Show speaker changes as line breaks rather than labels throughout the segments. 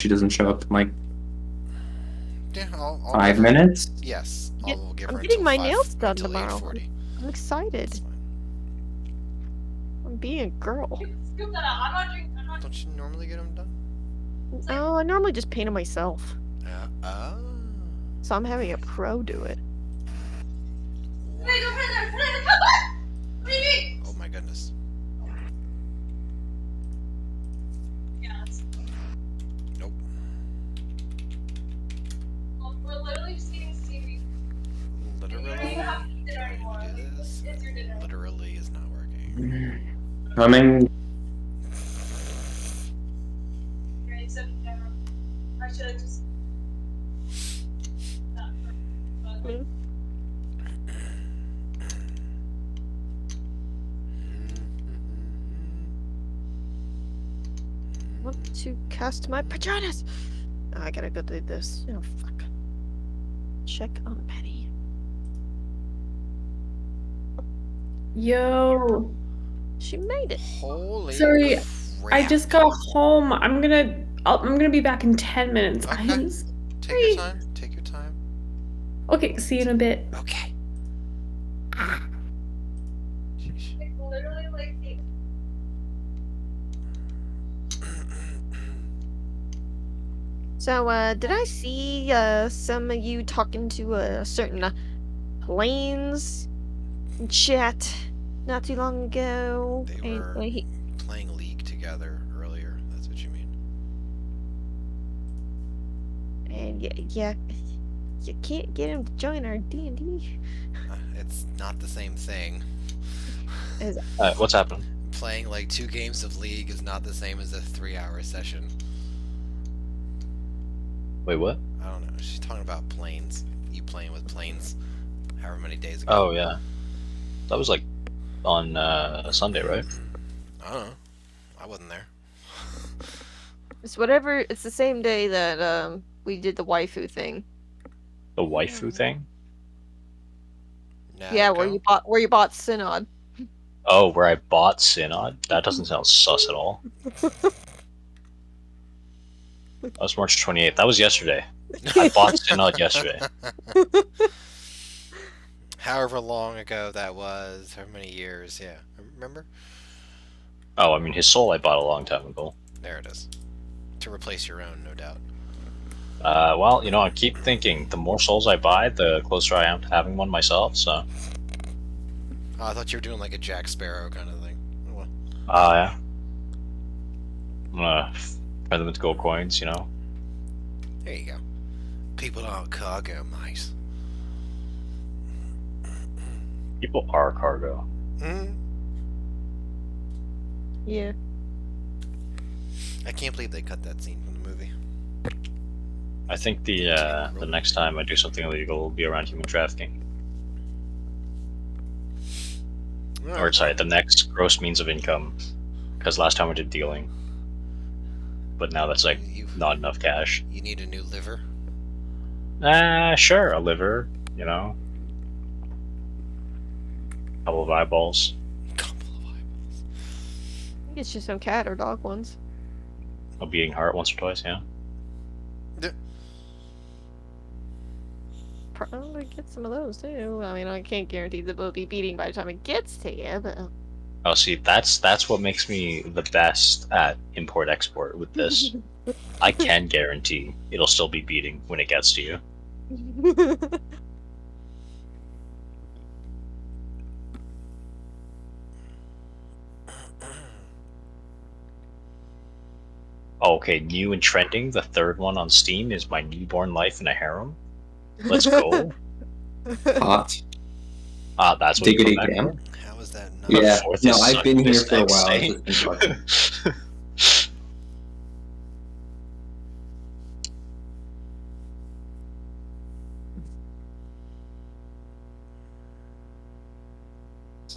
she doesn't show up in like
Yeah, I'll give
5
her.
minutes.
Yes, I'll give
I'm
her
getting
until
my
5
nails done
until
tomorrow.
8:40.
I'm excited. I'm being a girl.
Don't you normally get them done?
Oh, I normally just paint them myself.
Oh.
So I'm having a pro do it.
Oh my goodness. Nope.
We're literally just eating seaweed.
Literally. I'm gonna do this. Literally is not working.
Coming.
Right, so I should have just.
Hmm? Want to cast my pajamas. Oh, I gotta go do this. Oh fuck. Check on Penny.
Yo.
She made it.
Holy
Sorry,
crap.
I just got home. I'm gonna be back in 10 minutes.
Okay. Take your time. Take your time.
Okay, see you in a bit.
Okay. Sheesh.
Like, literally, like,
So, did I see, some of you talking to a certain, Planes chat not too long ago?
They
And,
were playing League together earlier. That's what you mean.
and yeah, you can't get him to join our D&D.
It's not the same thing.
As
What's happening?
Playing like 2 games of League is not the same as a 3-hour session.
Wait, what?
I don't know. She's talking about planes. You playing with planes however many days ago.
Oh, yeah. That was like on Sunday, right?
I don't know. I wasn't there.
it's whatever. It's the same day that we did the waifu thing.
The waifu thing?
Yeah, where you bought Synod.
Oh, where I bought Synod? That doesn't sound sus at all. That was March 28th. That was yesterday. I bought Synod yesterday.
However long ago that was, however many years, yeah. Remember?
Oh, I mean, his soul I bought a long time ago.
There it is. To replace your own, no doubt.
Well, you know, I keep thinking the more souls I buy, the closer I am to having one myself, so...
Oh, I thought you were doing like a Jack Sparrow kind of thing. Oh, well.
Yeah. I'm gonna turn them into gold coins, you know?
There you go. People aren't cargo mice.
People are cargo.
Mm.
Yeah.
I can't believe they cut that scene from the movie.
I think the next time I do something illegal will be around human trafficking. Or, sorry, the next gross means of income. Because last time I did dealing. But now that's, like, not enough cash.
You need a new liver?
Sure, a liver, you know. A couple of eyeballs.
Couple of eyeballs.
Get you some cat or dog ones.
A beating heart once or twice, yeah.
Probably get some of those too. I mean, I can't guarantee that they'll be beating by the time it gets to you, but...
Oh, see, that's what makes me the best at import-export with this. I can guarantee it'll still be beating when it gets to you. Oh, okay, new and trending, the third one on Steam is My Newborn Life in a Harem. Let's go.
Hot.
That's what you
Diggity
come back
damn.
for?
How is that not?
Yeah.
Fourth
No,
is
I've been here
Succubus
for a while. I've
Saint.
just been talking.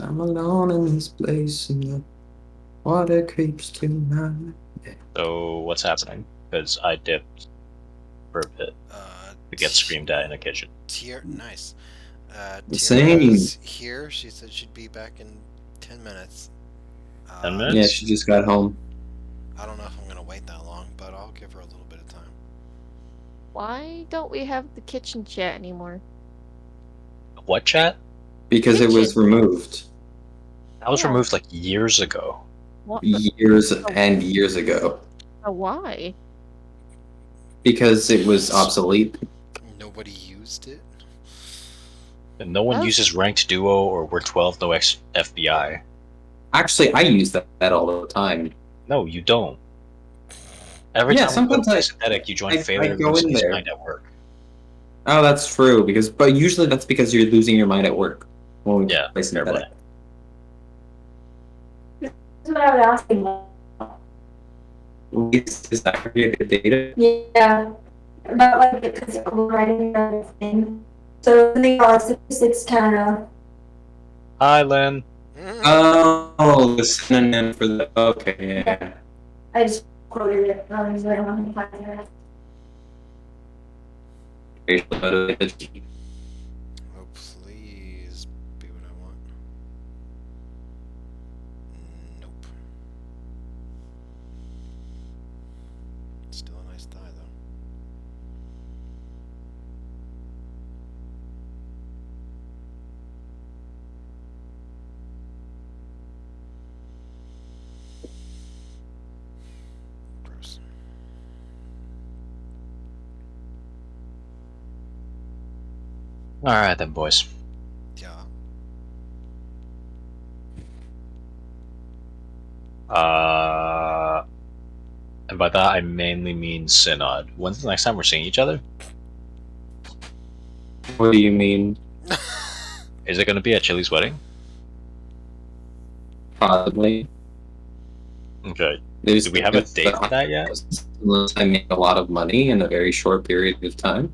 I'm alone in this place and the water creeps tonight.
So, what's happening? Because I dipped for a bit to get screamed at in the kitchen.
Nice.
Same.
Tiara's here. She said she'd be back in 10 minutes.
10 minutes?
Yeah, she just got home.
I don't know if I'm gonna wait that long, but I'll give her a little bit of the time.
Why don't we have the kitchen chat anymore?
What chat?
Because it was removed
That was
Yeah.
removed like years ago.
What?
years and years ago.
Why?
Because it was obsolete.
Nobody used it.
And no one
Oh.
uses ranked duo or we're 12 no FBI.
Actually, I use that all the time.
No, you don't. Every
Yeah,
time we go to
sometimes
play synthetic, you join
I
failure
go
losing
in
his
there.
mind at work.
Oh, that's true. But usually that's because you're losing your mind at work when we
Yeah,
play
fair
synthetic.
That's what I was asking about.
Is that aggregated data?
Yeah. About like because we're writing another thing. So they are statistics kind of.
Hi, Lynn.
Oh, the synonym for the. Okay, yeah.
I just quoted it. I don't want to find it.
Racial motivation.
Oh, please be what I want. Nope. Still a nice thigh, though. Gross.
Alright then, boys.
Yeah.
And by that I mainly mean Synod. When's the next time we're seeing each other?
What do you mean?
Is it going to be at Chili's wedding?
Possibly.
Okay.
There's
Do we have a date for that yet?
Unless I make a lot of money in a very short period of time.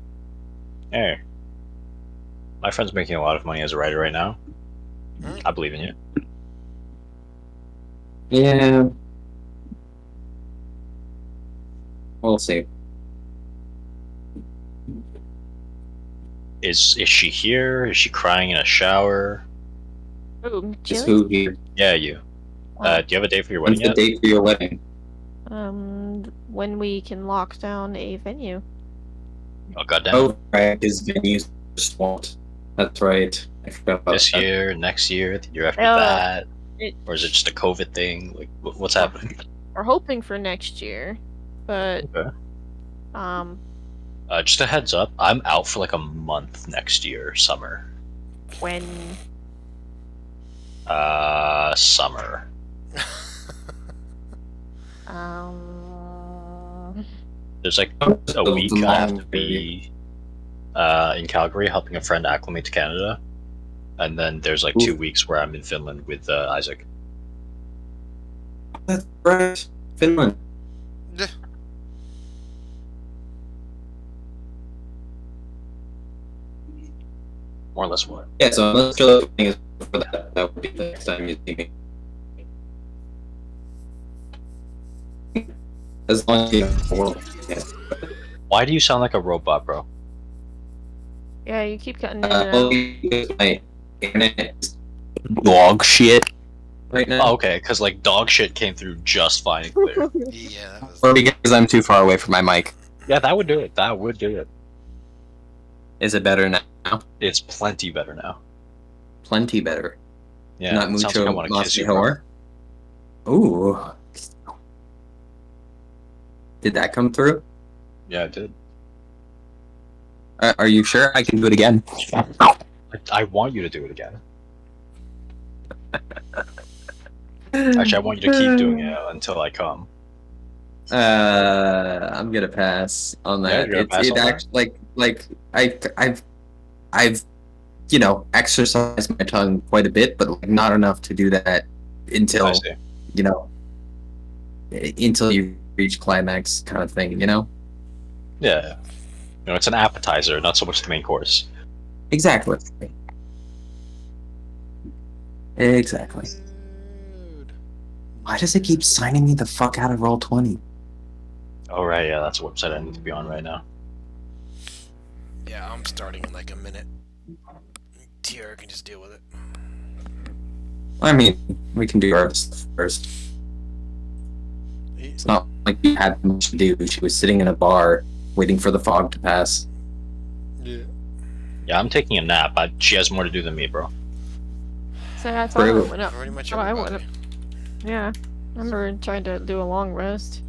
Hey. My friend's making a lot of money as a writer right now. I believe in you.
Yeah. We'll see.
Is she here? Is she crying in a shower?
Oh,
Is
Chili?
who here?
Yeah, you. Do you have a date for your
When's
wedding
the
yet?
date for your wedding?
When we can lock down a venue.
Oh, goddamn.
Oh, right, his venues are swamped. That's right. I forgot about
This
that.
year, next year, the year after
Oh,
that?
it-
Or is it just a COVID thing? Like, what's happening?
We're hoping for next year, but
Okay. Just a heads up, I'm out for like a month next year, summer.
when
Summer. There's like a week I have to be in Calgary helping a friend acclimate to Canada. And then there's like 2 weeks where I'm in Finland with Isaac.
That's right. Finland.
More or less what?
Yeah, so unless you're looking for that, that would be the next time you see me. As long as you have a world. Yeah.
Why do you sound like a robot, bro?
yeah, you keep cutting in and
Well,
out.
because my internet is dog shit right now.
Oh, okay, because like dog shit came through just fine and clear.
Yeah, that was.
Or because I'm too far away from my mic.
Yeah, that would do it. That would do it.
Is it better now?
It's plenty better now.
Plenty better.
Yeah,
Not
it sounds like I
mucho
want to
mas
kiss you,
mejor.
bro.
Ooh. Did that come through?
Yeah, it did.
Are you sure? I can do it again.
I want you to do it again. Actually, I want you to keep doing it until I come.
I'm gonna pass on
Yeah,
that.
you're gonna pass on that?
Actually I've exercised my tongue quite a bit, but like not enough to do that until
I see.
until you reach climax kind of thing.
Yeah. It's an appetizer, not so much the main course.
Exactly. Exactly.
Dude.
Why does it keep signing me the fuck out of Roll20?
Oh, right, yeah, that's a website I need to be on right now.
Yeah, I'm starting in like a minute. Tiara can just deal with it.
I mean, we can do our stuff first. It's not like you had much to do. She was sitting in a bar waiting for the fog to pass.
Yeah.
Yeah, I'm taking a nap. She has more to do than me, bro.
So I thought I
True.
went up.
Pretty much
Oh, I
everybody.
went up. Yeah. I remember trying to do a long rest.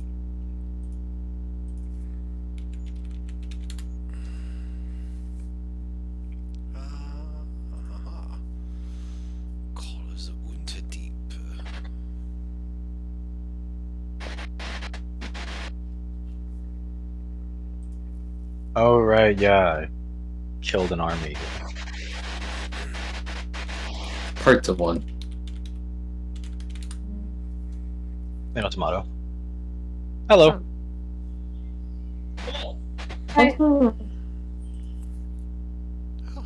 Call of the Unterdeep.
Oh right, yeah. Killed an army.
Parts of one.
Tomato. Hello.
Hi.
Oh,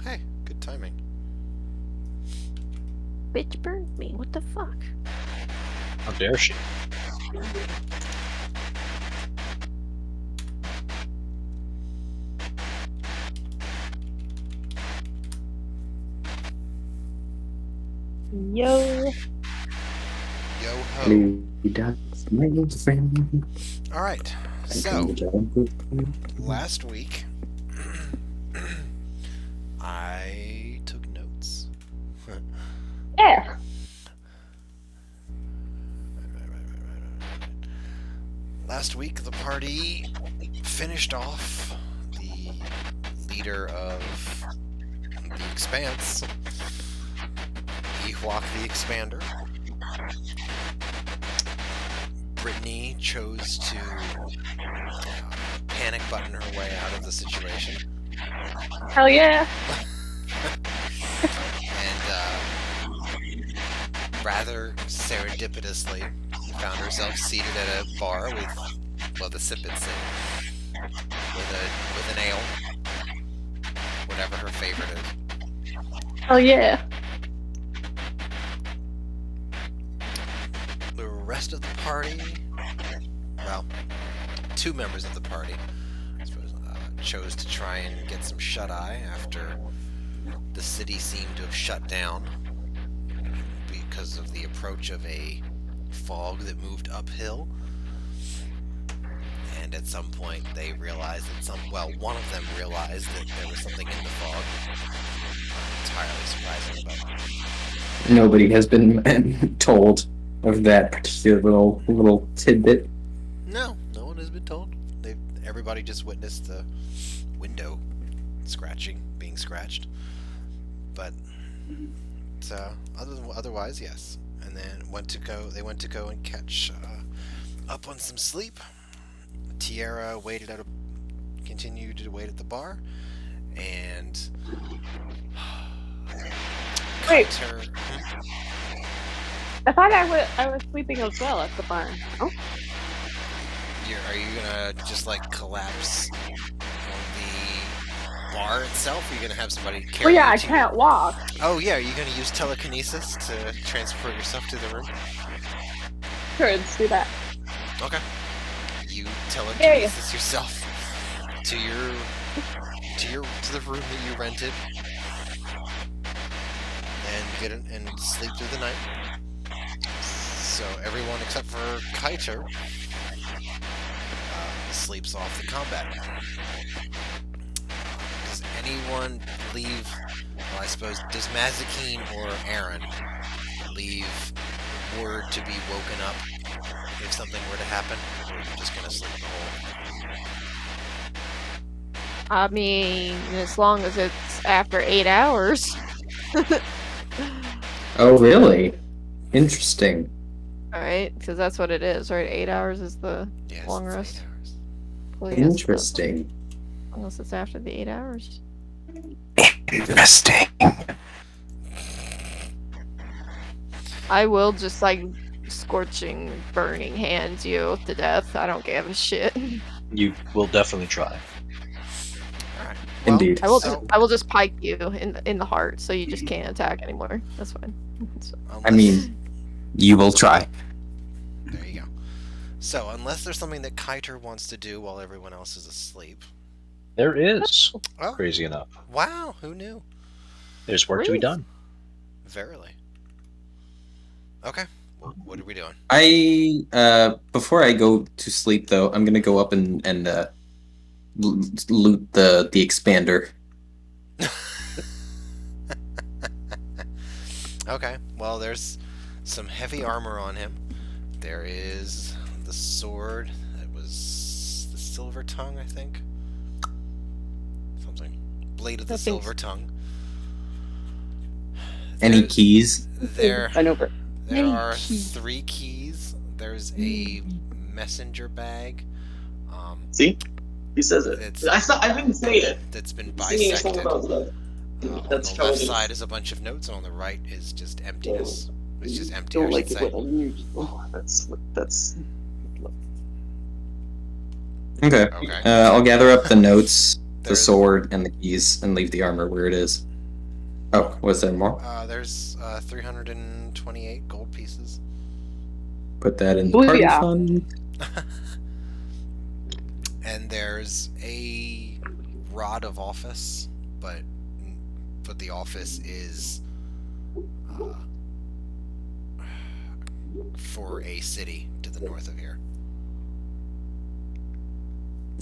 hey, good timing.
Bitch burned me. What the fuck?
How dare she?
Yo.
Yo ho.
Blue dots, my friend.
All right. So last week, I took notes.
Yeah.
Last week, the party finished off the leader of the Expanse, Yhwach the Expander. Brittany chose to panic button her way out of the situation.
Hell yeah.
And rather serendipitously found herself seated at a bar with, well, the sip and sit, with an ale, whatever her favorite is.
Hell yeah.
The rest of the party, well, two members of the party, I suppose, chose to try and get some shut-eye after the city seemed to have shut down because of the approach of a fog that moved uphill. And at some point they realized that one of them realized that there was something in the fog. Not entirely surprising, but
Nobody has been told of that particular little tidbit.
no one has been told. Everybody just witnessed the window being scratched. But otherwise, yes. And then they went to go and catch up on some sleep. Tierra continued to wait at the bar, and
Wait.
Cae'ter,
I thought I was sleeping as well at the bar. Oh?
are you gonna just like collapse on the bar itself? Or are you gonna have somebody carry
Well, yeah,
you
I
to
can't walk.
Oh yeah, are you gonna use telekinesis to transport yourself to the room?
Sure, let's do that.
Okay. You telekinesis yourself to the room that you rented, and and sleep through the night. So everyone except for Cae'ter sleeps off the combat. Does anyone leave? Well, I suppose, does Mazikeen or Aaron leave word to be woken up if something were to happen, or are you just gonna sleep the whole?
I mean, as long as it's after 8 hours.
Oh, really? Interesting.
Alright, because that's what it is, right? 8 hours is the
Yes,
long
it's 8
rest.
hours.
Well, yes,
Interesting.
unless it's after the 8 hours.
Interesting.
I will just like scorching, burning hands you to death. I don't give a shit.
You will definitely try.
Alright.
Indeed.
I will just pike you in the heart, so you just can't attack anymore. That's fine.
I mean, you will try.
There you go. So, unless there's something that Cae'ter wants to do while everyone else is asleep.
There is.
Oh,
Crazy enough.
wow, who knew?
There's work to be done.
Verily. Okay, What are we doing?
Before I go to sleep though, I'm gonna go up and loot the expander.
Okay, well, there's some heavy armor on him. There is the sword that was the Silver Tongue, I think. Something. Blade of the Silver Tongue.
Any keys?
There
I know, but
are 3 keys. There's a messenger bag.
See? He says it. I didn't say it.
That's been
Singing a song
bisected.
about love.
On
That's
the left
how it
side
is.
is a bunch of notes, and on the right is just emptiness. It's just empty,
Don't
I
like
should
it
say.
when I'm near you. Oh, that's.
Okay.
Okay.
I'll gather up the notes, the
There's-
sword, and the keys, and leave the armor where it is. Oh, was there more?
There's 328 gold pieces.
Put that in the party
Booyah.
fund.
And there's a rod of office, but the office is for a city to the north of here.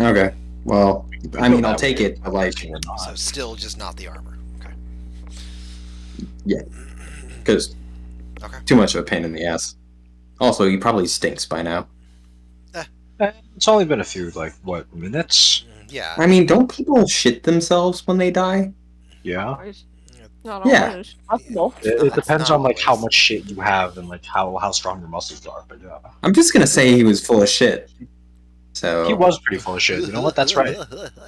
Okay. Well, I mean, I'll take it. But like,
So still just not the armor. Okay.
yeah, because
Okay.
too much of a pain in the ass. Also, he probably stinks by now.
It's only been a few, like, what, minutes?
Yeah.
I mean, don't people shit themselves when they die?
Yeah.
Not
Yeah.
always.
possible.
It depends
not
on, like, how
always.
much shit you have and, like, how strong your muscles are, but yeah.
I'm just gonna say he was full of shit. So
He was pretty full of shit, you know what, that's right.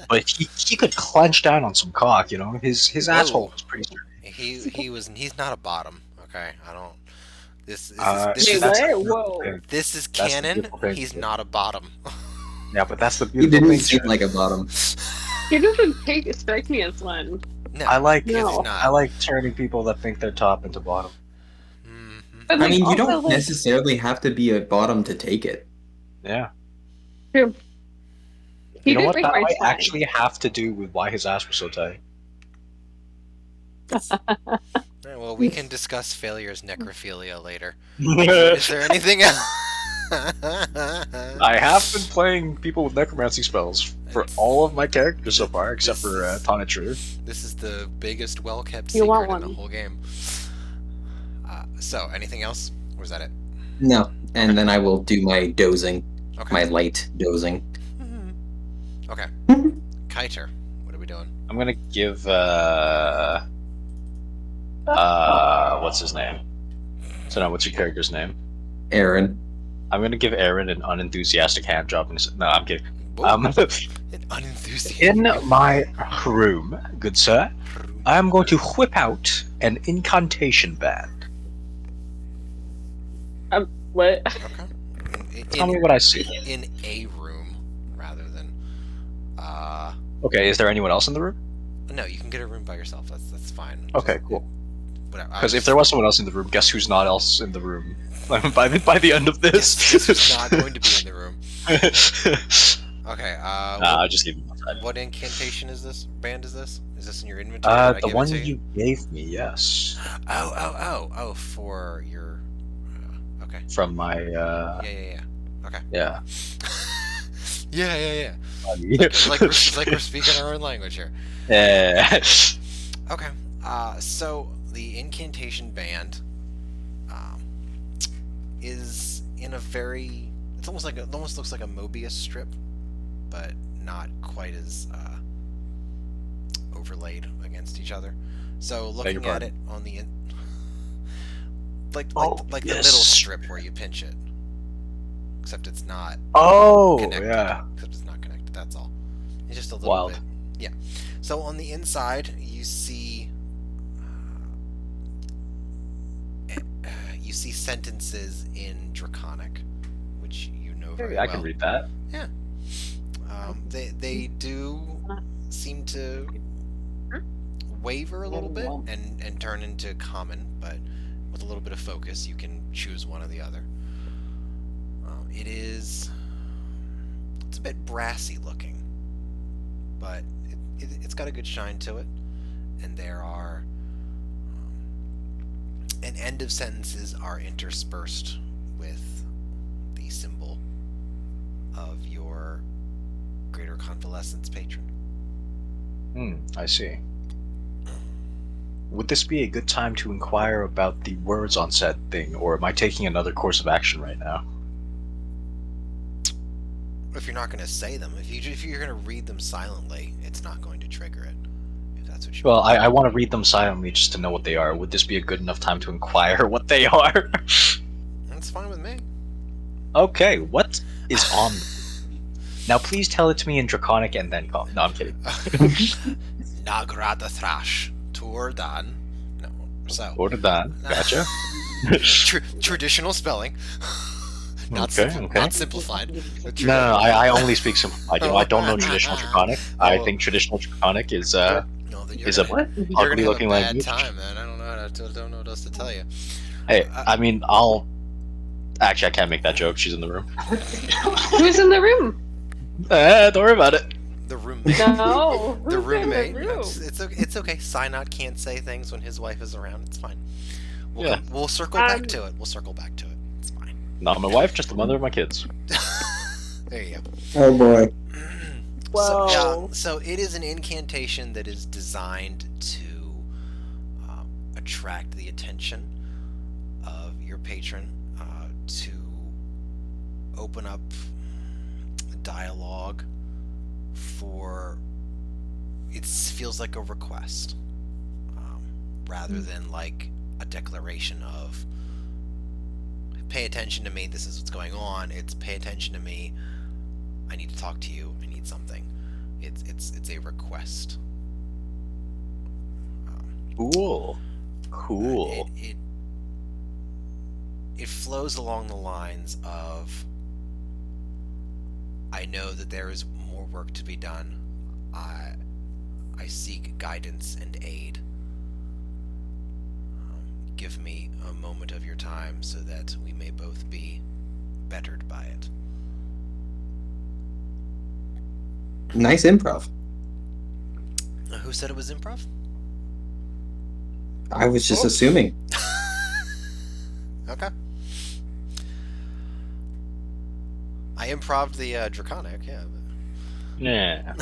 But he could clench down on some cock, you know? His
Whoa.
asshole was pretty sturdy.
He's not a bottom. Okay. I don't. This
Wait,
is
that's-
Whoa.
this is
That's the
canon.
beautiful thing.
He's not a bottom.
Yeah, but that's the
he
beautiful
didn't
thing.
seem
Jared.
like a bottom.
He doesn't strike me as one.
No.
I like
because he's
No.
not.
I like turning people that think they're top into bottom.
Mhm.
But,
I
like,
mean, you
also,
don't
like,
necessarily have to be a bottom to take it.
Yeah.
He
You know
did
what?
make
That
my
might
slime.
actually have to do with why his ass was so tight.
Alright, well, we can discuss Failure's necrophilia later. Is there anything else?
I have been playing people with necromancy spells for all of my characters so far, except for Tana True.
This is the biggest well-kept
You want
secret in the
one.
whole game. So, anything else? Or is that it?
No, and then I will do my dozing,
Okay.
my light dozing.
Okay. Cae'ter, what are we doing?
I'm gonna give what's his name? So now, what's your character's name?
Aaron.
I'm gonna give Aaron an unenthusiastic hand job. No, I'm kidding.
Whoa,
Um,
an unenthusiastic.
in my room, good sir, I am going to whip out an incantation band.
What?
Okay.
Tell me what I see.
In a room, rather than.
Okay, is there anyone else in the room?
No, you can get a room by yourself. That's fine.
Okay, cool.
Whatever.
Because if there was someone else in the room, guess who's not else in the room by the end of this?
Guess who's not going to be in the room. Okay.
I just gave you one side.
What incantation is this? Band is this? Is this in your inventory? Did I
The
give
one
it to
you gave me, yes,
Oh, for your. Okay.
from my
Yeah. Okay.
yeah.
Yeah. It's like we're speaking our own language here.
Yeah.
Okay. So the incantation band is in a very. It almost looks like a Mobius strip, but not quite as overlaid against each other. So looking at
pardon.
it on the like
Oh,
the
yes.
middle strip where you pinch it, except it's not
Oh
connected.
yeah.
Except it's not connected. That's all. It's just a little
Wild.
bit. Yeah. So on the inside, you see sentences in Draconic, which you know very
I
well.
can read that.
They do seem to waver a little bit and turn into common, but with a little bit of focus, you can choose one or the other. It's a bit brassy looking, but it's got a good shine to it, and there are and end of sentences are interspersed with the symbol of your greater convalescence patron.
I see. Would this be a good time to inquire about the words on said thing, or am I taking another course of action right now?
If you're not going to say them, if you're going to read them silently, it's not going to trigger it. If that's what you
Well,
want.
I want to read them silently just to know what they are. Would this be a good enough time to inquire what they are?
That's fine with me.
Okay, what is on? Now please tell it to me in Draconic and then call. No, I'm kidding.
Nagrada Thrash. Turdan. No. So.
Order that. Gotcha.
Traditional spelling. Not simplified.
No, I only speak simplified. I don't know traditional Draconic. I think traditional Draconic is a ugly looking language.
Time, man. I don't know what else to tell you.
Hey, I mean, Actually, I can't make that joke. She's in the room.
Who's in the room?
Don't worry about it.
The roommate.
No.
The
Who's in
roommate.
the room?
It's okay. Synod can't say things when his wife is around. It's fine. We'll circle back to it. It's fine.
Not my wife, just the mother of my kids.
There you go.
Oh boy.
So it is an incantation that is designed to attract the attention of your patron, to open up dialogue for. It feels like a request, rather than like a declaration of pay attention to me, this is what's going on. It's pay attention to me, I need to talk to you, I need something. It's a request.
Cool.
It flows along the lines of, I know that there is more work to be done. I seek guidance and aid. Give me a moment of your time so that we may both be bettered by it.
Nice improv.
Who said it was improv?
I was just assuming.
Okay. I improv'd the Draconic, yeah.
Yeah,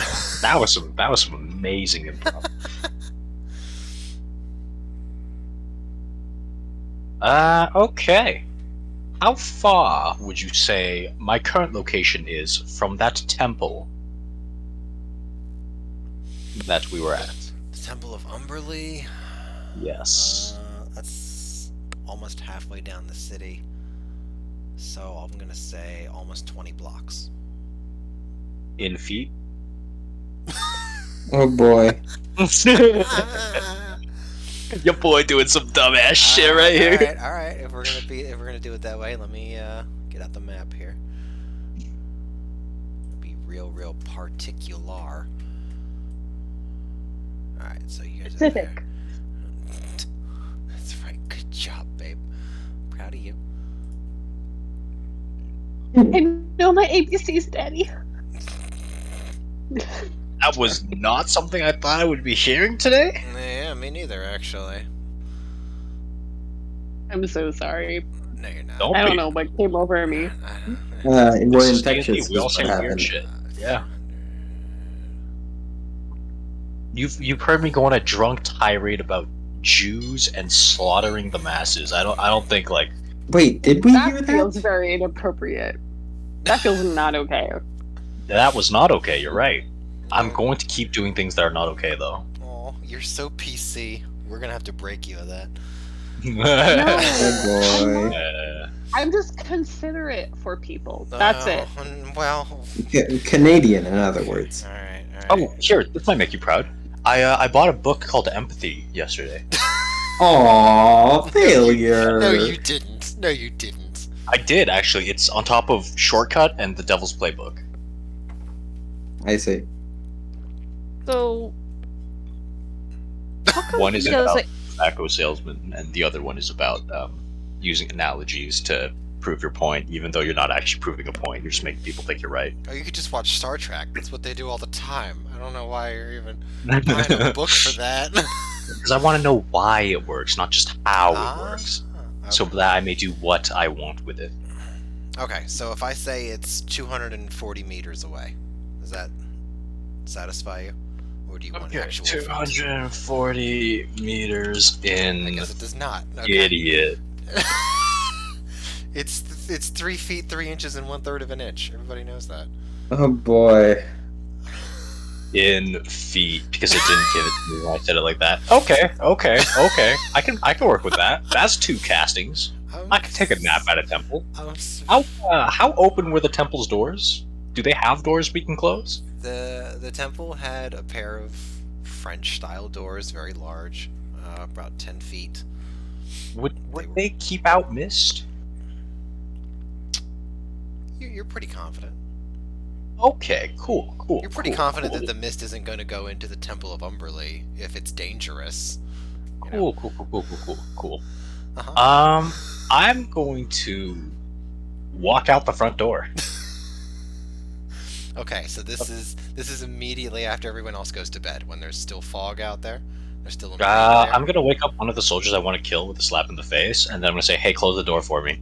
that was some amazing improv. Okay. How far would you say my current location is from that temple that we were at?
The Temple of Umberly?
Yes.
That's almost halfway down the city. So I'm gonna say almost 20 blocks.
In feet?
Oh boy.
Your boy doing some dumbass shit right here.
All right. If we're gonna do it that way, let me get out the map here. Be real particular. All right, so you guys are there. That's right. Good job, babe. Proud of you.
I know my ABCs, Daddy.
That was not something I thought I would be hearing today.
Yeah, me neither, actually.
I'm so sorry.
No, you're not.
Don't
I don't
be.
know what came over me.
We're
This is
infectious.
D&D, we all
is
say
what
weird
happened.
shit. Yeah. You've heard me go on a drunk tirade about Jews and slaughtering the masses. I don't think like
Wait, did we hear
That
that?
feels very inappropriate. That feels not okay.
that was not okay. You're right. I'm going to keep doing things that are not okay though.
Oh, you're so PC. We're gonna have to break you of that.
Oh boy.
I'm just considerate for people. That's it.
Well.
Canadian, in other words.
All right.
Oh, here, this might make you proud. I bought a book called Empathy yesterday.
Aww, failure.
No, you didn't.
I did actually. It's on top of Shortcut and The Devil's Playbook.
I see.
So, how come
One is
he goes
about
like,
tobacco salesman, and the other one is about using analogies to prove your point, even though you're not actually proving a point. You're just making people think you're right.
Oh, you could just watch Star Trek. That's what they do all the time. I don't know why you're even buying a book for that.
Because I want to know why it works, not just how it works,
Okay.
so that I may do what I want with it.
Okay, so if I say it's 240 meters away, does that satisfy you? Or do you want actual feet?
240 meters in.
I guess it does not. Okay.
Idiot.
It's 3 feet 3 inches and 1/3 of an inch. Everybody knows that.
Oh boy.
In feet, because it didn't give it to me when I said it like that. Okay. I can work with that. That's 2 castings. I can take a nap at a temple. How open were the temple's doors? Do they have doors we can close?
The temple had a pair of French-style doors, very large, about 10 feet.
Would they keep out mist?
You're pretty confident.
Okay, cool.
You're pretty confident that the mist isn't going to go into the Temple of Umberlee if it's dangerous. You know?
Cool.
Uh-huh.
I'm going to walk out the front door.
Okay, so this is immediately after everyone else goes to bed, when there's still fog out there. There's still there.
I'm gonna wake up one of the soldiers I want to kill with a slap in the face, and then I'm gonna say, "Hey, close the door for me."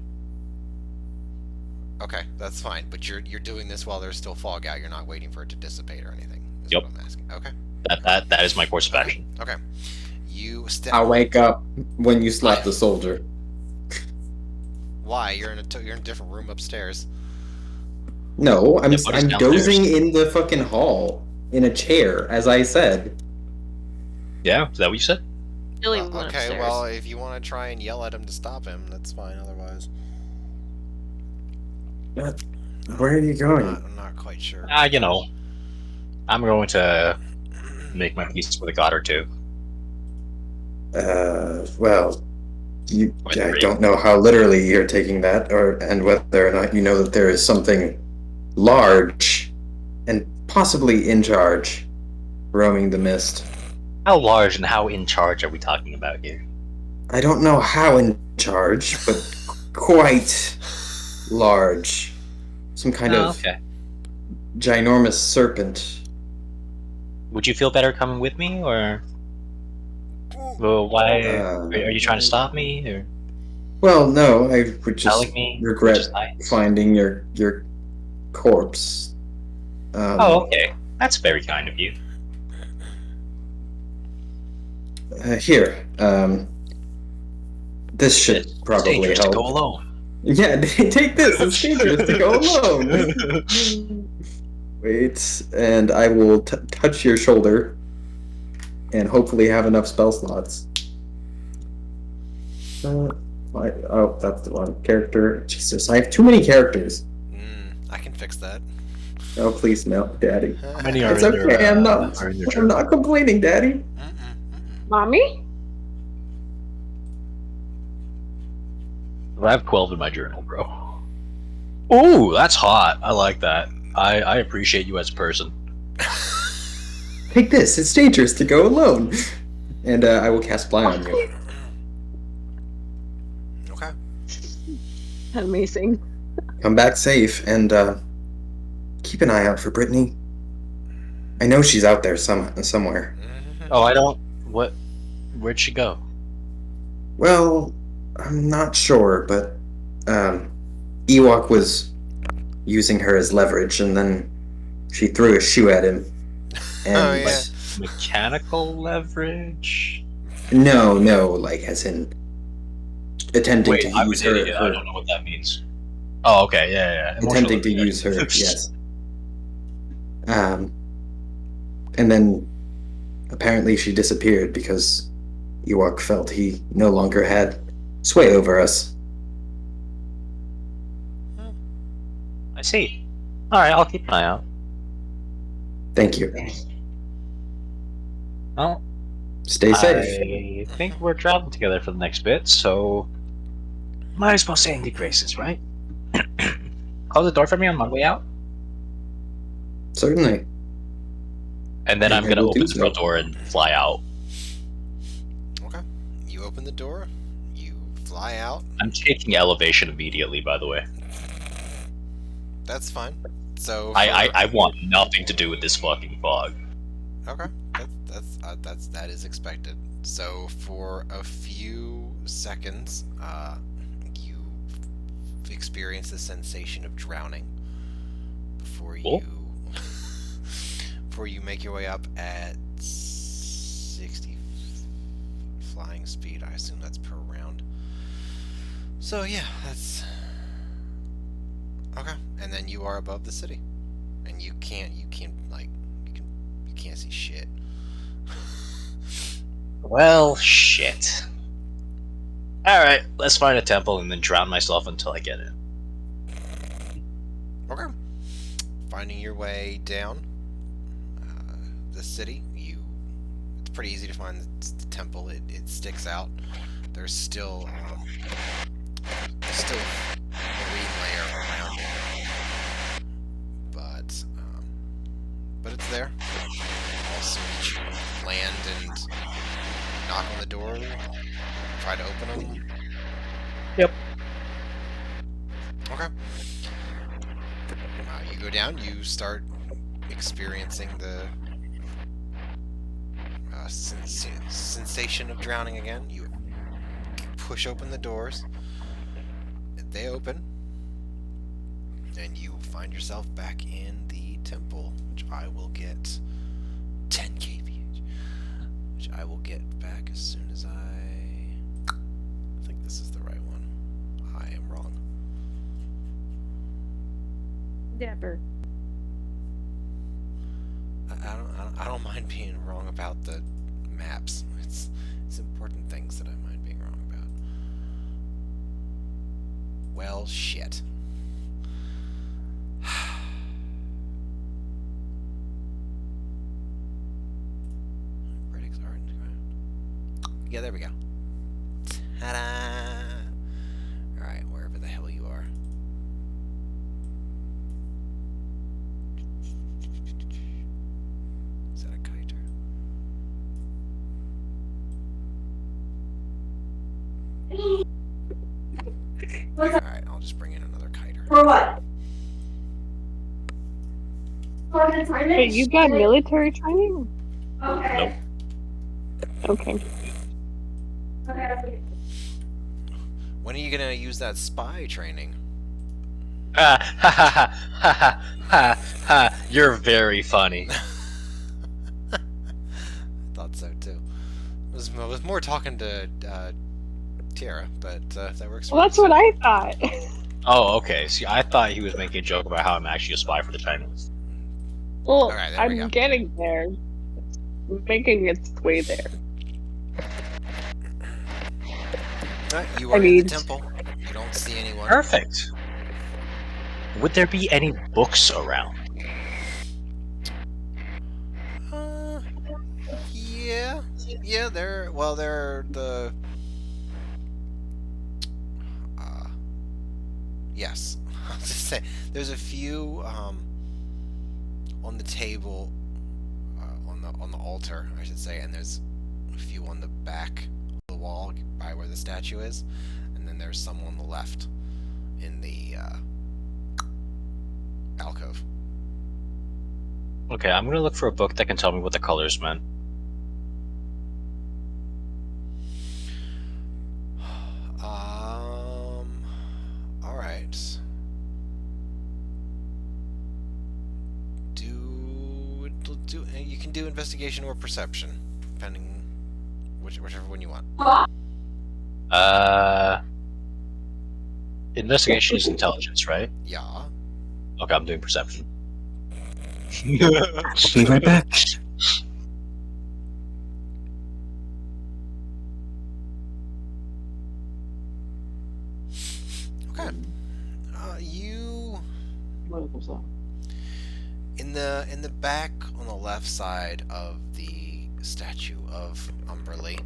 Okay, that's fine, but you're doing this while there's still fog out. You're not waiting for it to dissipate or anything. Is
Yep.
What I'm asking. Okay.
That is my course of action.
Okay. You step.
I'll wake up when you slap the soldier.
Why? You're in a different room upstairs.
No, I'm
Yeah, but it's
I'm
downstairs.
dozing in the fucking hall in a chair, as I said.
Yeah, is that what you said?
Billy
Okay,
went upstairs.
well, if you want to try and yell at him to stop him, that's fine. Otherwise,
Where are you going?
I'm not quite sure.
You know, I'm going to make my peace with a god or two.
Well, I
Wait,
don't know how literally you're taking that, and whether or not you know that there is something large and possibly in charge roaming the mist.
How large and how in charge are we talking about here?
I don't know how in charge, but quite large. Some kind of
Okay.
ginormous serpent.
Would you feel better coming with me, or well, why are you trying to stop me? Or
Well, no, I would just
telling me?
regret
Which is nice.
finding your corpse.
Oh, okay. That's very kind of you.
Here, this should
It's
probably
dangerous
help.
to go alone.
Yeah, take this. It's dangerous to go alone. Wait, and I will touch your shoulder, and hopefully have enough spell slots. Oh, that's the wrong character. Jesus, I have too many characters.
I can fix that.
Oh, please, no, Daddy.
How many are
It's
in
okay.
your,
I'm not.
are in your
I'm not complaining, Daddy.
Mommy?
I have 12 in my journal, bro. Ooh, that's hot. I like that. I appreciate you as a person.
Take this. It's dangerous to go alone. And I will cast Fly on you.
Okay.
Amazing.
Come back safe, and keep an eye out for Brittany. I know she's out there somewhere.
Oh, I don't. What? Where'd she go?
Well, I'm not sure, but Yhwach was using her as leverage, and then she threw a shoe at him. And
Oh, yeah.
Mechanical leverage?
No, like as in attempting
Wait,
to
I'm
use
an
her.
idiot. I don't know what that means. Oh, okay, yeah.
Attempting to
Emotional
use her,
leverage.
yes. And then apparently she disappeared because Yhwach felt he no longer had sway over us.
I see. Alright, I'll keep an eye out.
Thank you.
Well,
Stay safe.
I think we're traveling together for the next bit, so might as well say in good graces, right? Close the door for me on my way out,
Certainly.
and then
I
I'm gonna
will
open
do
the
so.
front door and fly out.
Okay. You open the door. You fly out.
I'm taking elevation immediately, by the way.
That's fine. So
I want nothing to do with this fucking fog.
Okay, that is expected. So for a few seconds, you experience the sensation of drowning before you before you make your way up at 60 flying speed. I assume that's per round. So yeah, that's okay. And then you are above the city, and you can't see shit.
Well, shit. Alright, let's find a temple and then drown myself until I get in.
Okay. Finding your way down the city, it's pretty easy to find the temple. It sticks out. There's still marine layer around it, but it's there. Also, did you land and knock on the door, try to open them?
Yep.
Okay. You go down. You start experiencing the sensation of drowning again. You push open the doors. They open, and you find yourself back in the temple, which I will get 10 kph, which I will get back as soon as I think this is the right one. I am wrong.
Dapper.
I don't mind being wrong about the maps. It's important things that I mind being wrong about. Well, shit. Critics are in the ground. Yeah, there we go. Ta-da! Alright, wherever the hell you are. Is that a Cae'ter? Alright, I'll just bring in another Cae'ter.
For what?
Wait, you got military training?
Okay.
Okay.
Okay.
When are you gonna use that spy training?
Ha ha ha ha ha ha! You're very funny.
Thought so too. I was more talking to Tiara, but if that works.
Well, that's what I thought.
Oh, okay. See, I thought he was making a joke about how I'm actually a spy for the Chinese.
Well,
Alright, there we go.
I'm getting there. It's making its way there.
You are in the temple. You don't see anyone.
Perfect. Would there be any books around?
Yeah. Yeah, there are the... yes. I'll just say, there's a few, on the table, on the altar, I should say, and there's a few on the back of the wall by where the statue is, and then there's some on the left in the, alcove.
Okay, I'm gonna look for a book that can tell me what the colors meant.
Alright. You can do investigation or perception, depending whichever one you want.
Investigation is intelligence, right?
Yeah.
Okay, I'm doing perception.
I'll be right back.
Okay. You in the back on the left side of the statue of Umberly,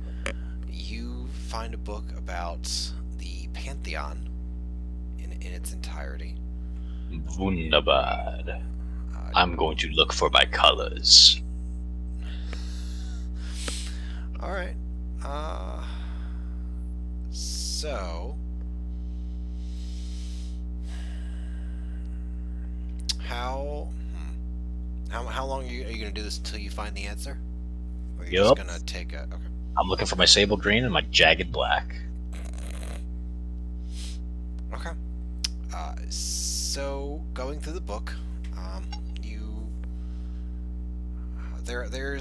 you find a book about the Pantheon in its entirety.
Wunderbar. I'm going to look for my colors.
Alright. So... How long are you going to do this until you find the answer? Or are you
Yup.
just going to take a... Okay.
I'm looking for my sable green and my jagged black.
Okay. So going through the book,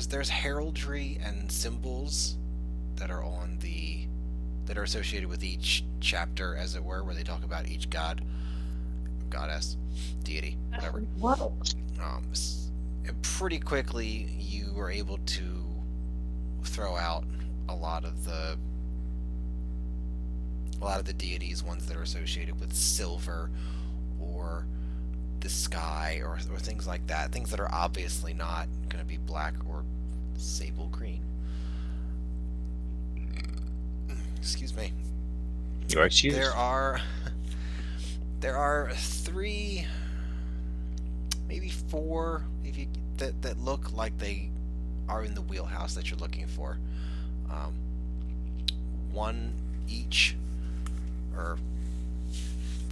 there's heraldry and symbols that are associated with each chapter, as it were, where they talk about each god, goddess, deity, whatever.
Whoa.
And pretty quickly, you were able to throw out a lot of the deities, ones that are associated with silver or the sky or things like that, things that are obviously not going to be black or sable green. Excuse me.
You are excused.
There are 3, maybe 4, if you that look like they are in the wheelhouse that you're looking for. 1 each, or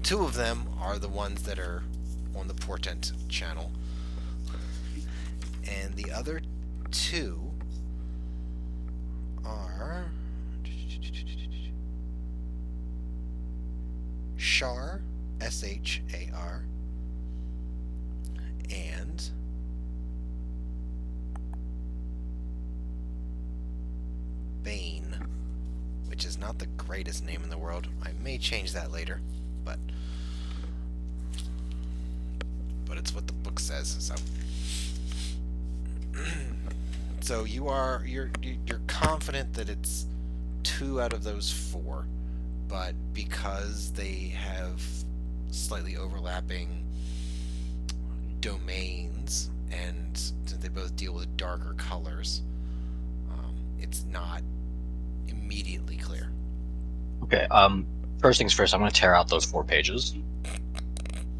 2 of them are the ones that are on the portent channel, and the other 2 are Shar, S-H-A-R, and Bane, which is not the greatest name in the world. I may change that later, but it's what the book says. So, so you're confident that it's 2 out of those 4, but because they have slightly overlapping domains and since they both deal with darker colors, it's not immediately clear.
Okay, first things first, I'm going to tear out those 4 pages.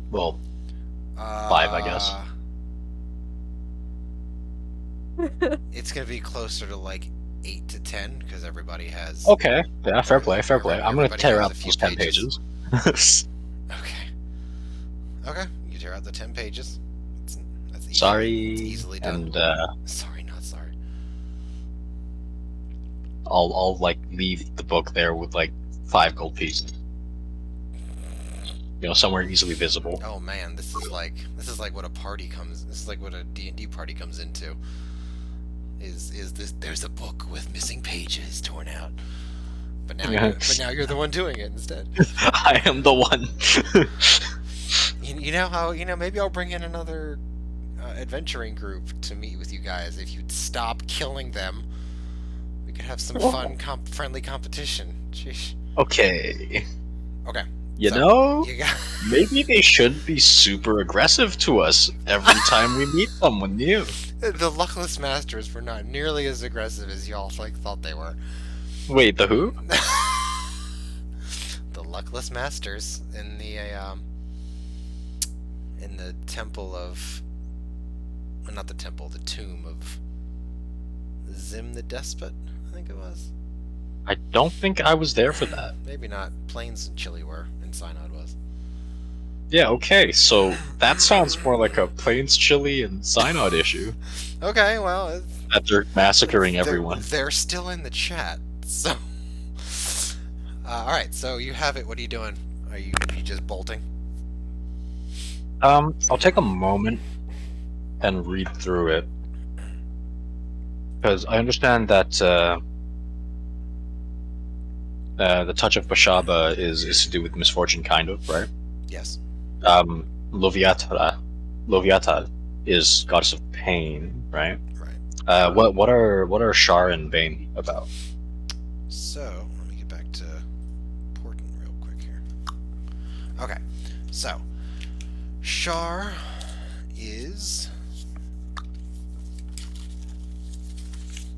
Well, 5, I guess.
It's going to be closer to like 8 to 10 because everybody has...
Okay, yeah, fair play, fair play. I'm going to tear out
a few
those 10 pages.
Okay, you tear out the 10 pages. That's easy.
Sorry,
it's easily done.
and
Sorry, not sorry.
I'll like leave the book there with like 5 gold pieces. You know, somewhere easily visible.
Oh man, this is like what a party comes. This is like what a D&D party comes into. Is this? There's a book with missing pages torn out. But now you're the one doing it instead.
I am the one.
You know how maybe I'll bring in another adventuring group to meet with you guys if you'd stop killing them. We could have some fun, friendly competition. Sheesh.
Okay.
Okay.
You know, maybe they should be super aggressive to us every time we meet someone new.
The luckless masters were not nearly as aggressive as y'all thought they were.
Wait, the who?
The luckless masters in the temple of, not the temple, the tomb of Zim the Despot, I think it was.
I don't think I was there for that.
Maybe not. Plains and Chile were, and Synod was.
Yeah, okay, so that sounds more like a Plains, Chile, and Synod issue.
Okay, well...
That they're massacring everyone.
They're still in the chat, so... Alright, so you have it. What are you doing? Are you just bolting?
I'll take a moment and read through it. Because I understand that the touch of Bashaba is to do with misfortune, kind of, right?
Yes.
Loviata is goddess of pain, right?
Right.
What are Shar and Bane about?
So let me get back to Portent real quick here. Okay, so Shar is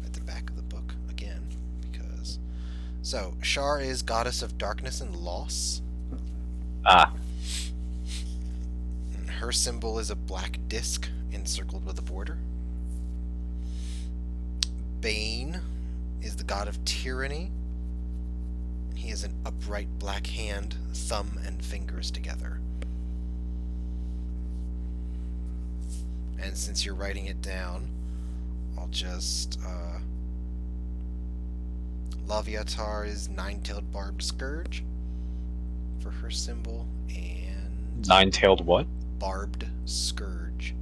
at the back of the book again because Shar is goddess of darkness and loss.
Ah.
Her symbol is a black disc encircled with a border. Bane is the god of tyranny. He has an upright black hand, thumb and fingers together. And since you're writing it down, I'll just Laviatar is nine-tailed barbed scourge for her symbol, and
Nine-tailed what?
barbed scourge,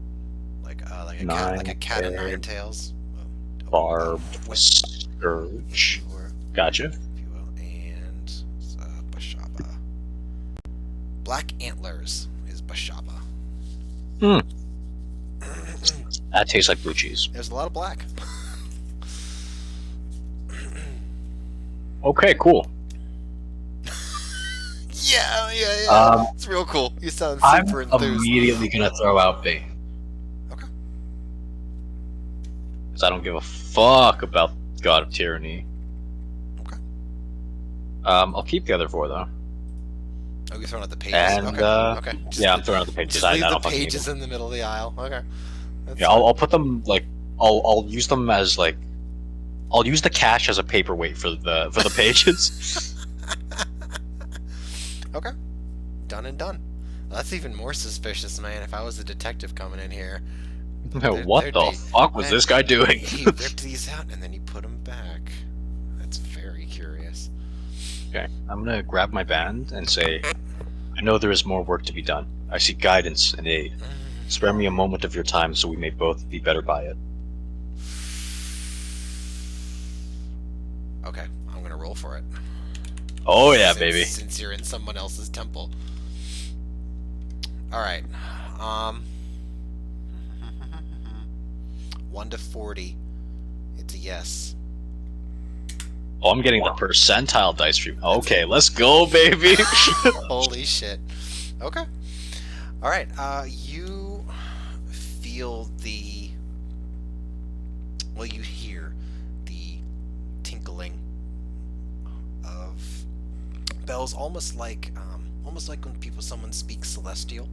like a cat of nine tails.
Barbed
With
scourge. Gotcha.
if you will, and Bashaba. Black antlers is Bashaba.
That tastes like blue cheese.
There's a lot of black.
Okay, cool.
Yeah. It's real cool. You sound
I'm
super enthused.
immediately gonna throw out B.
Okay.
Because I don't give a fuck about God of Tyranny.
Okay.
I'll keep the other 4 though.
Oh, you're throwing out the pages.
And
Okay.
yeah, I'm throwing out the pages.
Just
I
leave
don't
the
fucking need
pages
them.
in the middle of the aisle. Okay. That's
Yeah, I'll put them like I'll use them as like I'll use the cash as a paperweight for the pages.
Okay. Done and done. Well, that's even more suspicious, man. If I was a detective coming in here,
What the fuck was this guy doing?
He ripped these out and then he put them back. That's very curious.
Okay, I'm gonna grab my band and say, I know there is more work to be done. I seek guidance and aid. Spare me a moment of your time so we may both be better by it.
Okay, I'm gonna roll for it.
Oh yeah, baby.
Since you're in someone else's temple. Alright. 1 to 40. It's a yes.
Oh, I'm getting the percentile dice stream. Okay, let's go, baby.
Holy shit. Okay. Alright, you feel the... Well, you hear the tinkling of bells, almost like when someone speaks celestial.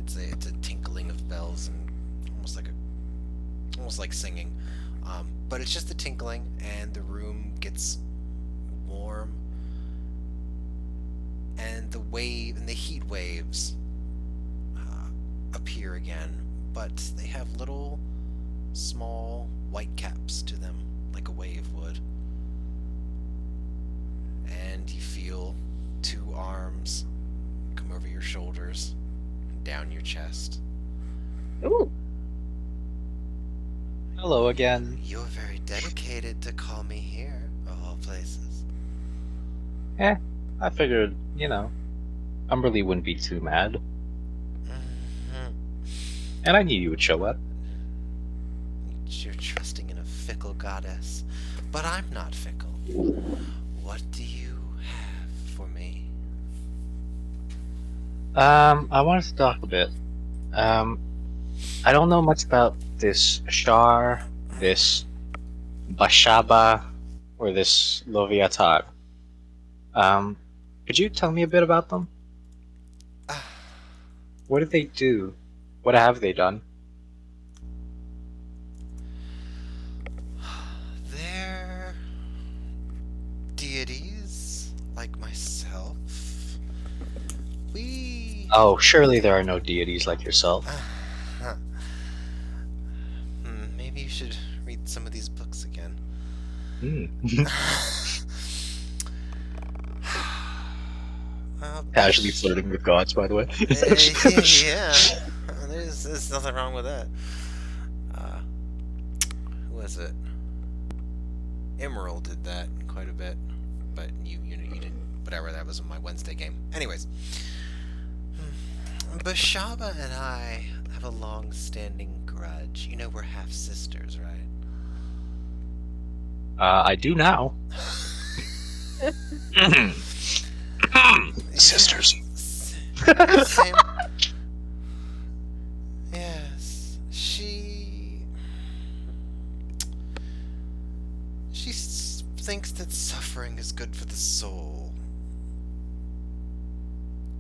It's a tinkling of bells, and almost like singing. But it's just a tinkling, and the room gets warm, and the heat waves appear again, but they have little small white caps to them, like a wave would. And you feel 2 arms come over your shoulders, down your chest.
Ooh.
Hello again.
You're very dedicated to call me here, of all places.
I figured, Umberly wouldn't be too mad. And I knew you would show up.
You're trusting in a fickle goddess, but I'm not fickle. What do you have for me?
I wanted to talk a bit. I don't know much about this Shar, this Bashaba, or this Loviatar. Could you tell me a bit about them? What did they do? What have they done?
They're deities like myself.
Oh, surely there are no deities like yourself.
Maybe you should read some of these books again.
Casually flirting with gods, by the way.
Yeah. There's nothing wrong with that. Who was it? Emerald did that quite a bit, but you didn't. Whatever, that was in my Wednesday game. Anyways, Bashaba and I have a long-standing grudge. You know we're half sisters, right?
I do now. Sisters.
Same. Yes, she thinks that suffering is good for the soul,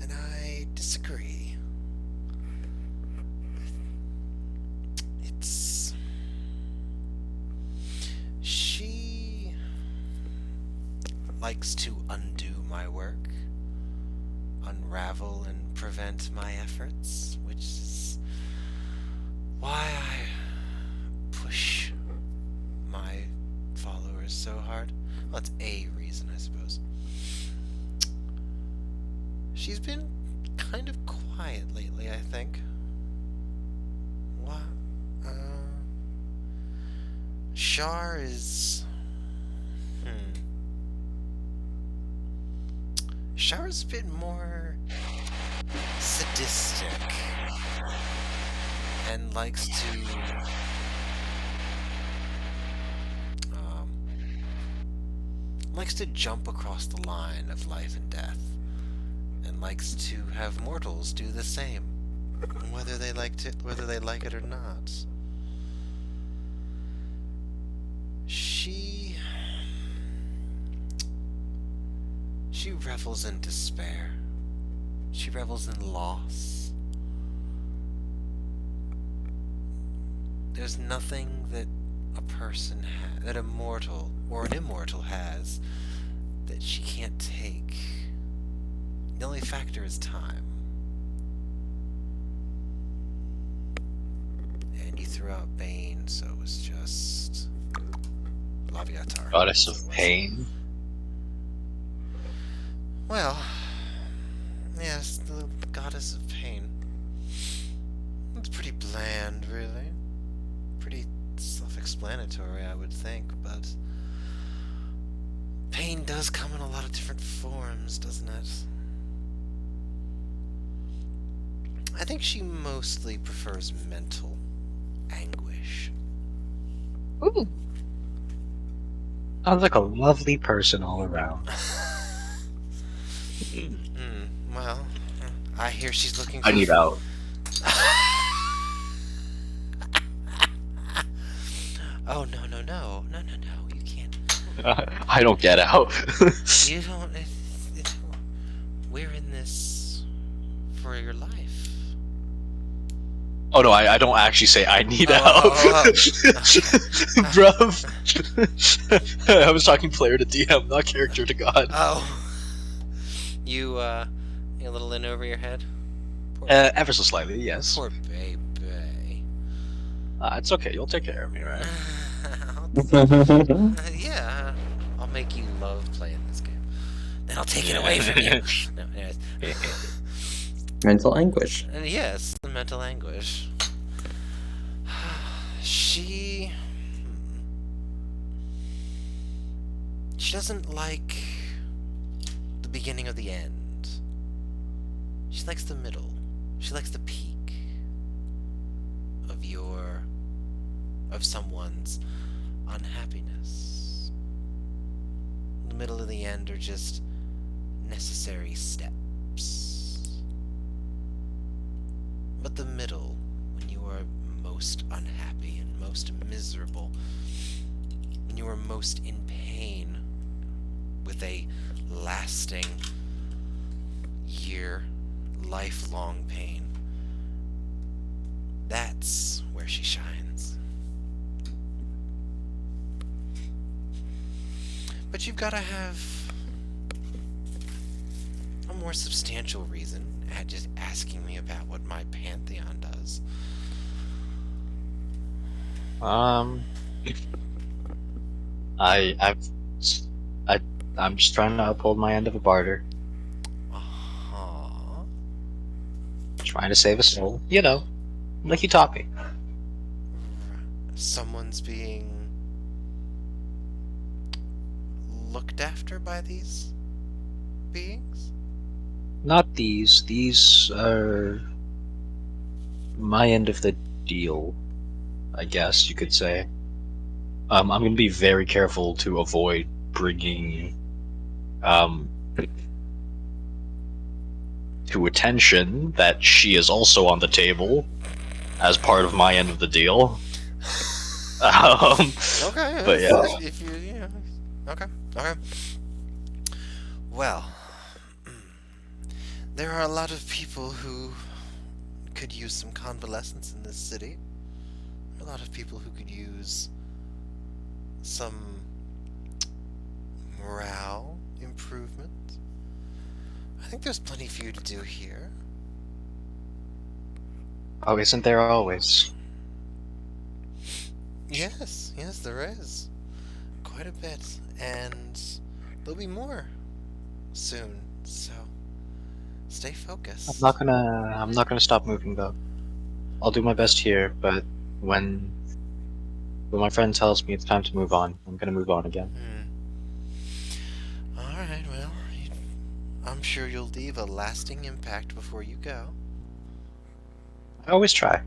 and I disagree. She likes to undo my work, unravel and prevent my efforts, which is why I push my followers so hard. Well, that's a reason, I suppose. She's been kind of quiet lately, I think. What? Shar is... Shar's a bit more sadistic and likes to jump across the line of life and death, and likes to have mortals do the same, whether they like it or not. She revels in despair. She revels in loss. There's nothing that a person that a mortal or an immortal has that she can't take. The only factor is time. And you threw out Bane, so it was just Laviatar.
Goddess of pain.
Well, yes, the goddess of pain. It's pretty bland, really. Pretty self-explanatory, I would think, but pain does come in a lot of different forms, doesn't it? I think she mostly prefers mental anguish.
Ooh.
Sounds like a lovely person all around.
Well, I hear she's looking for...
I need out.
Oh, no, you can't.
I don't get out.
You don't... we're in this for your life.
Oh no, I don't actually say I need out. Bruv. I was talking player to DM, not character to God.
Oh. You a little in over your head?
Ever so slightly, yes.
Poor baby.
It's okay, you'll take care of me, right?
Yeah, I'll make you love playing this game. Then I'll take it away from you. No, anyways.
Mental anguish.
And yes, the mental anguish. She doesn't like the beginning of the end. She likes the middle. She likes the peak of someone's unhappiness. The middle and the end are just necessary steps. But the middle, when you are most unhappy and most miserable, when you are most in pain with a lasting lifelong pain, that's where she shines. But you've got to have a more substantial reason at just asking me about what my pantheon does.
I'm just trying to uphold my end of a barter. Trying to save a soul, you know, like you taught me.
Someone's being looked after by these beings?
Not these. These are my end of the deal, I guess you could say. I'm going to be very careful to avoid bringing to attention that she is also on the table as part of my end of the deal.
Okay.
But yeah.
If you know. Okay. Well, there are a lot of people who could use some convalescence in this city. A lot of people who could use some morale improvement. I think there's plenty for you to do here.
Oh, isn't there always?
Yes, there is. Quite a bit. And there'll be more soon, so stay focused.
I'm not gonna stop moving though. I'll do my best here, but when my friend tells me it's time to move on, I'm gonna move on again.
Alright, well, I'm sure you'll leave a lasting impact before you go.
I always try.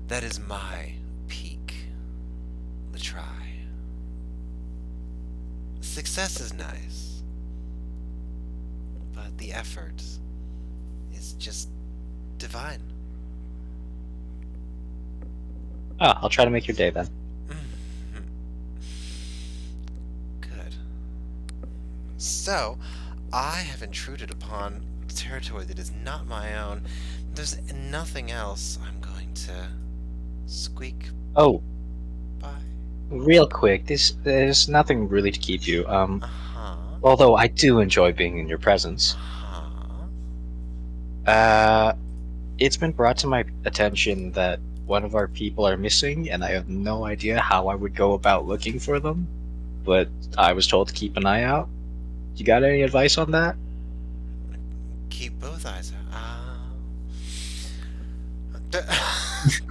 That is my peak. The try. Success is nice, but the effort is just divine.
I'll try to make your day then.
Good. So, I have intruded upon territory that is not my own. There's nothing else. I'm going to squeak
Oh,
by.
real quick, there's nothing really to keep you. Although I do enjoy being in your presence. It's been brought to my attention that one of our people are missing, and I have no idea how I would go about looking for them. But I was told to keep an eye out. You got any advice on that?
Keep both eyes out.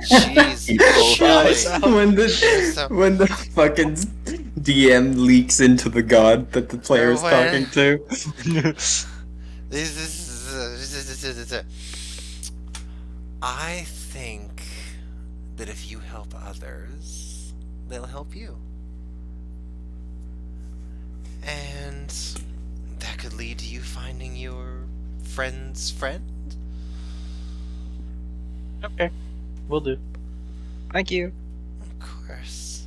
Jeez.
Keep both eyes out.
when the fucking DM leaks into the god that the player is talking to.
I think that if you help others, they'll help you. And that could lead to you finding your friend's friend?
Okay, will do. Thank you.
Of course.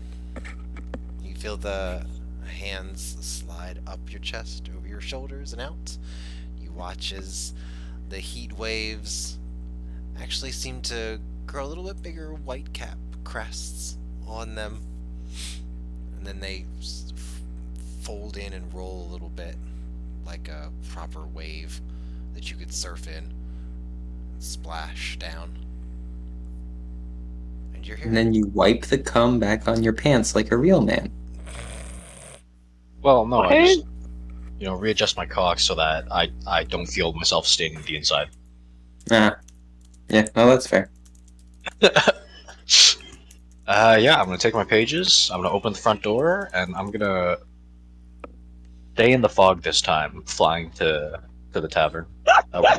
You feel the hands slide up your chest, over your shoulders, and out. You watch as the heat waves actually seem to grow a little bit bigger white cap crests on them. And then they fold in and roll a little bit like a proper wave that you could surf in. Splash down. And you're here.
And then you wipe the cum back on your pants like a real man.
Well, no, I just, readjust my cock so that I don't feel myself staining the inside.
Yeah, no, that's fair.
Yeah, I'm gonna take my pages, I'm gonna open the front door, and I'm gonna stay in the fog this time, flying to the tavern. Okay.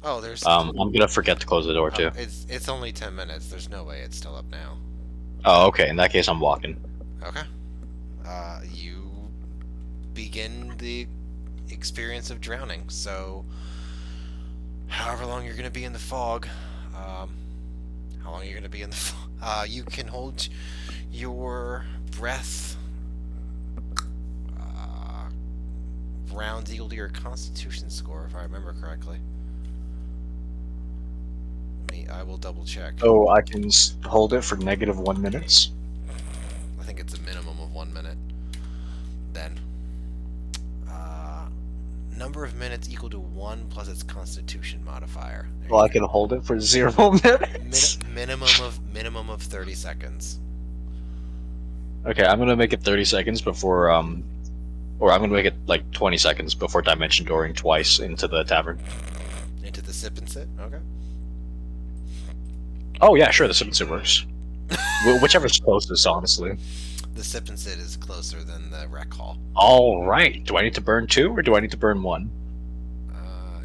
Oh, there's.
I'm gonna forget to close the door too.
It's only 10 minutes. There's no way it's still up now.
Oh, okay. In that case, I'm walking.
Okay. You begin the experience of drowning. So, however long you're gonna be in the fog, how long you're gonna be in the fog, you can hold your breath. Rounds equal to your Constitution score, if I remember correctly. I will double check.
Oh, I can hold it for -1 minutes.
I think it's a minimum of 1 minute. Then, number of minutes equal to 1 plus its Constitution modifier.
Well, I can hold it for 0 minutes.
Minimum of 30 seconds.
Okay, I'm gonna make it 30 seconds before or I'm gonna make it like 20 seconds before dimension dooring twice into the tavern.
Into the sip and sit. Okay.
Oh yeah, sure, the sip and sit works. Whichever's closest, honestly.
The sip and sit is closer than the rec hall.
All right. Do I need to burn 2 or do I need to burn 1?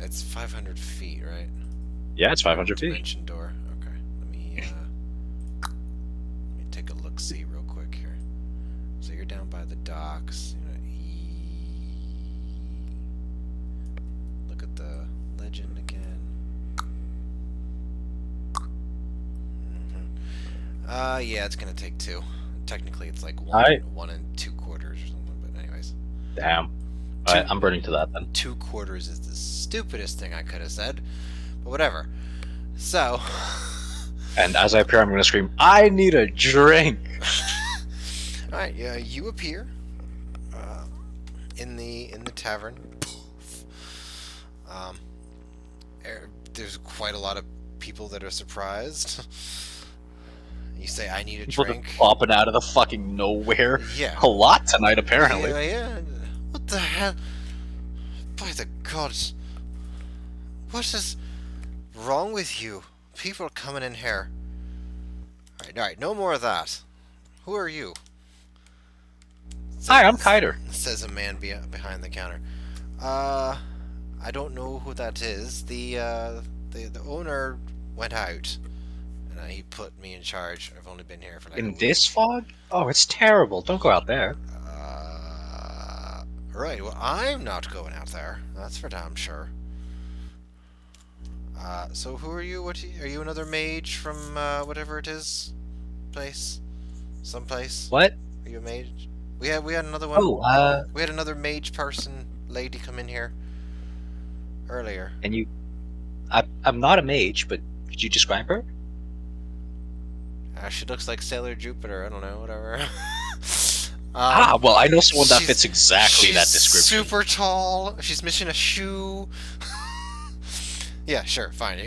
It's 500 feet, right?
Yeah, it's 500 feet.
Dimension door. Okay. Let me take a look. See real quick here. So you're down by the docks. Look at the legend again. Yeah, it's gonna take 2. Technically, it's like 1 and 2 quarters or something. But anyways.
Damn. Alright, I'm burning to that then.
2 quarters is the stupidest thing I could have said, but whatever. So.
And as I appear, I'm gonna scream, "I need a drink!"
All right, yeah, you appear in the tavern. there's quite a lot of people that are surprised. You say, I need a
People
drink.
just popping out of the fucking nowhere.
Yeah.
A lot tonight, apparently.
Yeah. What the hell? By the gods. What is wrong with you? People are coming in here. Alright, no more of that. Who are you?
Hi, I'm Cae'ter.
Says a man behind the counter. I don't know who that is. The owner went out, and he put me in charge. I've only been here for like a
In
week.
this fog? Oh, it's terrible. Don't go out there.
Right. Well, I'm not going out there. That's for damn sure. So who are you? Are you another mage from whatever it is, place, someplace?
What?
Are you a mage? We had another one.
Oh,
We had another mage person lady come in here earlier.
and you... I'm not a mage, but could you describe her?
She looks like Sailor Jupiter. I don't know, whatever.
Well, I know someone that
she's-
fits exactly that
she's
description.
Super tall. She's missing a shoe. Yeah, sure, fine.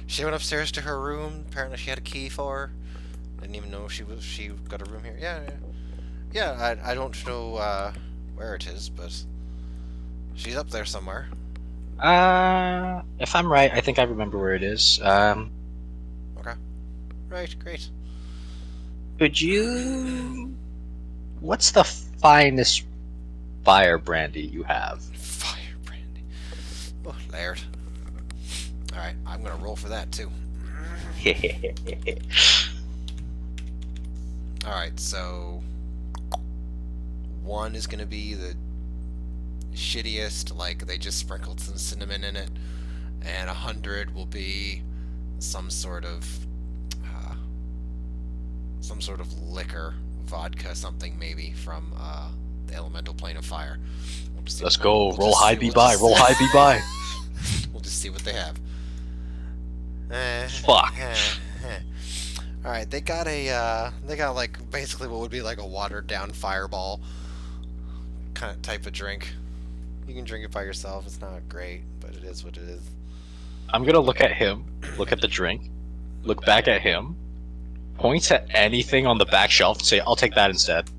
She went upstairs to her room. Apparently, she had a key for her. Didn't even know she got a room here. Yeah. I don't know where it is, but she's up there somewhere.
If I'm right, I think I remember where it is.
Okay. Right, great.
Could you... What's the finest fire brandy you have?
Fire brandy. Oh, Laird. Alright, I'm gonna roll for that too. Alright, so 1 is gonna be the shittiest, like they just sprinkled some cinnamon in it, and 100 will be some sort of liquor, vodka, something maybe from the elemental plane of fire.
Let's go. Roll high, be by. Roll high, be by.
We'll just see what they have.
Fuck.
Alright, they got like basically what would be like a watered down fireball kind of type of drink. You can drink it by yourself. It's not great, but it is what it is.
I'm gonna look at him, look at the drink, look back at him, point at anything on the back shelf and say, I'll take that instead.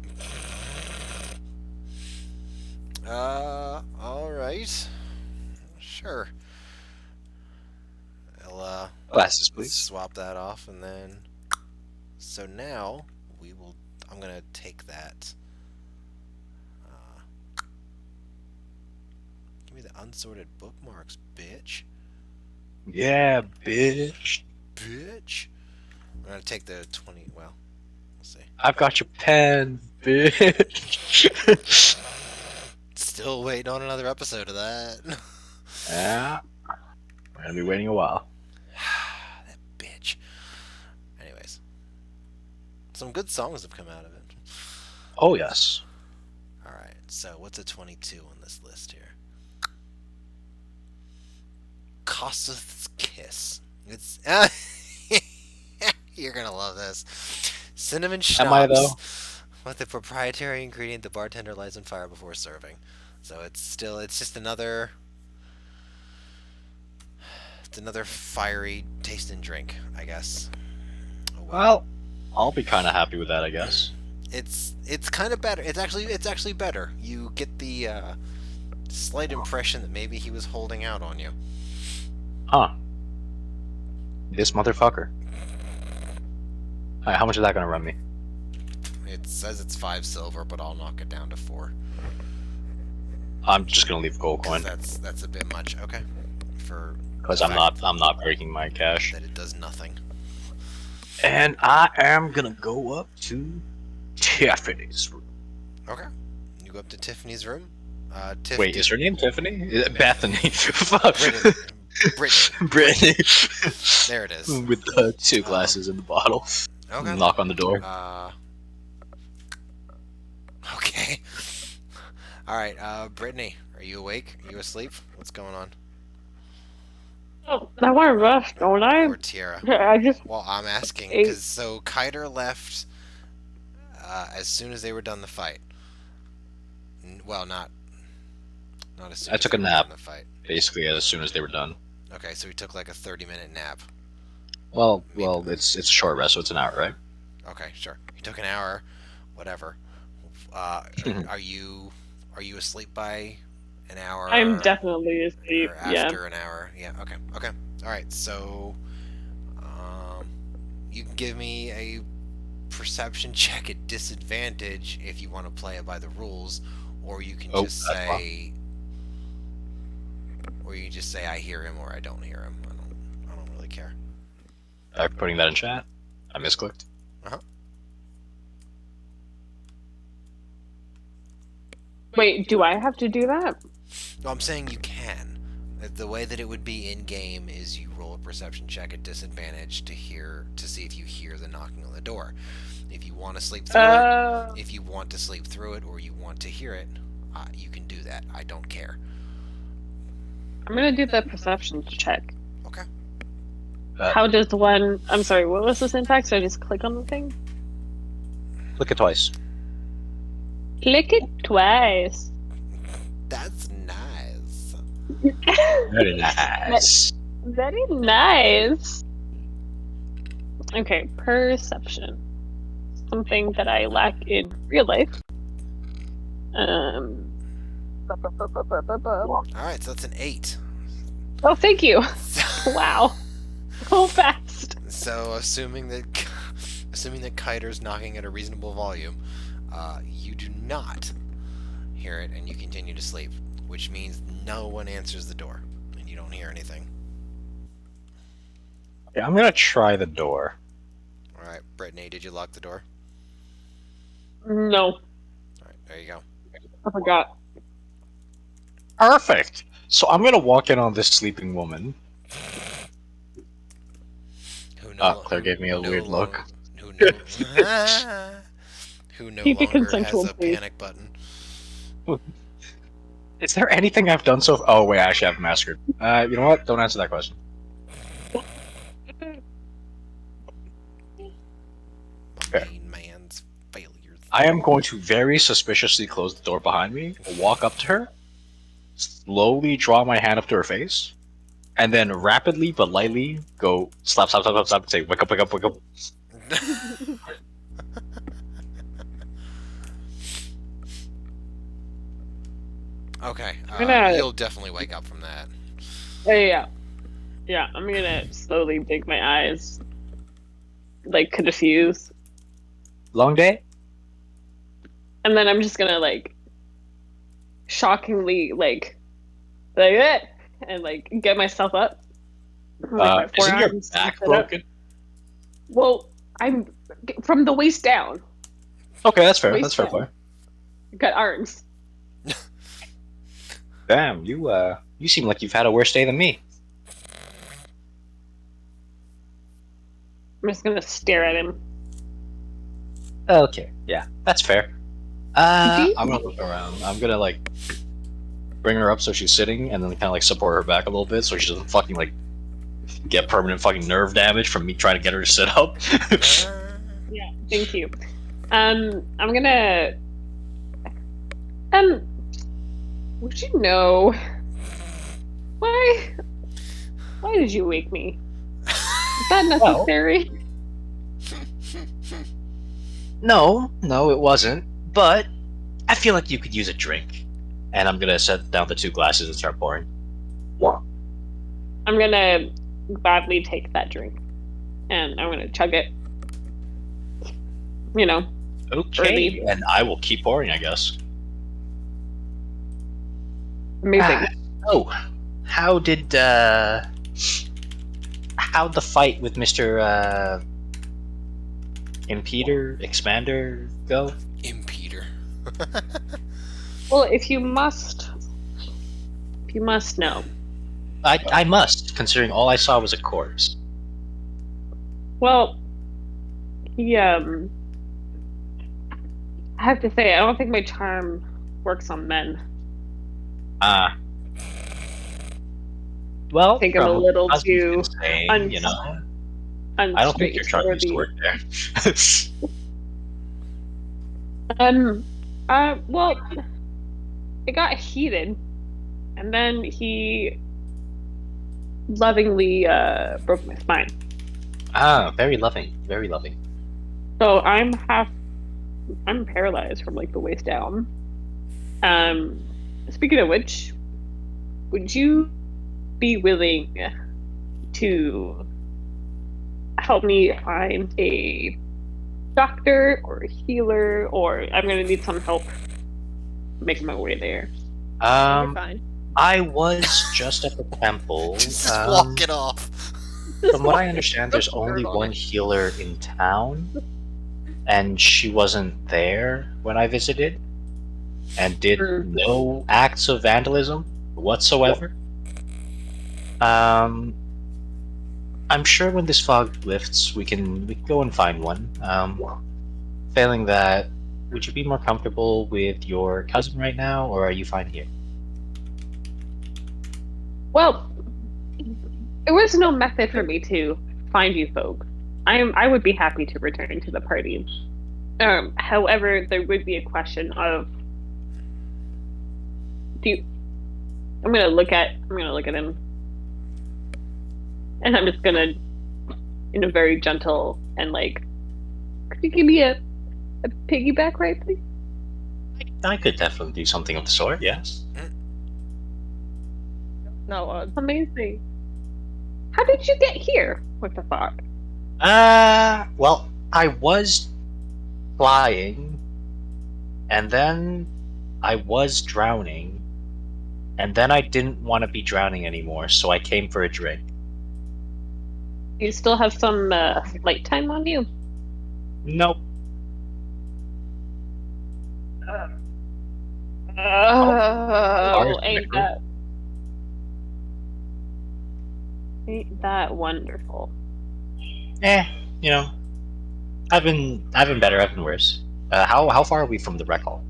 Alright. Sure. I'll
Glasses, please.
swap that off, and then so now I'm gonna take that. Give me the unsorted bookmarks, bitch.
Yeah, bitch.
Bitch. I'm gonna take the 20. Well, we'll see.
I've got your pen, bitch.
Still waiting on another episode of that.
Yeah. We're gonna be waiting a while.
That bitch. Anyways, some good songs have come out of it.
Oh, yes.
Alright, so what's a 22 on this list here? Kossuth's Kiss. It's you're gonna love this. Cinnamon schnapps.
Am I, though?
With the proprietary ingredient the bartender lights on fire before serving. So it's just another fiery tasting drink, I guess. Oh,
Well, I'll be kind of happy with that, I guess.
It's kind of better. It's actually better. You get the slight impression that maybe he was holding out on you.
Huh. This motherfucker. Alright, how much is that gonna run me?
It says it's 5 silver, but I'll knock it down to 4.
I'm just gonna leave a gold
'Cause
coin.
that's a bit much. Okay. For
Because
the
I'm
fact
not breaking my cash.
that it does nothing.
And I am gonna go up to Tiffany's room.
Okay. You go up to Tiffany's room.
Wait, is her name Tiffany? Bethany. Fuck.
Brittany.
Brittany.
There it is.
With the 2 glasses in the bottle.
Okay.
Knock on the door.
Okay. Alright, Brittany, are you awake? Are you asleep? What's going on?
Oh, I want to rest, don't I?
Or Tiara?
I just.
Well, I'm asking,
Eight.
because so Cae'ter left as soon as they were done the fight. Well, not as soon
I
as
took
they
a
were
nap.
done the fight.
Basically, as soon as they were done.
Okay, so he took like a 30-minute nap.
Well, it's a short rest, so it's an hour, right?
Okay, sure. He took an hour, whatever. Are you asleep by an hour?
I'm definitely asleep.
Or
Yeah.
after an hour? Yeah. Okay. Okay. All right. So, you can give me a perception check at disadvantage if you want to play it by the rules, or you can just
that's fine.
say, I hear him or I don't hear him. I don't really care.
Are you putting that in chat? I misclicked.
Wait, do I have to do that?
No, I'm saying you can. The way that it would be in game is you roll a perception check at disadvantage to see if you hear the knocking on the door. If you want to sleep through it, if you want to sleep through it, or you want to hear it, you can do that. I don't care.
I'm gonna do the perception check.
Okay.
How does one? I'm sorry. What was the syntax? So I just click on the thing.
Click it twice.
Click it twice.
That's nice.
Very nice.
Very nice. Okay, perception. Something that I lack in real life.
All right, so that's an 8.
Oh, thank you. Wow. So fast.
So, assuming that Cae'ter's knocking at a reasonable volume, you do not hear it, and you continue to sleep, which means no one answers the door, and you don't hear anything.
Yeah, I'm gonna try the door.
All right, Brittany, did you lock the door?
No,
All right, there you go.
I forgot.
Perfect. So I'm gonna walk in on this sleeping woman. Claire gave me a weird look.
Who no
Keep it
longer
consensual,
has a
please.
panic button.
Is there anything I've done so? Oh wait, I actually have mastered. You know what? Don't answer that question. Okay.
Main man's failures.
I am going to very suspiciously close the door behind me, walk up to her, slowly draw my hand up to her face, and then rapidly but lightly go slap, slap, slap, slap, slap, and say, "Wake up, wake up, wake up."
Okay, you'll definitely wake up from that.
Yeah. Yeah, I'm gonna slowly blink my eyes. Like, confused.
Long day?
And then I'm just gonna, like, shockingly, like it, and, like, get myself up. My
Isn't your
forearms
back
set up.
broken?
Well, I'm from the waist down.
Okay, that's fair.
Waist
That's fair
down.
play.
Got arms.
Damn, you seem like you've had a worse day than me.
I'm just gonna stare at him.
Okay, yeah, that's fair. I'm gonna look around. I'm gonna like bring her up so she's sitting, and then kind of like support her back a little bit so she doesn't fucking like get permanent fucking nerve damage from me trying to get her to sit up.
Yeah, thank you. I'm gonna. Would you know why did you wake me? Is that necessary?
No, it wasn't. But I feel like you could use a drink, and I'm gonna set down the 2 glasses and start pouring.
I'm gonna gladly take that drink, and I'm gonna chug it. You know.
Okay, and I will keep pouring, I guess.
Amazing.
How'd the fight with Mr. Impeder, Expander go?
Impeder.
Well, if you must know.
I must, considering all I saw was a corpse.
Well, he I have to say, I don't think my charm works on men.
Well,
I think I'm a little too
you know. I don't think your charm used to work there.
Well, it got heated, and then he lovingly broke my spine.
Ah, very loving, very loving.
So I'm paralyzed from like the waist down. Speaking of which, would you be willing to help me find a doctor or a healer, or I'm gonna need some help making my way there.
You're fine.
I was just at the temple.
Just walk it off.
From what I understand, there's only one healer in town, and she wasn't there when I visited, and did no acts of vandalism whatsoever. I'm sure when this fog lifts, we can go and find one. Failing that, would you be more comfortable with your cousin right now, or are you fine here?
Well, there was no method for me to find you folk. I would be happy to return to the party. However, there would be a question of I'm gonna look at him, and I'm just gonna, in a very gentle and like, could you give me a piggyback ride, please?
I could definitely do something of the sort. Yes.
No,
amazing. How did you get here? What the fuck?
Well, I was flying, and then I was drowning, and then I didn't want to be drowning anymore, so I came for a drink.
You still have some light time on you?
Nope.
Ain't that wonderful?
You know, I've been better, I've been worse. How far are we from the rec hall?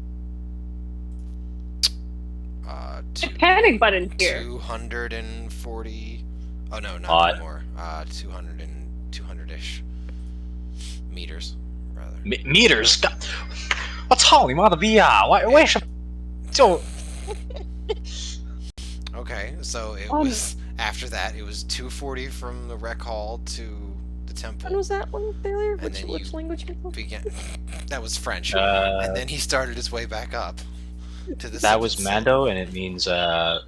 Panic button here.
240. Oh no, not more. 200-ish meters, rather.
Meters? 我操你妈的逼啊！为什么就
Okay, so it was after that. It was 240 from the rec hall to the temple.
When was that one failure?
And
Which language was that?
began. That was French. And then he started his way back up to the.
That was Mando, and it means I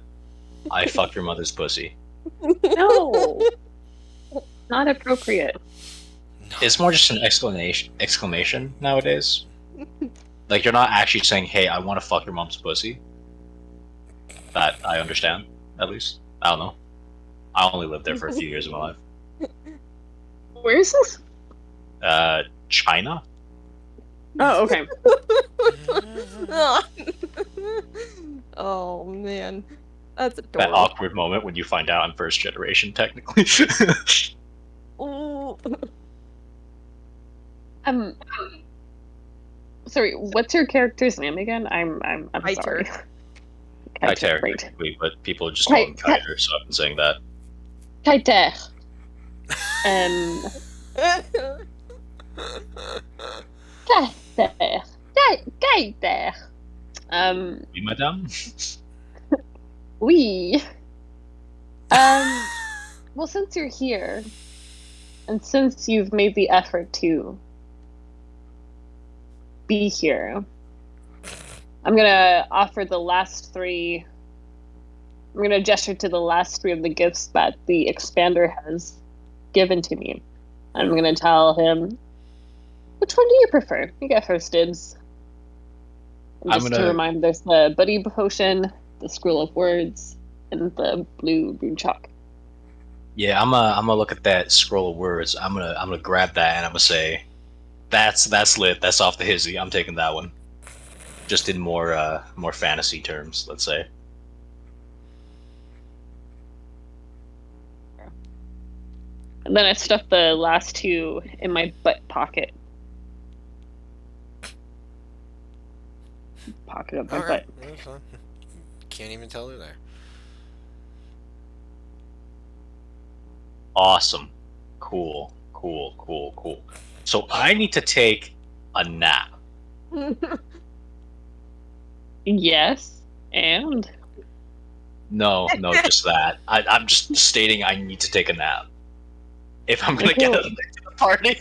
fucked your mother's pussy.
No, not appropriate.
No.
It's more just an exclamation nowadays. Like, you're not actually saying, "Hey, I want to fuck your mom's pussy." That I understand, at least. I don't know. I only lived there for a few years of my life.
Where is this?
China.
Oh, okay.
Oh man, that's adorable.
That awkward moment when you find out I'm first generation, technically.
Ooh.
Sorry, what's your character's name again? I'm sorry.
Cae'ter,
Right.
technically, but people just call him Cae'ter, so I've been saying that.
Cae'ter. Cae'ter.
Oui, madame?
Oui. Well, since you're here, and since you've made the effort to be here, I'm gonna offer the last three. I'm gonna gesture to the last three of the gifts that the expander has given to me. I'm gonna tell him, which one do you prefer? You get first dibs. And just to remind, there's the buddy potion, the scroll of words, and the blue rune chalk.
Yeah, I'm gonna look at that scroll of words. I'm gonna grab that and I'm gonna say, that's lit. That's off the hizzy. I'm taking that one. Just in more fantasy terms, let's say.
And then I stuffed the last two in my butt pocket. Pocket of my butt.
Can't even tell her there.
Awesome. Cool. So I need to take a nap.
Yes, and
No, just that. I'm just stating I need to take a nap. If I'm gonna get
Okay.
to the party.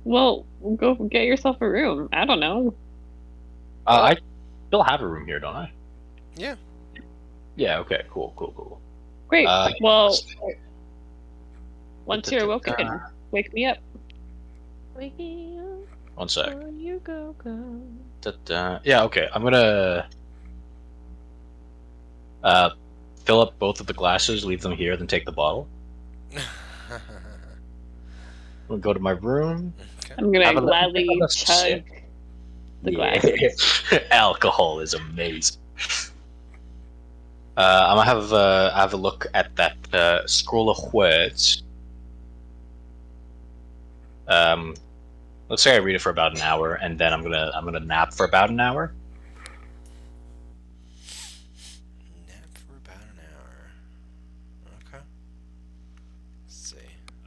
Well, go get yourself a room. I don't know.
I still have a room here, don't I?
Yeah.
Yeah, okay, cool.
Great. Well, once you're
da-
awoken, wake me up.
Waking up,
One sec.
on you go.
Yeah, okay. I'm gonna fill up both of the glasses, leave them here, then take the bottle. We'll go to my room.
Okay.
I'm gonna
Have a
gladly
little
chug
sip.
the
Yeah.
glasses.
Alcohol is amazing. I'm gonna have a look at that scroll of words. Let's say I read it for about an hour, and then I'm gonna nap for about an hour.
Nap for about an hour. Okay. Let's see.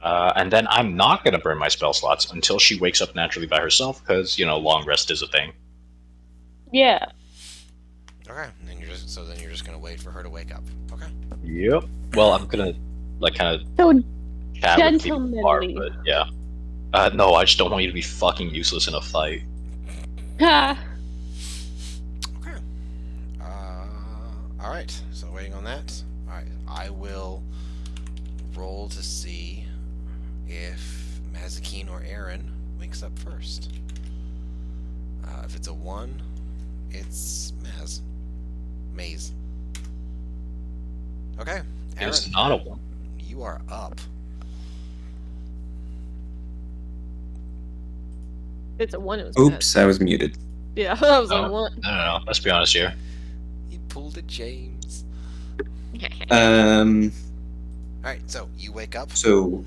And then I'm not gonna burn my spell slots until she wakes up naturally by herself, because long rest is a thing.
Yeah.
Okay. And then you're just gonna wait for her to wake up. Okay.
Yep. Well, I'm gonna kind of
So
chat with people apart,
gentlemanly.
but yeah. No, I just don't want you to be fucking useless in a fight.
Ha!
Okay. All right. So waiting on that. All right. I will roll to see if Mazikeen or Aaron wakes up first. If it's a 1, it's Maze. Okay. Aaron,
It's not a one.
you are up.
It's a 1, it was
Oops, I was muted.
Yeah, I was
No.
like, what?
No. Let's be honest here.
He pulled a James. Alright, so you wake up
So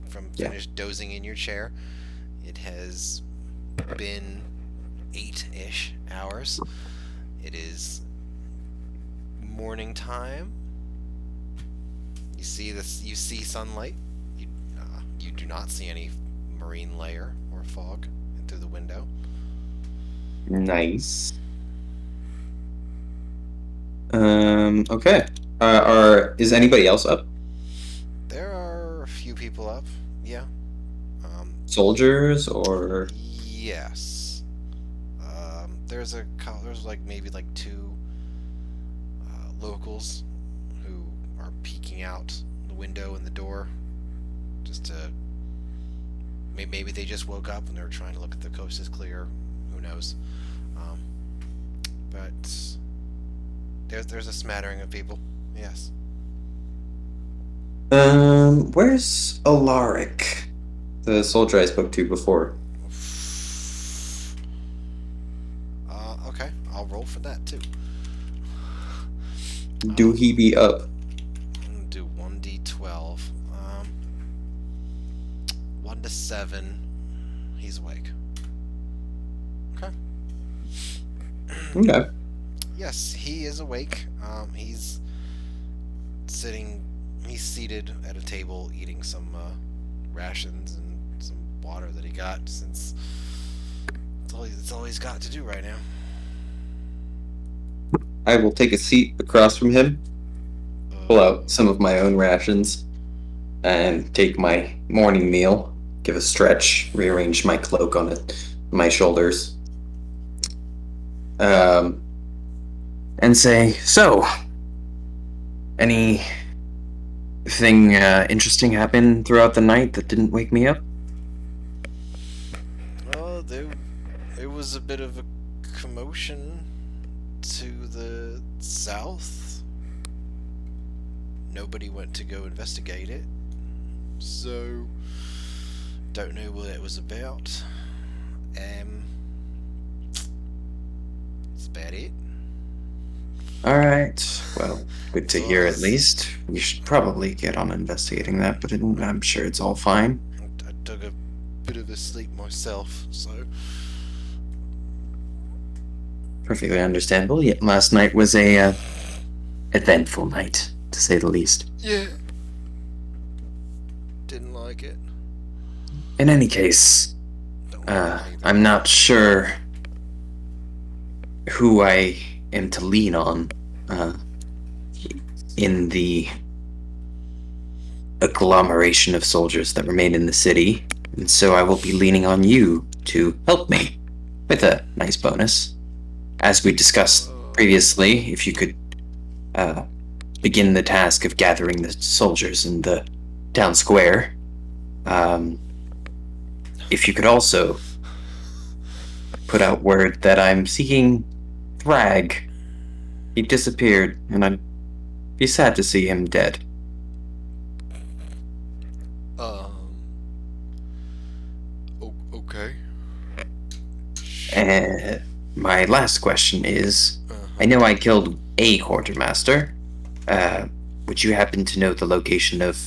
from
yeah.
finished dozing in your chair. It has been 8-ish hours. It is morning time. You see sunlight. You do not see any marine layer or fog through the window.
Nice. Okay. Is anybody else up?
There are a few people up. Yeah.
Soldiers or
Yes. There's maybe like 2 locals who are peeking out the window and the door, just to maybe they just woke up and they're trying to look if the coast is clear. Who knows? But there's a smattering of people. Yes.
where's Alaric? The soldier I spoke to before.
Okay. I'll roll for that too.
Do he be up?
I'm gonna do 1d12. 1 to 7. He's awake. Okay.
Okay.
Yes, he is awake. He's seated at a table eating some rations and some water that he got, since it's all he's got to do right now.
I will take a seat across from him, pull out some of my own rations, and take my morning meal, give a stretch, rearrange my cloak on my shoulders, and say, so, anything interesting happen throughout the night that didn't wake me up?
Well, there was a bit of a commotion to the south. Nobody went to go investigate it, so don't know what it was about. That's about it.
Alright, well, good to hear at least. We should probably get on investigating that, but I'm sure it's all fine.
I took a bit of a sleep myself, so
Perfectly understandable. Yet last night was a eventful night, to say the least.
yeah, didn't like it.
In any case,
Don't like it either.
I'm not sure who I am to lean on in the agglomeration of soldiers that remain in the city, and so I will be leaning on you to help me with a nice bonus. As we discussed previously, if you could begin the task of gathering the soldiers in the town square, if you could also put out word that I'm seeking Thrag. He disappeared, and I'd be sad to see him dead.
Okay.
And my last question is, I know I killed a quartermaster. Would you happen to know the location of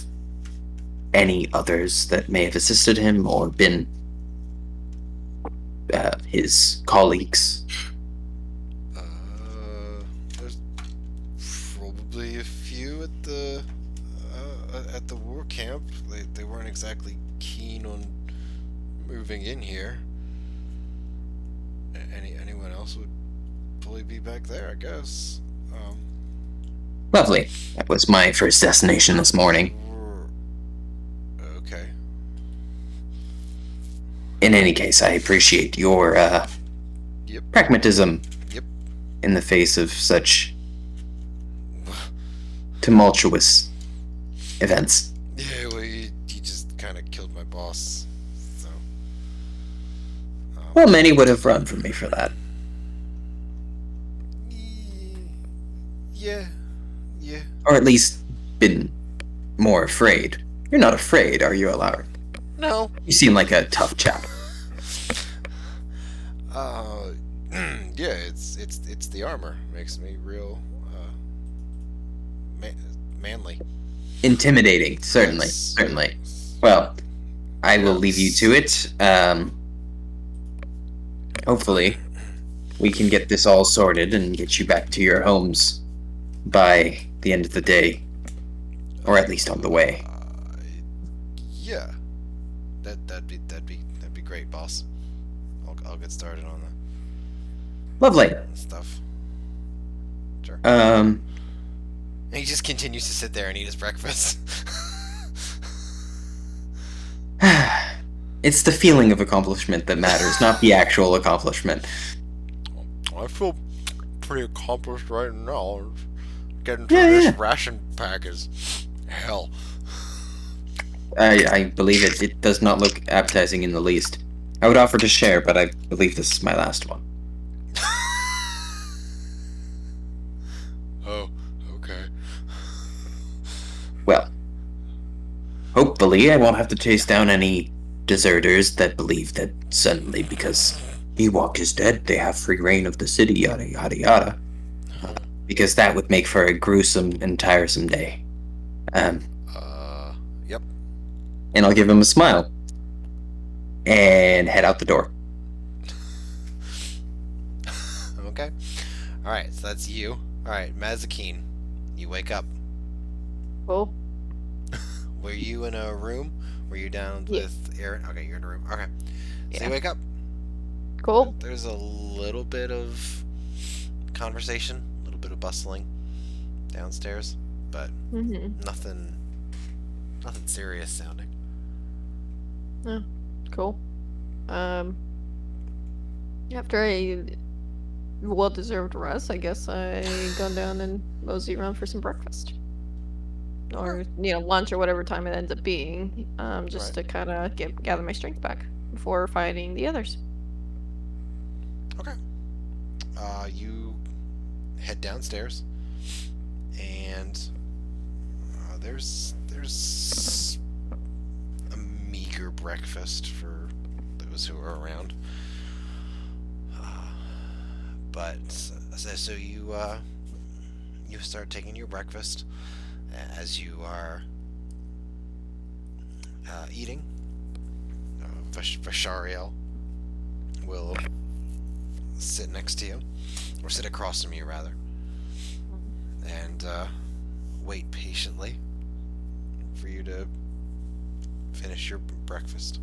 any others that may have assisted him or been his colleagues?
There's probably a few at the war camp. They weren't exactly keen on moving in here. Anyone else would probably be back there, I guess.
Lovely. That was my first destination this morning.
Okay.
In any case, I appreciate your pragmatism
Yep.
in the face of such tumultuous events.
Yeah, well, he just kind of killed my boss, so...
Well, many would have run from me for that.
Yeah.
Or at least been more afraid. You're not afraid, are you, Alaric?
No.
You seem like a tough chap.
Yeah, it's the armor. Makes me real, manly.
Intimidating, certainly,
Yes.
certainly. Well, I will leave you to it. Hopefully, we can get this all sorted and get you back to your homes by the end of the day, or at least on the way.
Yeah, that'd be great, boss. I'll get started on
Lovely.
the stuff. Sure.
Um,
And he just continues to sit there and eat his breakfast.
it's the feeling of accomplishment that matters, not the actual accomplishment.
I feel pretty accomplished right now. Getting through this ration package. Hell.
I believe it. It does not look appetizing in the least. I would offer to share, but I believe this is my last one.
Oh, okay.
Well, hopefully I won't have to chase down any deserters that believe that suddenly because Yhwach is dead, they have free reign of the city, yada yada yada. Because that would make for a gruesome and tiresome day.
Yep.
And I'll give him a smile. And head out the door.
Okay. Alright, so that's you. Alright, Mazakine, you wake up.
Cool.
Were you in a room? Were you down
Yeah.
with Aaron? Okay, you're in a room. Okay. So
Yeah.
you wake up.
Cool.
There's a little bit of conversation, a little bit of bustling downstairs, but
Mm-hmm.
nothing serious sounding.
Cool. After a well-deserved rest, I guess I go down and mosey around for some breakfast. Or, lunch or whatever time it ends up being, just to kind of gather my strength back before fighting the others.
Okay. You head downstairs, and there's a meager breakfast for those who are around. But so you start taking your breakfast. As you are eating, Vashariel will sit next to you, or sit across from you rather, and wait patiently for you to finish your breakfast.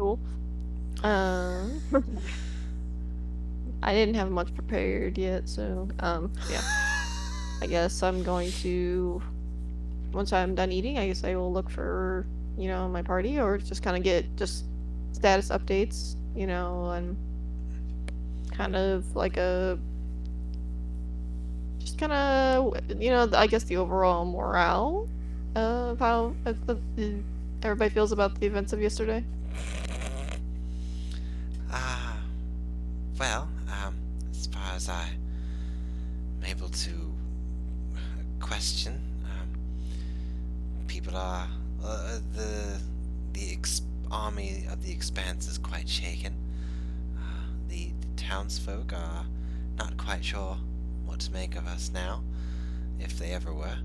cool. I didn't have much prepared yet, so yeah. I guess I'm going to, once I'm done eating, I guess I will look for, my party, or just kind of get just status updates, and kind of like just kind of, I guess the overall morale of how everybody feels about the events of yesterday.
Well, as far as I'm able to question, people are the army of the Expanse is quite shaken. The townsfolk are not quite sure what to make of us now, if they ever were.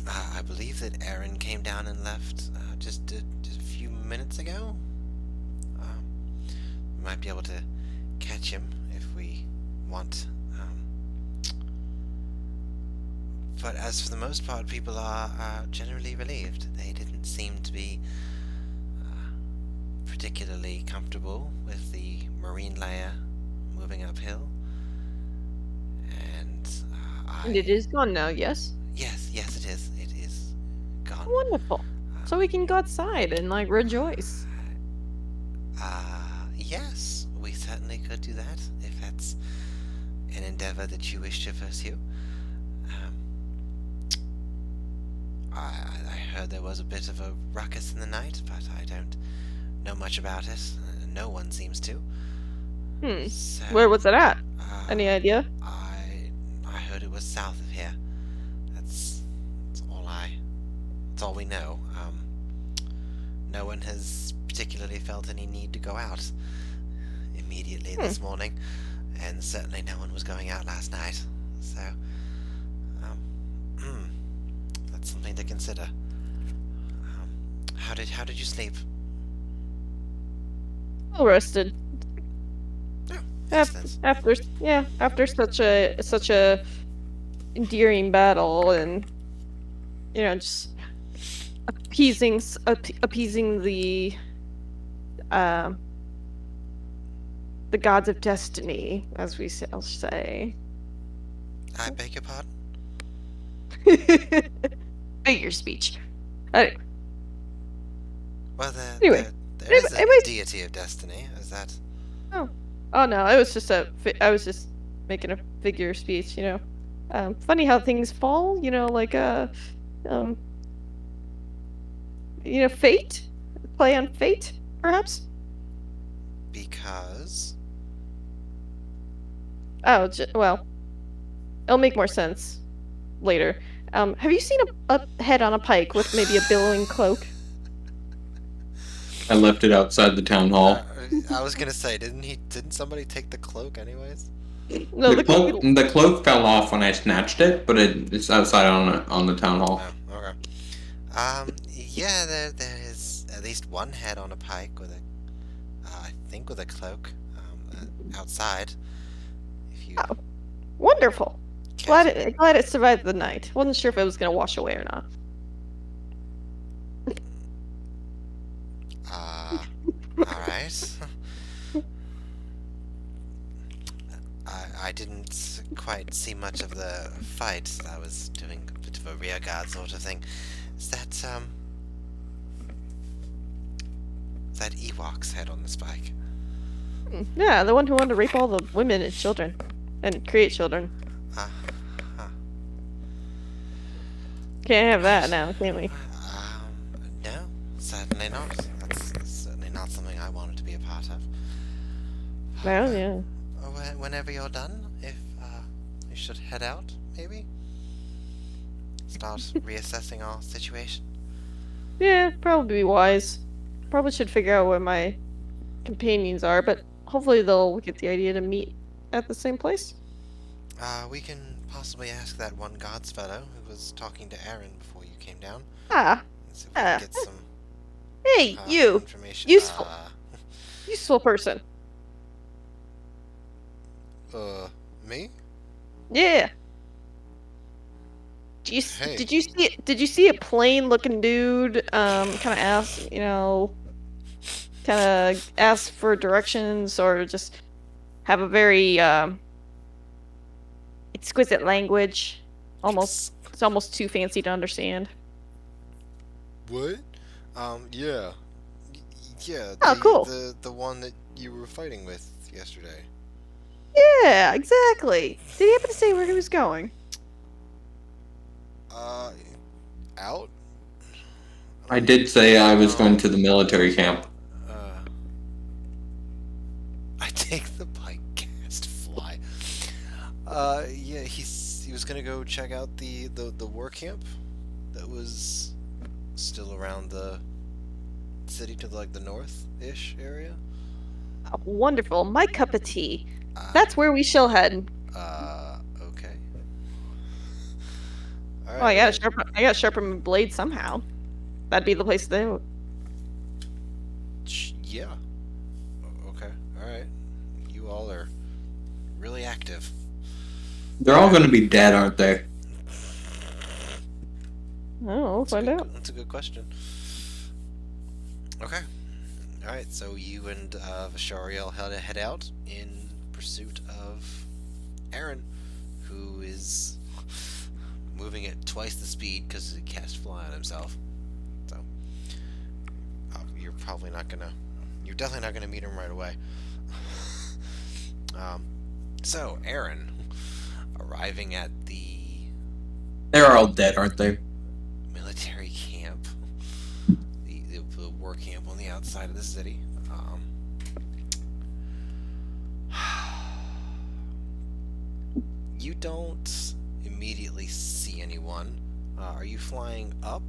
I believe that Aaron came down and left just a few minutes ago. We might be able to catch him if we want. But as for the most part, people are generally relieved. They didn't seem to be particularly comfortable with the marine layer moving uphill. And
And it is gone now, yes?
Yes, it is. It is gone.
Wonderful. So we can go outside and, rejoice.
Yes, we certainly could do that, if that's an endeavor that you wish to pursue. I heard there was a bit of a ruckus in the night, but I don't know much about it. No one seems to. So,
Where was it at? Any idea?
I heard it was south of here. That's all we know. No one has particularly felt any need to go out immediately this morning, and certainly no one was going out last night. So, that's something to consider. How did you sleep?
Well rested.
Oh, excellent.
After such a endearing battle, and just appeasing the gods of destiny, as we shall say.
I beg your pardon?
Figure speech. Anyway.
Well,
Anyway,
there is a deity of destiny. Is that?
Oh no, it was just I was just making a figure of speech. Funny how things fall. Fate. Play on fate, perhaps.
Because.
Oh, well, it'll make more sense later. Have you seen a head on a pike with maybe a billowing cloak?
I left it outside the town hall.
I was gonna say, didn't somebody take the cloak anyways?
No,
the cloak fell off when I snatched it, but it's outside on the town hall.
Oh, okay. Yeah, there is at least one head on a pike with I think with a cloak, outside. If you.
Oh, wonderful. Glad it survived the night. Wasn't sure if it was gonna wash away or not.
Alright. I didn't quite see much of the fight. I was doing a bit of a rear guard sort of thing. Is that Yhwach's head on the spike?
Yeah, the one who wanted to rape all the women and children. And create children. Can't have that now, can we?
No, certainly not. That's certainly not something I wanted to be a part of.
Well, yeah.
Whenever you're done, if you should head out, maybe? Start reassessing our situation.
Yeah, probably be wise. Probably should figure out where my companions are, but hopefully they'll get the idea to meet at the same place.
We can possibly ask that one gods fellow who was talking to Aaron before you came down. See if we can get some
hey, you!
Information.
Useful person.
Me?
Yeah.
Hey.
Did you see a plain looking dude? Kind of ask, kind of ask for directions, or just have a very exquisite language. It's almost too fancy to understand.
What? Yeah. Yeah,
Oh, cool.
the one that you were fighting with yesterday.
Yeah, exactly. Did he happen to say where he was going?
Uh, out?
I did say I was going
No.
to the military camp.
I take the bike cast fly. Yeah, he was gonna go check out the war camp that was still around the city to like the north-ish area.
Oh, wonderful. My cup of tea.
Uh,
That's where we shall head.
Okay. All
Oh,
right.
I gotta sharpen my blade somehow. That'd be the place to do it.
Yeah. Okay. All right. You all are really active.
They're all going to be dead, aren't they?
Oh, we'll find out.
That's a good question. Okay. All right. So you and Vishariel head out in pursuit of Aaron, who is moving at twice the speed because he cast fly on himself. So you're probably not gonna. You're definitely not gonna meet him right away. So Aaron, arriving at the
They're all dead, aren't they?
military camp, the war camp on the outside of the city. You don't immediately see anyone. Are you flying up,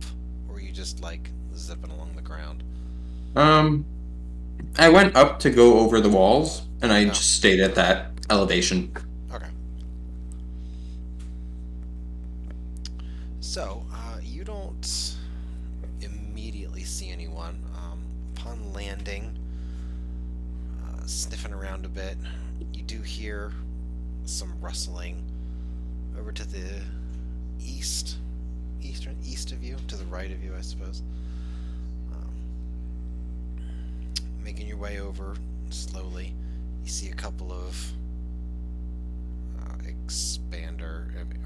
or are you just like zipping along the ground?
I went up to go over the walls, and I
Oh.
just stayed at that elevation.
Okay. So, you don't immediately see anyone. Upon landing, sniffing around a bit, you do hear some rustling over to the east of you, to the right of you, I suppose. Making your way over slowly, you see a couple of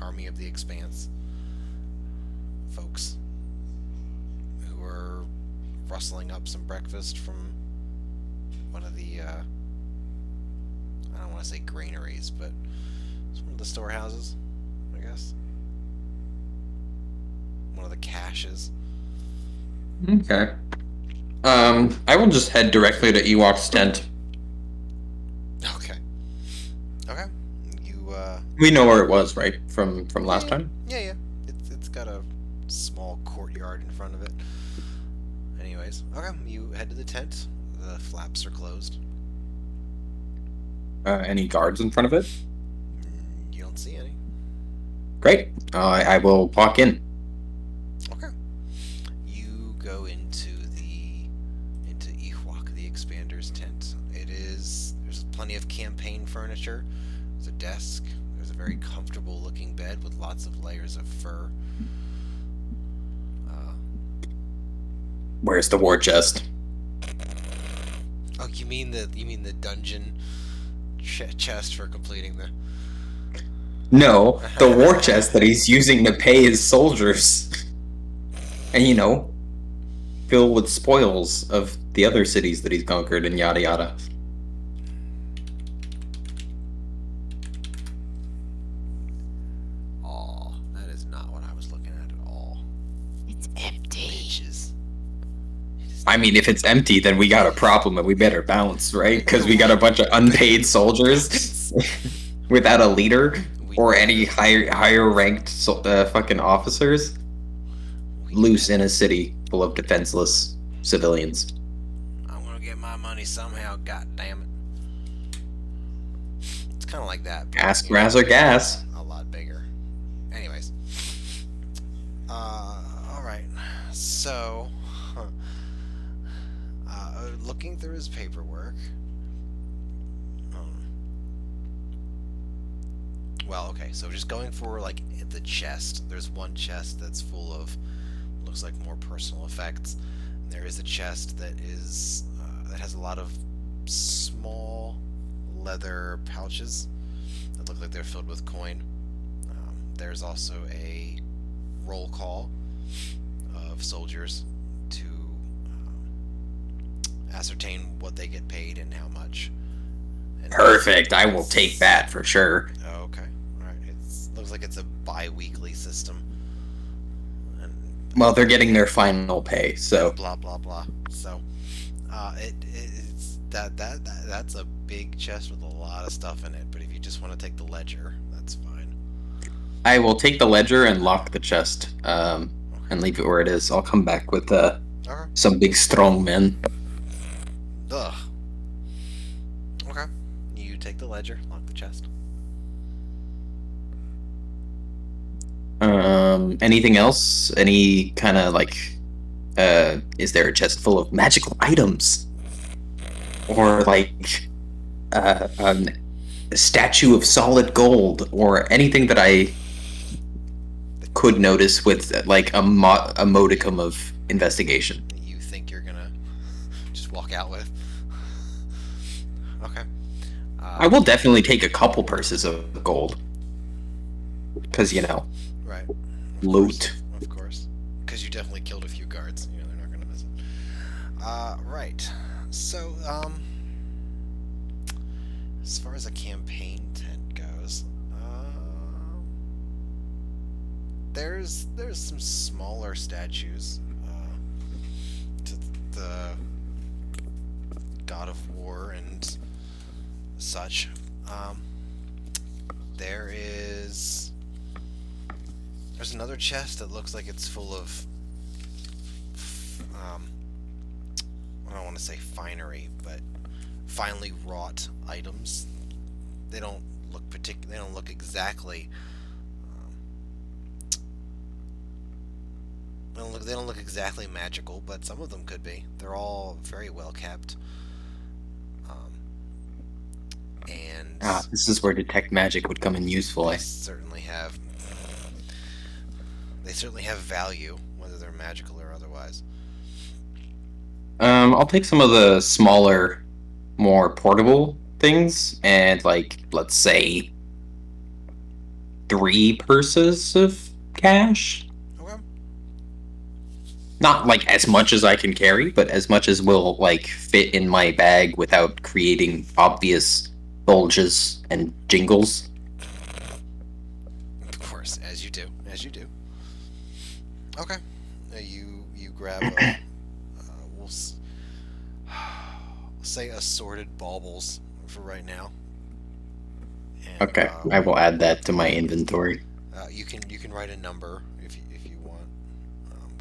Army of the Expanse folks who are rustling up some breakfast from one of the I don't want to say granaries, but it's one of the storehouses, I guess. One of the caches.
Okay. I will just head directly to Yhwach's tent.
Okay. Okay.
We know where it was, right? From last time?
Yeah. It's got a small courtyard in front of it. Anyways, okay, you head to the tent. The flaps are closed.
Any guards in front of it?
You don't see any.
Great. I will walk in.
Okay. You go into Yhwach, the Expander's tent. There's plenty of campaign furniture. There's a desk. There's a very comfortable looking bed with lots of layers of fur.
Where's the war chest?
Oh, you mean the dungeon chest for completing the...
No, the war chest that he's using to pay his soldiers. And, fill with spoils of the other cities that he's conquered and yada yada.
Oh, that is not what I was looking at all.
It's empty.
Bitches.
I mean, if it's empty, then we got a problem and we better bounce, right? Because we got a bunch of unpaid soldiers without a leader or any higher ranked fucking officers loose in a city full of defenseless civilians.
I'm gonna get my money somehow, god damn it. It's kind of like that.
Gas, grass, or gas.
A lot bigger. Anyways. Alright. So, looking through his paperwork, well, okay, so just going for, like, the chest. There's one chest that's full of, looks like more personal effects. There is a chest that is, that has a lot of small leather pouches that look like they're filled with coin. There's also a roll call of soldiers to ascertain what they get paid and how much. And
Perfect. I will take that for sure.
Okay. Alright. It looks like it's a bi-weekly system. And
Well, they're getting their final pay, so
blah blah blah. So it's that's a big chest with a lot of stuff in it, but if you just want to take the ledger, that's fine.
I will take the ledger and lock the chest, and leave it where it is. I'll come back with some big strong men.
Ugh. Okay. You take the ledger, lock the chest.
Anything else? Any kind of like, is there a chest full of magical items? Or like, a statue of solid gold? Or anything that I could notice with like a modicum of investigation?
You think you're gonna just walk out with? Okay.
I will definitely take a couple purses of gold. Because,
Right.
Loot.
Of course. Because you definitely killed a few guards. They're not going to miss it. Right. So, as far as a campaign tent goes, there's some smaller statues to the God of War and such. There's another chest that looks like it's full of I don't want to say finery, but finely wrought items. They don't look they don't look exactly they don't look exactly magical, but some of them could be. They're all very well kept. And
this is where detect magic would come in useful.
They certainly have value, whether they're magical or otherwise.
I'll take some of the smaller, more portable things, and like, let's say 3 purses of cash.
Okay.
Not like as much as I can carry, but as much as will like fit in my bag without creating obvious bulges and jingles.
Of course, as you do. Okay. You grab a we'll say assorted baubles for right now. And,
Okay, I will add that to my inventory.
You can write a number if you want.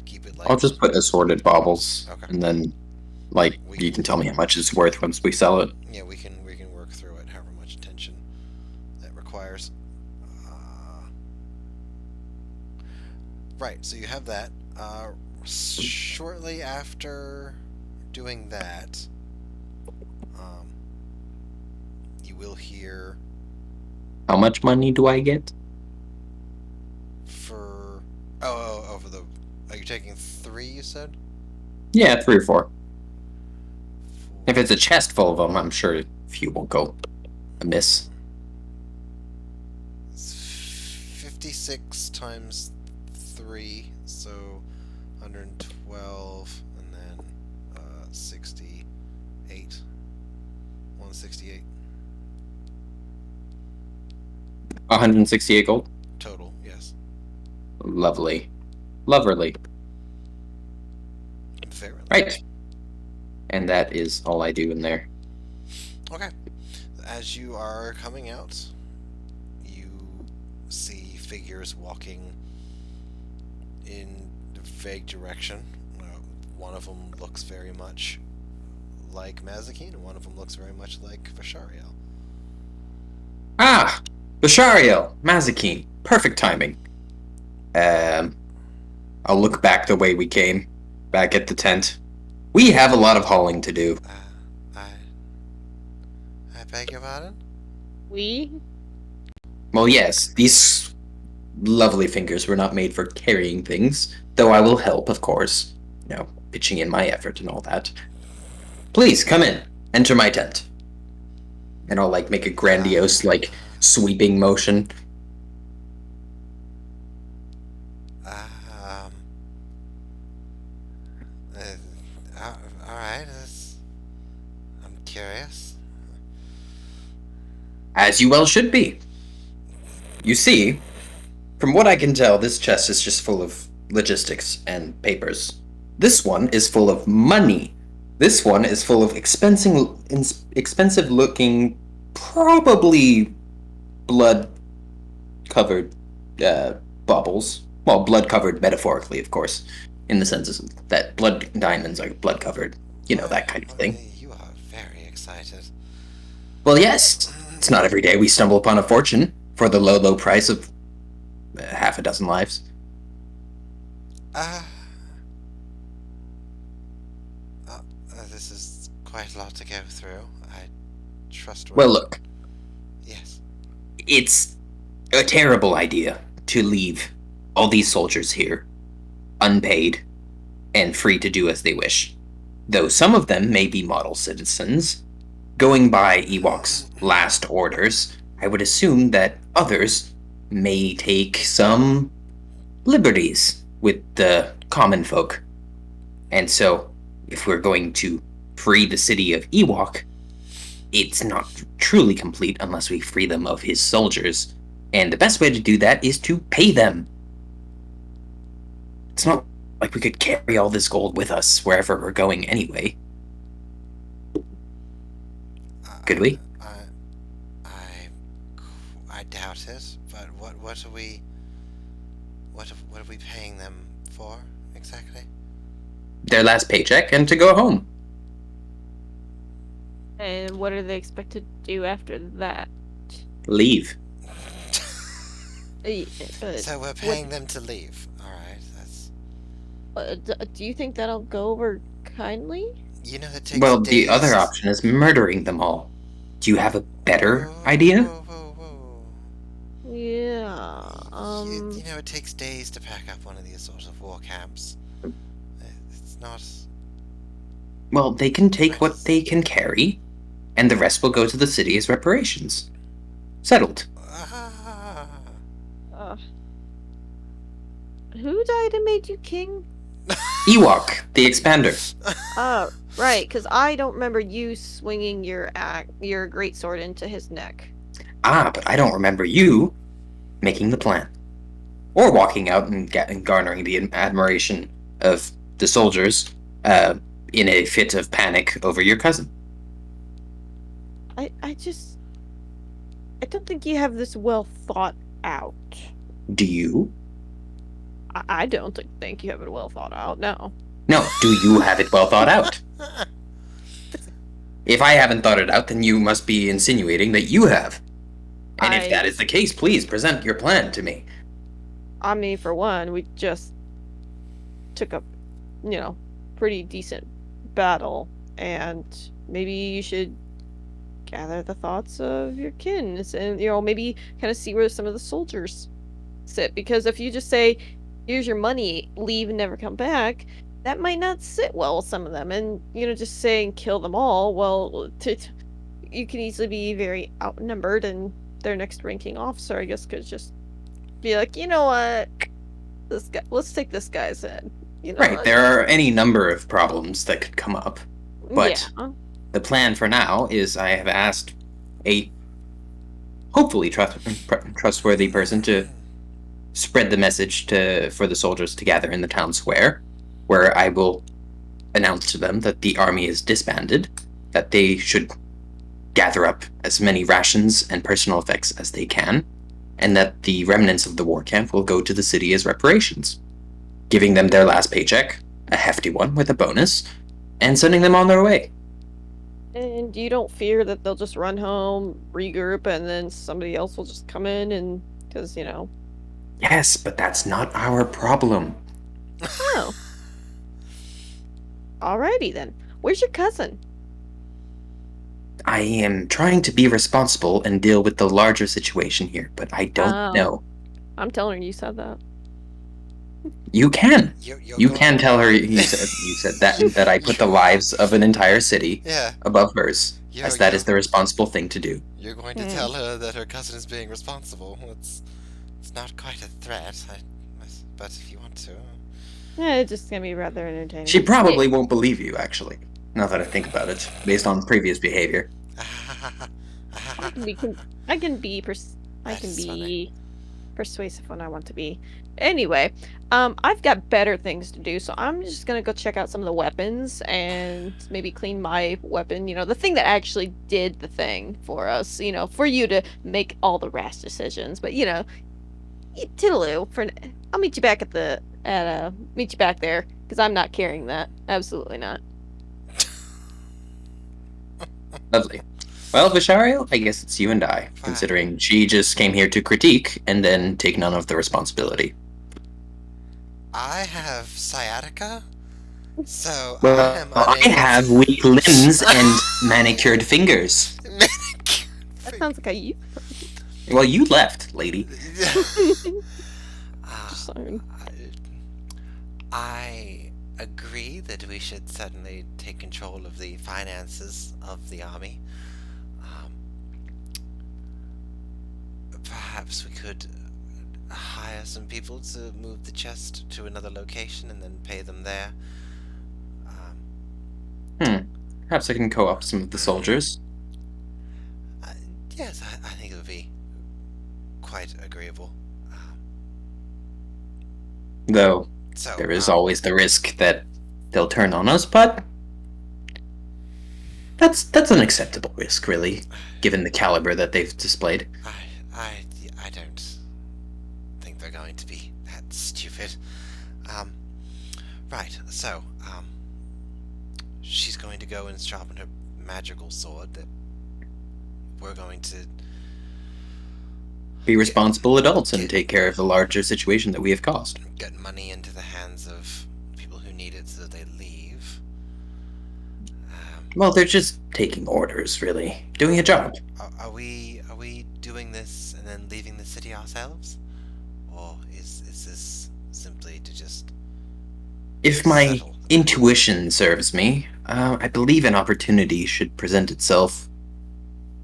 Keep it like.
I'll just put assorted baubles,
Okay.
and then you can tell me how much it's worth once we sell it.
Yeah, we can work through it. However much attention that requires. Right. So you have that. Shortly after doing that, you will hear.
How much money do I get?
For for the. Are you taking 3? You said.
Yeah, 3 or 4. If it's a chest full of them, I'm sure a few won't go amiss.
56 times 3, so 112, and then 68. 168
168 gold?
total, yes.
Lovely.
Fair enough.
Right. And that is all I do in there.
Okay. As you are coming out, you see figures walking in a vague direction. One of them looks very much like Mazikeen, and one of them looks very much like Vashariel.
Ah! Vashariel! Mazikeen. Perfect timing. I'll look back the way we came. Back at the tent. We have a lot of hauling to do.
I beg your pardon?
We?
Well, yes, these lovely fingers were not made for carrying things, though I will help, of course. Pitching in my effort and all that. Please, come in. Enter my tent. And I'll, make a grandiose, sweeping motion.
Alright, I'm curious.
As you well should be. You see, from what I can tell, this chest is just full of logistics and papers. This one is full of money. This one is full of expensive-looking, probably blood-covered baubles. Well, blood-covered metaphorically, of course, in the sense that blood diamonds are blood-covered. That kind of thing.
You are very excited.
Well, yes. It's not every day we stumble upon a fortune for the low, low price of half a dozen lives.
This is quite a lot to go through. I trust.
Well, look.
Yes.
It's a terrible idea to leave all these soldiers here, unpaid, and free to do as they wish. Though some of them may be model citizens, going by Yhwach's last orders, I would assume that others may take some liberties with the common folk. And so, if we're going to free the city of Yhwach, it's not truly complete unless we free them of his soldiers. And the best way to do that is to pay them. It's not like we could carry all this gold with us wherever we're going anyway. Could we?
I doubt it. But what are we paying them for exactly?
Their last paycheck and to go home.
And what are they expected to do after that?
Leave.
So we're paying them to leave. All right, that's.
Do you think that'll go over kindly?
That takes
Well,
days.
the other option is murdering them all. Do you have a better idea?
Whoa.
Yeah.
It takes days to pack up one of these sort of war camps. It's not.
Well, they can take what they can carry, and the rest will go to the city as reparations. Settled.
Who died and made you king?
Yhwach, the expander.
Oh, right, because I don't remember you swinging your greatsword into his neck.
But I don't remember you making the plan. Or walking out and garnering the admiration of the soldiers in a fit of panic over your cousin.
I don't think you have this well thought out.
Do you?
I don't think you have it well thought out, no.
No, do you have it well thought out? If I haven't thought it out, then you must be insinuating that you have. And if that is the case, please present your plan to me.
I mean, for one, we just took a, pretty decent battle, and maybe you should gather the thoughts of your kin, and, maybe kind of see where some of the soldiers sit, because if you just say, here's your money, leave and never come back, that might not sit well with some of them, and, just saying kill them all, well, you can easily be very outnumbered, and their next ranking officer, I guess, could just be like, you know what, this guy, let's take this guy's head.
Right, there are any number of problems that could come up, but the plan for now is I have asked a hopefully trustworthy person to spread the message for the soldiers to gather in the town square, where I will announce to them that the army is disbanded, that they should gather up as many rations and personal effects as they can, and that the remnants of the war camp will go to the city as reparations, giving them their last paycheck, a hefty one with a bonus, and sending them on their way.
And you don't fear that they'll just run home, regroup, and then somebody else will just come in and, because,
Yes, but that's not our problem.
Oh. Alrighty then. Where's your cousin?
I am trying to be responsible and deal with the larger situation here, but I don't know.
I'm telling her you said that.
You can.
You're
You
going-
can tell her you said that I put the lives of an entire city
Yeah.
above hers, as that is
You're-
the responsible thing to do.
You're going to tell her that her cousin is being responsible. It's not quite a threat, but if you want to.
Yeah, it's just gonna be rather entertaining.
She probably won't believe you, actually. Now that I think about it, based on previous behavior.
I can be persuasive when I want to be. Anyway, I've got better things to do, so I'm just gonna go check out some of the weapons and maybe clean my weapon. You know, the thing that actually did the thing for us. You know, for you to make all the rash decisions. But toodaloo. I'll meet you back meet you back there because I'm not carrying that. Absolutely not.
Lovely. Well, Vishario, I guess it's you and I, considering she just came here to critique and then take none of the responsibility.
I have sciatica, so
Well, I have weak limbs and manicured fingers.
That sounds like a you.
Well, you left, lady.
I agree that we should certainly take control of the finances of the army. Perhaps we could hire some people to move the chest to another location and then pay them there.
Perhaps I can co-opt some of the soldiers.
Yes, I think it would be quite agreeable.
Though, there is always the risk that they'll turn on us, but that's an acceptable risk, really, given the caliber that they've displayed.
I don't think they're going to be that stupid. Right, so, she's going to go and sharpen her magical sword that we're going to
be responsible adults and take care of the larger situation that we have caused.
Get money into the hands of people who need it so that they leave.
Well, they're just taking orders, really. Doing a job.
Are we doing this and then leaving the city ourselves? Or is this simply to just...
If my intuition serves me, I believe an opportunity should present itself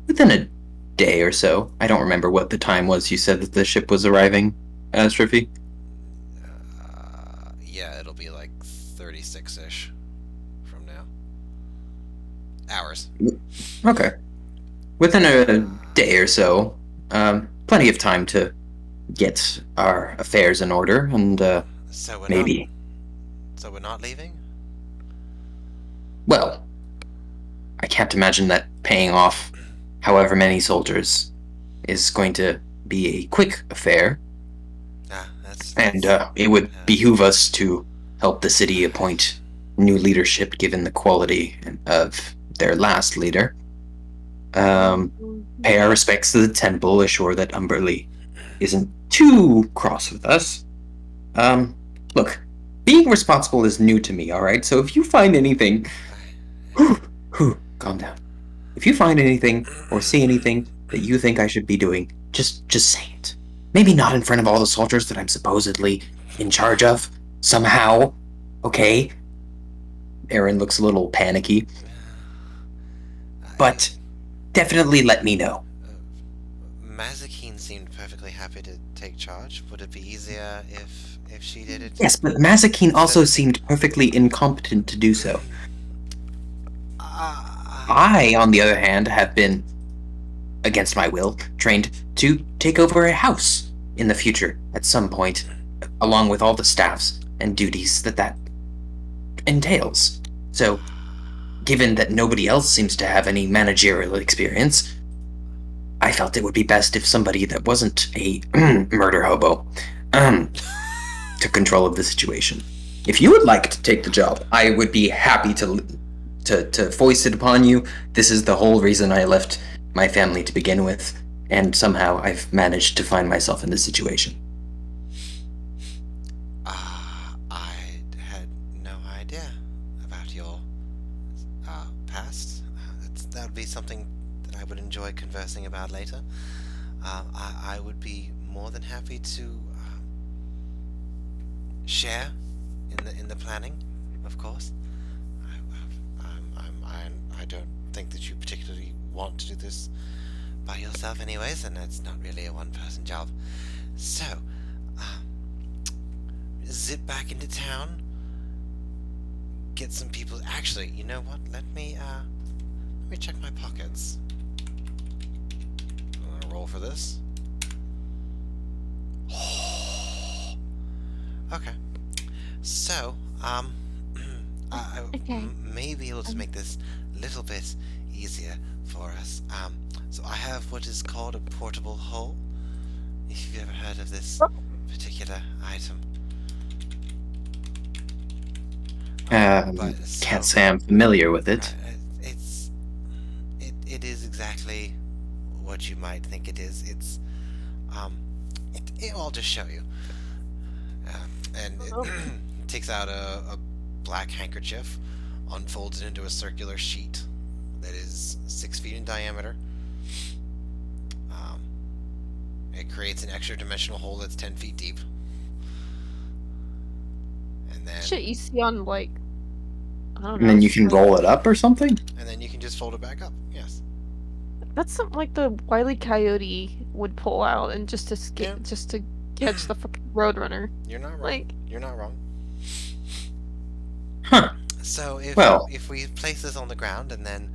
within a day or so. I don't remember what the time was you said that the ship was arriving, Striffy.
Yeah, it'll be like 36-ish from now. Hours.
Okay. Within a day or so, plenty of time to get our affairs in order, and
so we're not leaving?
Well, I can't imagine that paying off however many soldiers is going to be a quick affair. And it would behoove us to help the city appoint new leadership given the quality of their last leader. Pay our respects to the temple, assure that Umberly isn't too cross with us. Look, being responsible is new to me, alright? So if you find anything... calm down. If you find anything or see anything that you think I should be doing, just say it. Maybe not in front of all the soldiers that I'm supposedly in charge of, somehow, okay? Aaron looks a little panicky. But definitely let me know.
Mazikeen seemed perfectly happy to take charge. Would it be easier if she did it?
Yes, but Mazikeen also seemed perfectly incompetent to do so. I, on the other hand, have been, against my will, trained to take over a house in the future at some point, along with all the staffs and duties that entails. So, given that nobody else seems to have any managerial experience, I felt it would be best if somebody that wasn't a murder hobo took control of the situation. If you would like to take the job, I would be happy to foist it upon you. This is the whole reason I left my family to begin with, and somehow I've managed to find myself in this situation.
I had no idea about your past. That would be something enjoy conversing about later. I would be more than happy to share in the planning, of course. I don't think that you particularly want to do this by yourself, anyways, and it's not really a one-person job. So, zip back into town. Get some people. Actually, you know what? Let me check my pockets. I'm gonna roll for this. Okay. So, I may be able to make this a little bit easier for us. So I have what is called a portable hole. If you've ever heard of this particular item.
Can't say I'm familiar with it.
It is exactly what you might think it is. It's I'll just show you. And it takes out a black handkerchief, unfolds it into a circular sheet that is 6 feet in diameter. It creates an extra dimensional hole that's 10 feet deep. And then
Shit you see on, like, I don't know.
And then you can roll it up or something?
And then you can just fold it back up. Yes.
That's something like the Wile E. Coyote would pull out and just to just to catch the fucking Roadrunner.
You're not wrong.
Like,
you're not wrong.
Huh.
So if we place this on the ground and then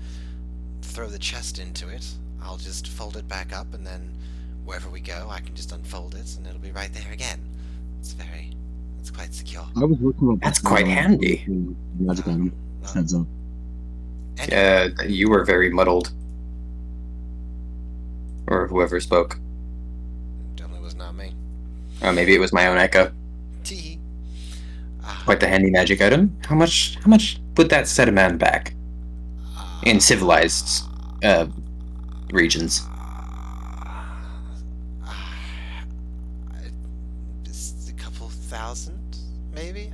throw the chest into it, I'll just fold it back up, and then wherever we go, I can just unfold it, and it'll be right there again. It's quite secure.
I was looking at
That's quite handy.
Magic item. Heads up.
You were very muddled. Or whoever spoke.
Definitely was not me.
Oh, maybe it was my own echo.
Tee.
Quite the handy magic item. How much would that set a man back? In civilized regions.
Just a couple thousand, maybe?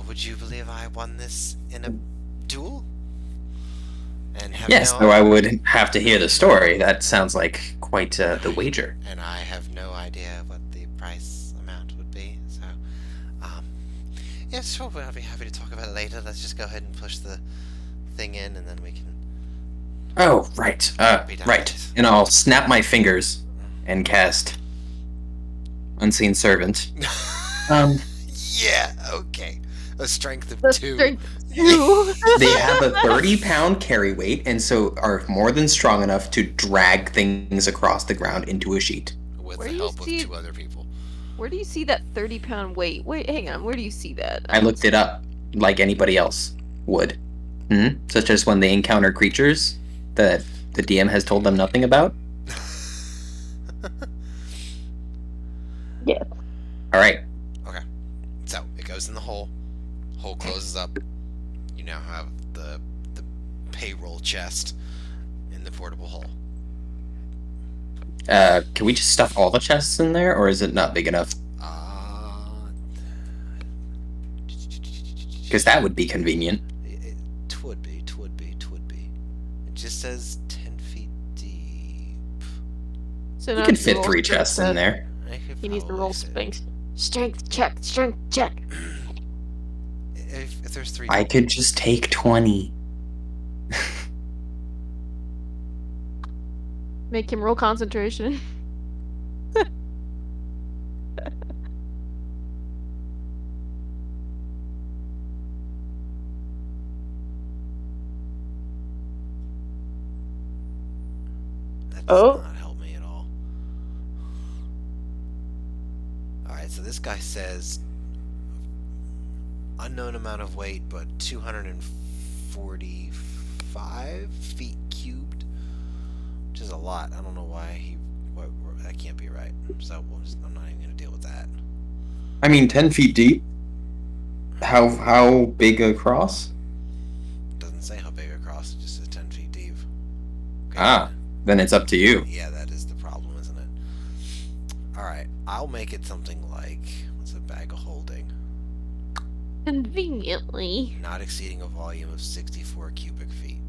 Would you believe I won this in a duel? And have
Yes, though I would have to hear the story. That sounds like quite the wager.
And I have no idea what the price amount would be, so yeah, sure, I'll be happy to talk about it later. Let's just go ahead and push the thing in, and then we can...
Oh, right. Right. And I'll snap my fingers and cast Unseen Servant.
Yeah, okay. A strength of 2.
Strength of 2.
They have a 30-pound carry weight, and so are more than strong enough to drag things across the ground into a sheet.
With the help of 2 other people.
Where do you see that 30-pound weight? Wait, hang on. Where do you see that?
I looked it up, like anybody else would. Such as when they encounter creatures that the DM has told them nothing about.
Yeah.
All right.
Okay. So it goes in the hole. Hole closes up. You now have the payroll chest in the portable hole.
Can we just stuff all the chests in there, or is it not big enough? Because that would be convenient.
It would be. It just says 10 feet deep.
So
you can fit 3 chests in there.
He needs to roll strength check.
If there's 3...
I could just take 20.
Make him roll concentration.
That does not help me at all. Alright, so this guy says unknown amount of weight, but 245 feet cubed, which is a lot. I don't know why that can't be right. So I'm not even going to deal with that.
I mean, 10 feet deep. How big across?
It doesn't say how big across. It just says 10 feet deep.
Okay. Then it's up to you.
Yeah, that is the problem, isn't it? All right, I'll make it something like, what's a bag of holding?
Conveniently.
Not exceeding a volume of 64 cubic feet.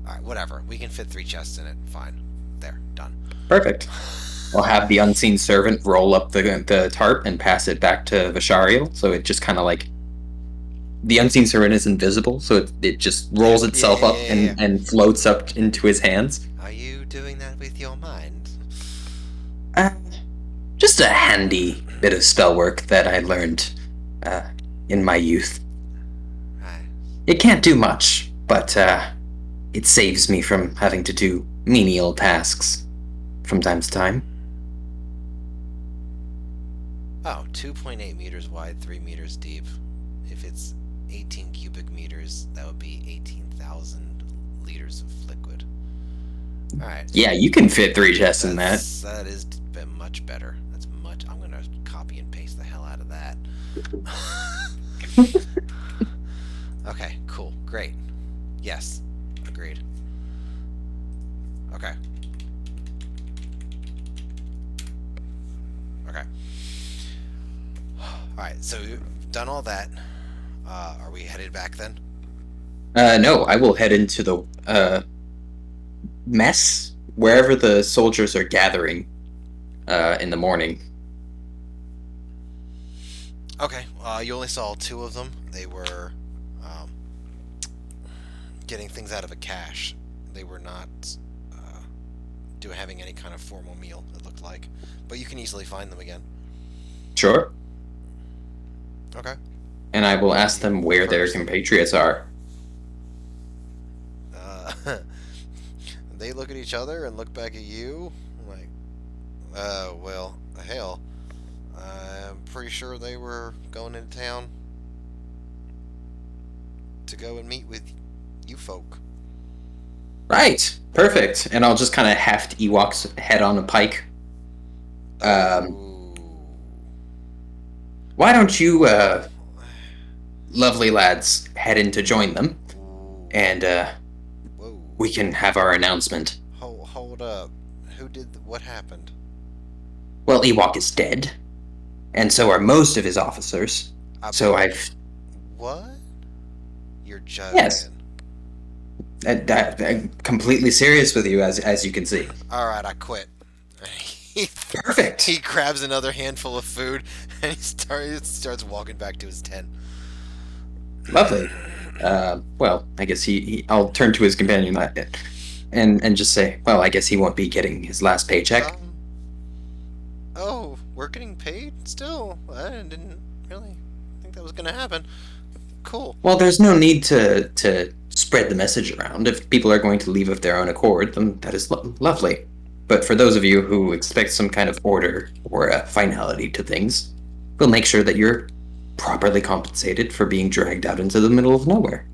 Alright, whatever. We can fit 3 chests in it. Fine. There. Done.
Perfect. I'll have the unseen servant roll up the tarp and pass it back to Vishariel, so it just kind of like... The unseen servant is invisible, so it just rolls itself up and floats up into his hands.
Are you doing that with your mind?
Just a handy bit of spell work that I learned in my youth.
Right.
It can't do much, but it saves me from having to do menial tasks from time to time.
Oh, 2.8 meters wide, 3 meters deep. If it's 18 cubic meters, that would be 18,000 liters of liquid. Alright.
Yeah, you can fit 3 chests in that.
That is much better. That's much... I'm gonna copy and paste the hell out of that. Okay, cool. Great. Yes. Agreed. Okay. Okay. Alright, so you've done all that. Are we headed back then?
No, I will head into the mess, wherever the soldiers are gathering in the morning.
Okay, you only saw 2 of them. They were getting things out of a cache. They were not having any kind of formal meal, it looked like. But you can easily find them again.
Sure.
Okay.
And I will ask them where their compatriots are.
They look at each other and look back at you, like, well, hell, I'm pretty sure they were going into town to go and meet with you folk.
Right, perfect. And I'll just kind of heft Yhwach's head on a pike. Why don't you, lovely lads, head in to join them, and we can have our announcement.
Hold up. What happened?
Well, Yhwach is dead, and so are most of his officers. So I've...
What? You're joking.
Yes. I'm completely serious with you, as you can see.
Alright, I quit.
Perfect.
He grabs another handful of food, and he starts walking back to his tent.
Lovely. Well, I guess I'll turn to his companion and just say, well, I guess he won't be getting his last paycheck.
Oh, we're getting paid still? I didn't really think that was going to happen. Cool.
Well, there's no need to spread the message around. If people are going to leave of their own accord, then that is lovely. But for those of you who expect some kind of order or finality to things, we'll make sure that you're properly compensated for being dragged out into the middle of nowhere.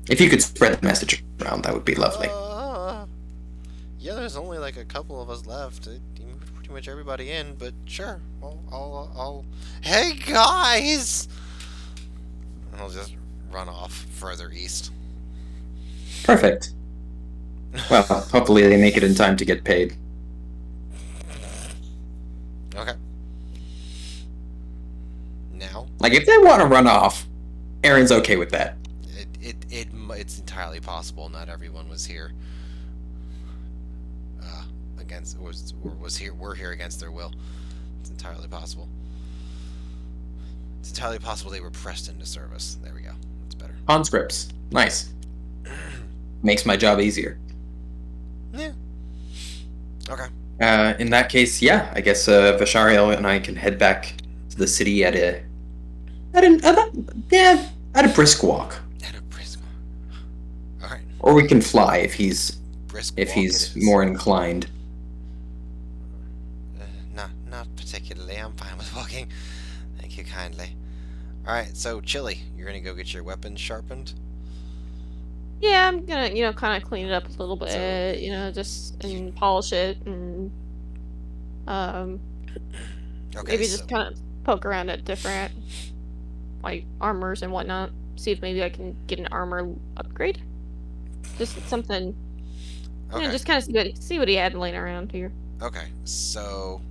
If you could spread the message around, that would be lovely.
Yeah, there's only like a couple of us left. Pretty much everybody in, but sure. I'll... Hey, guys! And I'll just run off further east.
Perfect. Well, hopefully they make it in time to get paid.
Okay. Now?
Like, if they want to run off, Aaron's okay with that.
It's entirely possible. Not everyone was here were here against their will. It's entirely possible. It's entirely possible they were pressed into service. There we go. That's better.
Conscripts. Nice. Makes my job easier.
Yeah. Okay.
In that case, yeah, I guess Vishariel and I can head back to the city at a brisk walk.
At a brisk walk. All right.
Or we can fly if he's
Brisk
more inclined.
Not particularly. I'm fine with walking. Thank you kindly. All right. So, Chili, you're gonna go get your weapons sharpened.
Yeah, I'm gonna, kind of clean it up a little bit, just and polish it and maybe just kind of poke around at different like armors and whatnot. See if maybe I can get an armor upgrade. Just something, just kind of see what he had laying around here.
Okay, so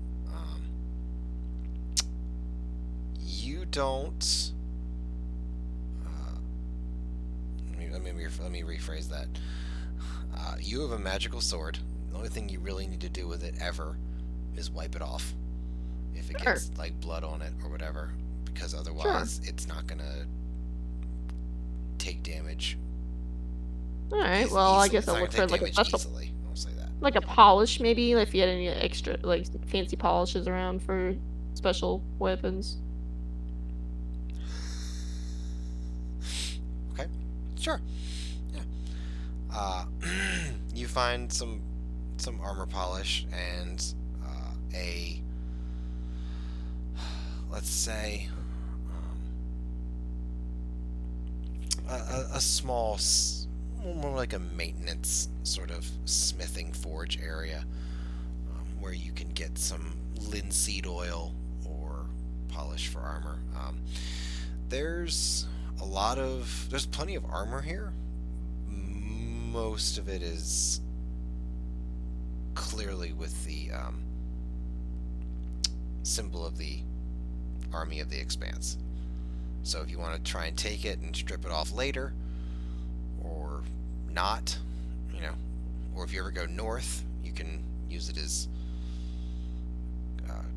you don't. Let me rephrase that. you have a magical sword. The only thing you really need to do with it ever is wipe it off. If it gets like blood on it or whatever, because otherwise it's not gonna take damage.
All right. Well, I guess I'll look for like a special,
easily. I'll say that.
like a polish maybe, if you had any extra like fancy polishes around for special weapons.
Okay, sure. Yeah. You find some armor polish and a, let's say, a small, more like a maintenance sort of smithing forge area, where you can get some linseed oil or polish for armor. There's plenty of armor here. Most of it is clearly with the symbol of the Army of the Expanse. So if you want to try and take it and strip it off later, or not, or if you ever go north, you can use it as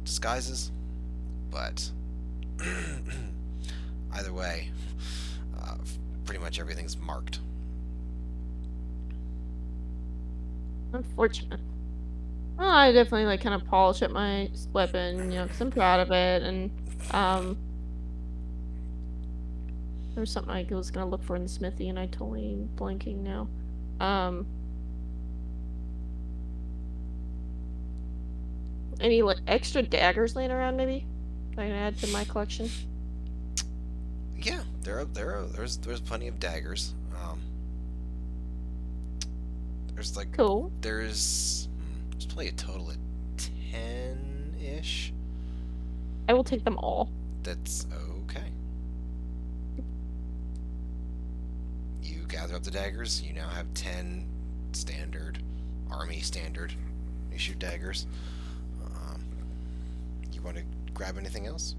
disguises. But either way, pretty much everything's marked.
Unfortunate. Well, I definitely like kind of polish up my weapon, because I'm proud of it, and there's something I was gonna look for in the smithy, and I totally am blanking now. Any like extra daggers laying around, maybe I can add to my collection.
Yeah, there's plenty of daggers. There's like
Cool.
There's probably a total of 10-ish.
I will take them all.
That's okay. You gather up the daggers. You now have 10 standard army standard issue daggers. You want to grab anything else?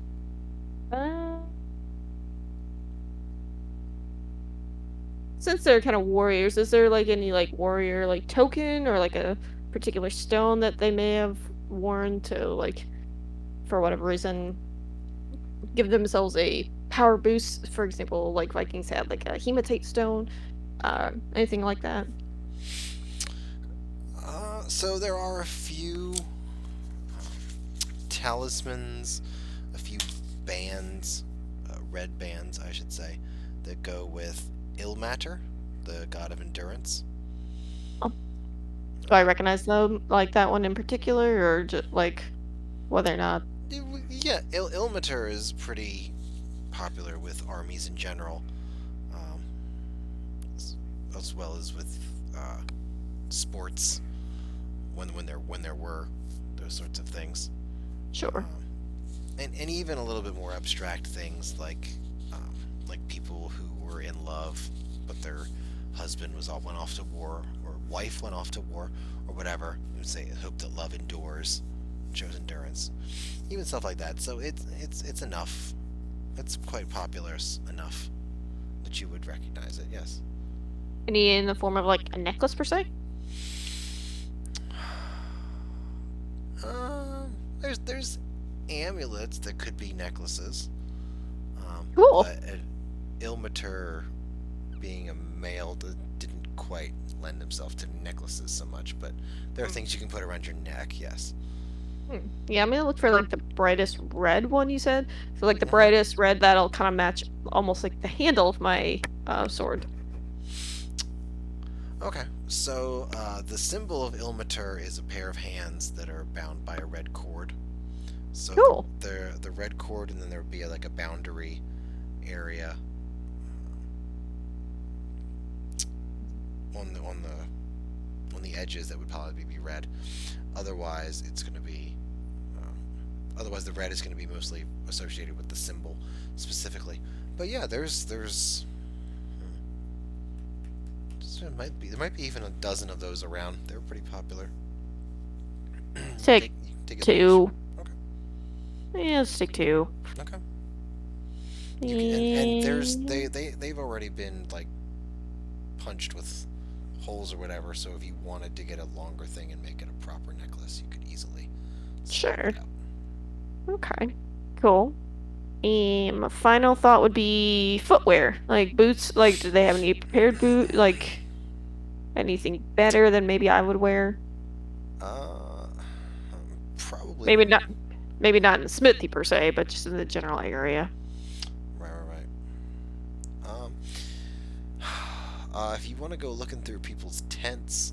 Since they're kind of warriors, is there like any like warrior like token or like a particular stone that they may have worn to like, for whatever reason, give themselves a power boost? For example, like Vikings had like a hematite stone, anything like that.
So there are a few talismans, a few bands, red bands, I should say, that go with Ilmater, the god of endurance.
Oh. Do I recognize them, like that one in particular, or just like whether or not?
Yeah, Ilmater is pretty popular with armies in general, as well as with sports when there were those sorts of things.
Sure.
And even a little bit more abstract things like people who were in love, but their husband went off to war, or wife went off to war, or whatever. You would say, hope that love endures, shows endurance, even stuff like that. So it's enough. It's quite popular enough that you would recognize it. Yes.
Any in the form of like a necklace per se?
There's amulets that could be necklaces.
Cool.
But Ilmater, being a male, didn't quite lend himself to necklaces so much. But there are things you can put around your neck. Yes.
Yeah, I'm gonna look for like the brightest red one you said. So like the brightest red that'll kind of match almost like the handle of my sword.
Okay, so the symbol of Ilmater is a pair of hands that are bound by a red cord. So
cool.
The red cord, and then there would be like a boundary area on the edges that would probably be red. Otherwise, it's going to be. Otherwise, the red is going to be mostly associated with the symbol specifically. But yeah, there might be even a dozen of those around. They're pretty popular.
Take two.
Okay.
Yeah, let's take two.
Okay. And they've already been like punched with holes or whatever. So if you wanted to get a longer thing and make it a proper necklace, you could easily.
Sure. Okay. Cool. My final thought would be footwear, like boots. Like, do they have any prepared boot? Like, anything better than maybe I would wear?
Probably.
Maybe not in the smithy per se, but just in the general area.
Right. If you want to go looking through people's tents,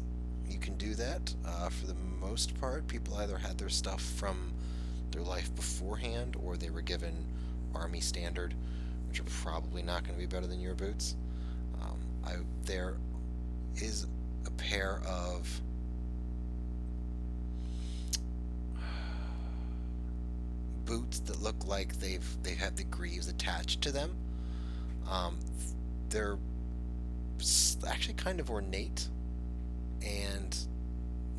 you can do that. For the most part, people either had their stuff from their life beforehand, or they were given army standard, which are probably not going to be better than your boots. There is a pair of boots that look like they've had the greaves attached to them. They're actually kind of ornate, and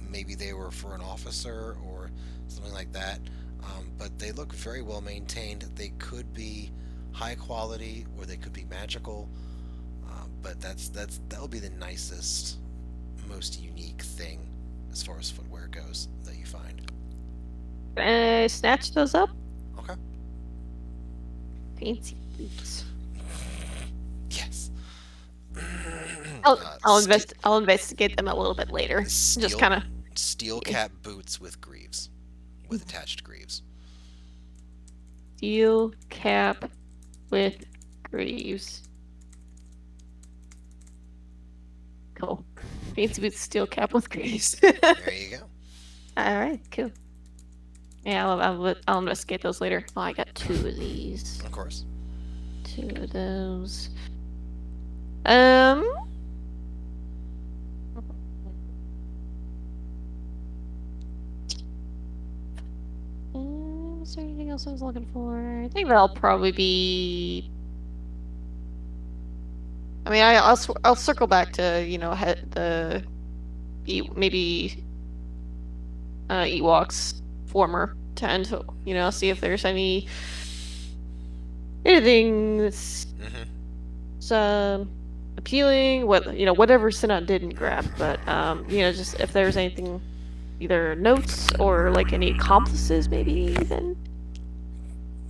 maybe they were for an officer or something like that. But they look very well maintained. They could be high quality or they could be magical. But that'll be the nicest, most unique thing as far as footwear goes that you find.
Can I snatch those up?
Okay.
Fancy boots.
Yes.
I'll investigate them a little bit later. Just kind of
steel cap boots with greaves, with attached greaves.
Steel cap with greaves. Cool. Fancy boots, steel cap with greaves.
There you go.
All right, cool. Yeah, I'll investigate those later. Oh, I got 2 of these.
Of course.
2 of those. Was there anything else I was looking for? I think that'll probably be. I mean, I'll circle back to maybe Yhwach's former tent. See if there's anything that's appealing. Whatever Sinat didn't grab, but just if there's anything, either notes or like any accomplices, maybe even.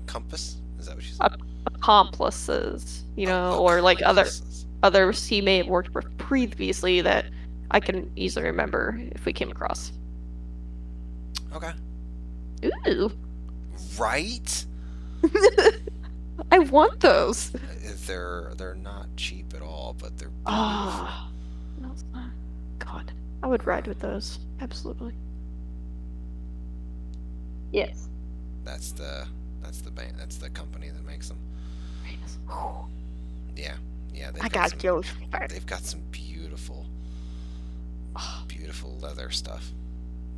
Compass? Is that what you said?
Accomplices, or like others he may have worked with previously that I can easily remember if we came across.
Okay.
Ooh.
Right?
I want those.
They're not cheap at all, but they're beautiful.
Ah. God, I would ride with those. Absolutely.
Yes.
That's the band. That's the company that makes them. Yeah.
I got Joe's.
They've got some beautiful leather stuff.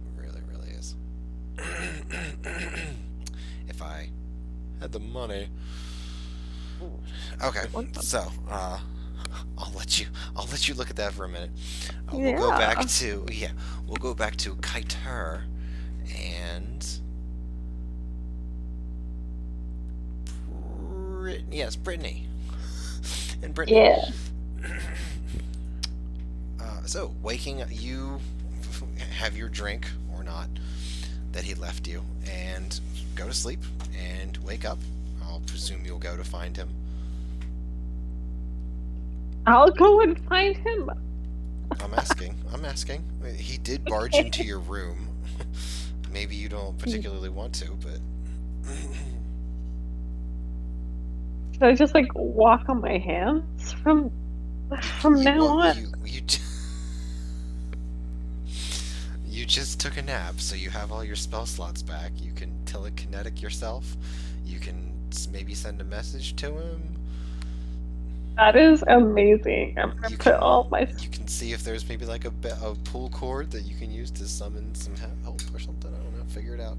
It really, really is. If I had the money. Okay, so I'll let you look at that for a minute. We'll go back to Cae'ter and Brittany. And Brittany.
Yeah.
So, waking up, you have your drink, or not, that he left you, and go to sleep, and wake up. I'll presume you'll go to find him.
I'll go and find him.
I'm asking. He did barge into your room. Maybe you don't particularly want to, but...
Should I just, walk on my hands from now on?
You just took a nap, so you have all your spell slots back. You can telekinetic yourself. You can maybe send a message to him.
That is amazing. I'm gonna put all my...
You can see if there's maybe a pull cord that you can use to summon some help or something. I don't know. Figure it out.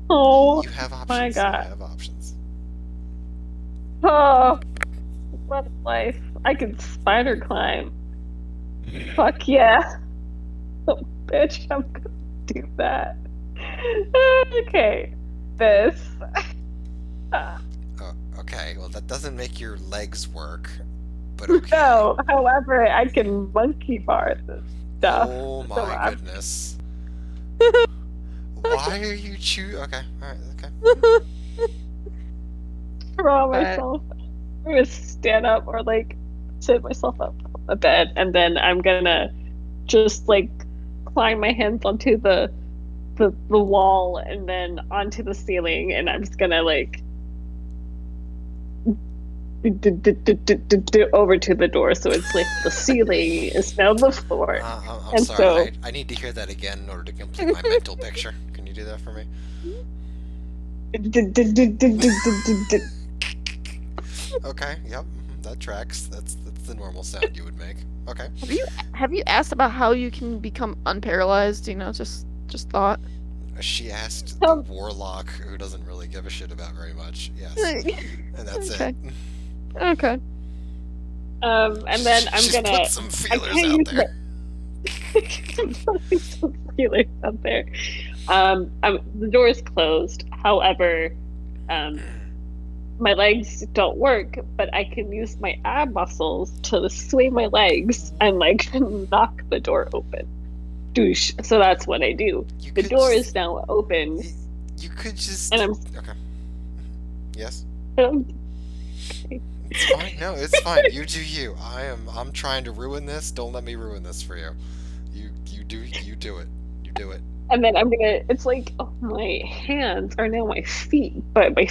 Oh,
you have options.
My God.
You have options.
Oh, what life. I can spider climb. Fuck yeah. Oh, bitch, I'm gonna do that. Okay. This.
Okay, well, that doesn't make your legs work, but okay.
No, however, I can monkey bar this stuff.
Oh
so
my
I'm-
goodness. Why are you Okay, alright, okay.
Throw myself. I'm gonna stand up or like sit myself up on the bed, and then I'm gonna just like climb my hands onto the wall and then onto the ceiling, and I'm just gonna like over to the door, so it's like the ceiling is now the floor.
I'm
And
sorry.
so-
I need to hear that again in order to complete my mental picture. Can you do that for me? Okay. Yep. That tracks. That's the normal sound you would make. Okay.
Have you asked about how you can become unparalyzed? You know, just thought.
She asked the warlock, who doesn't really give a shit about very much. Yes. And that's
Okay.
it.
Okay.
And then I'm
She's
gonna
put some feelers
can't
out
use
there.
some feelers out there. The door is closed. However, my legs don't work, but I can use my ab muscles to sway my legs and like knock the door open. Douche. So that's what I do. The door is now open.
You could just.
And I'm.
Okay. Yes.
Okay.
It's fine. No, it's fine. You do you. I'm trying to ruin this. Don't let me ruin this for you. You do it. You do it.
And then I'm gonna. It's like my hands are now my feet, but my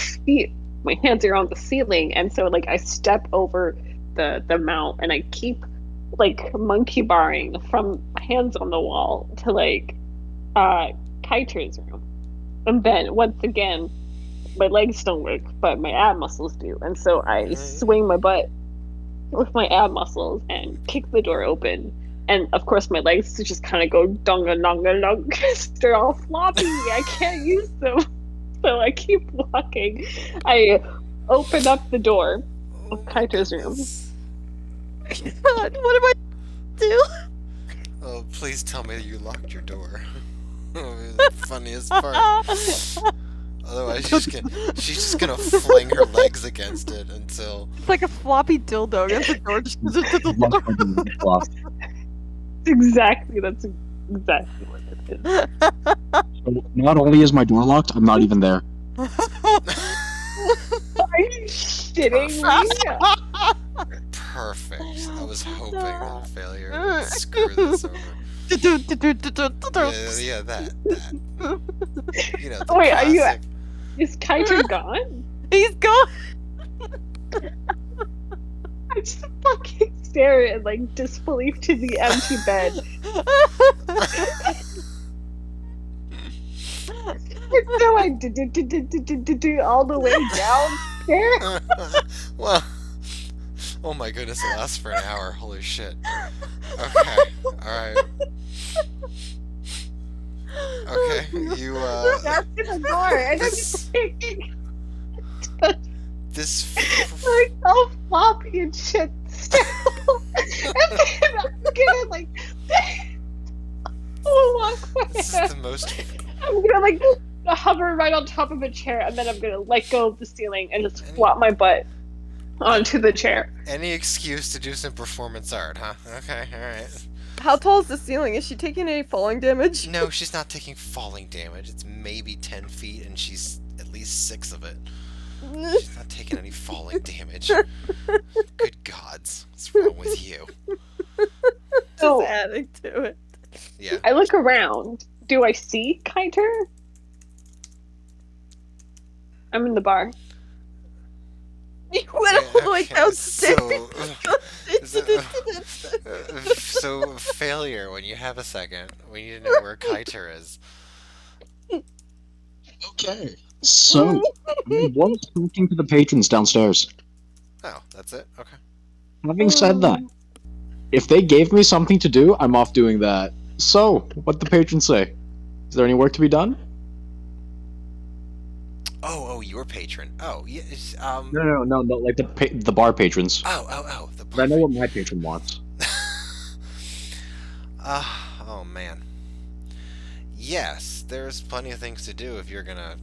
hands are on the ceiling, and so like I step over the mount, and I keep like monkey barring from hands on the wall to like Cae'ter's room, and then once again my legs don't work, but my ab muscles do, and so I swing my butt with my ab muscles and kick the door open. And of course, my legs just kind of go donga donga donga because they're all floppy. I can't use them, so I keep walking. I open up the door of Cae'ter's room.
God, what am I do?
Oh, please tell me that you locked your door. The funniest part. Otherwise, she's just gonna fling her legs against it until.
It's like a floppy dildo against the door. Just
That's exactly what it is.
So not only is my door locked, I'm not even there.
Are you shitting me?
Perfect. I was hoping that failure would screw this over. Yeah, that. You know, the
Wait,
classic.
Is Cae'ter gone?
He's gone.
I just fucking stare in like disbelief to the empty bed. So I do all the way down there.
Well, oh my goodness, it lasts for an hour. Holy shit. Okay, alright. Okay, you,
That's the door, and I'm just thinking,
this.
like, all floppy and shit still. And then I'm gonna, like, walk my
This is
hand.
the most.
I'm gonna, like, hover right on top of a chair, and then I'm gonna let go of the ceiling and just flop my butt onto the chair.
Any excuse to do some performance art, huh? Okay, alright.
How tall is the ceiling? Is she taking any falling damage?
No, she's not taking falling damage. It's maybe 10 feet, and she's at least 6 of it. She's not taking any falling damage. Good gods. What's wrong with you?
Just adding to it.
Yeah.
I look around. Do I see Cae'ter? I'm in the bar.
You went all the way downstairs.
So, failure, when you have a second, we need to know where Cae'ter is.
Okay. So I was talking to the patrons downstairs.
Oh, that's it? Okay.
Having said that, if they gave me something to do, I'm off doing that. So, what the patrons say? Is there any work to be done?
Oh, your patron. Oh, yes,
No, like the bar patrons.
Oh, the
But I know what my patron wants.
Oh, man. Yes, there's plenty of things to do if you're gonna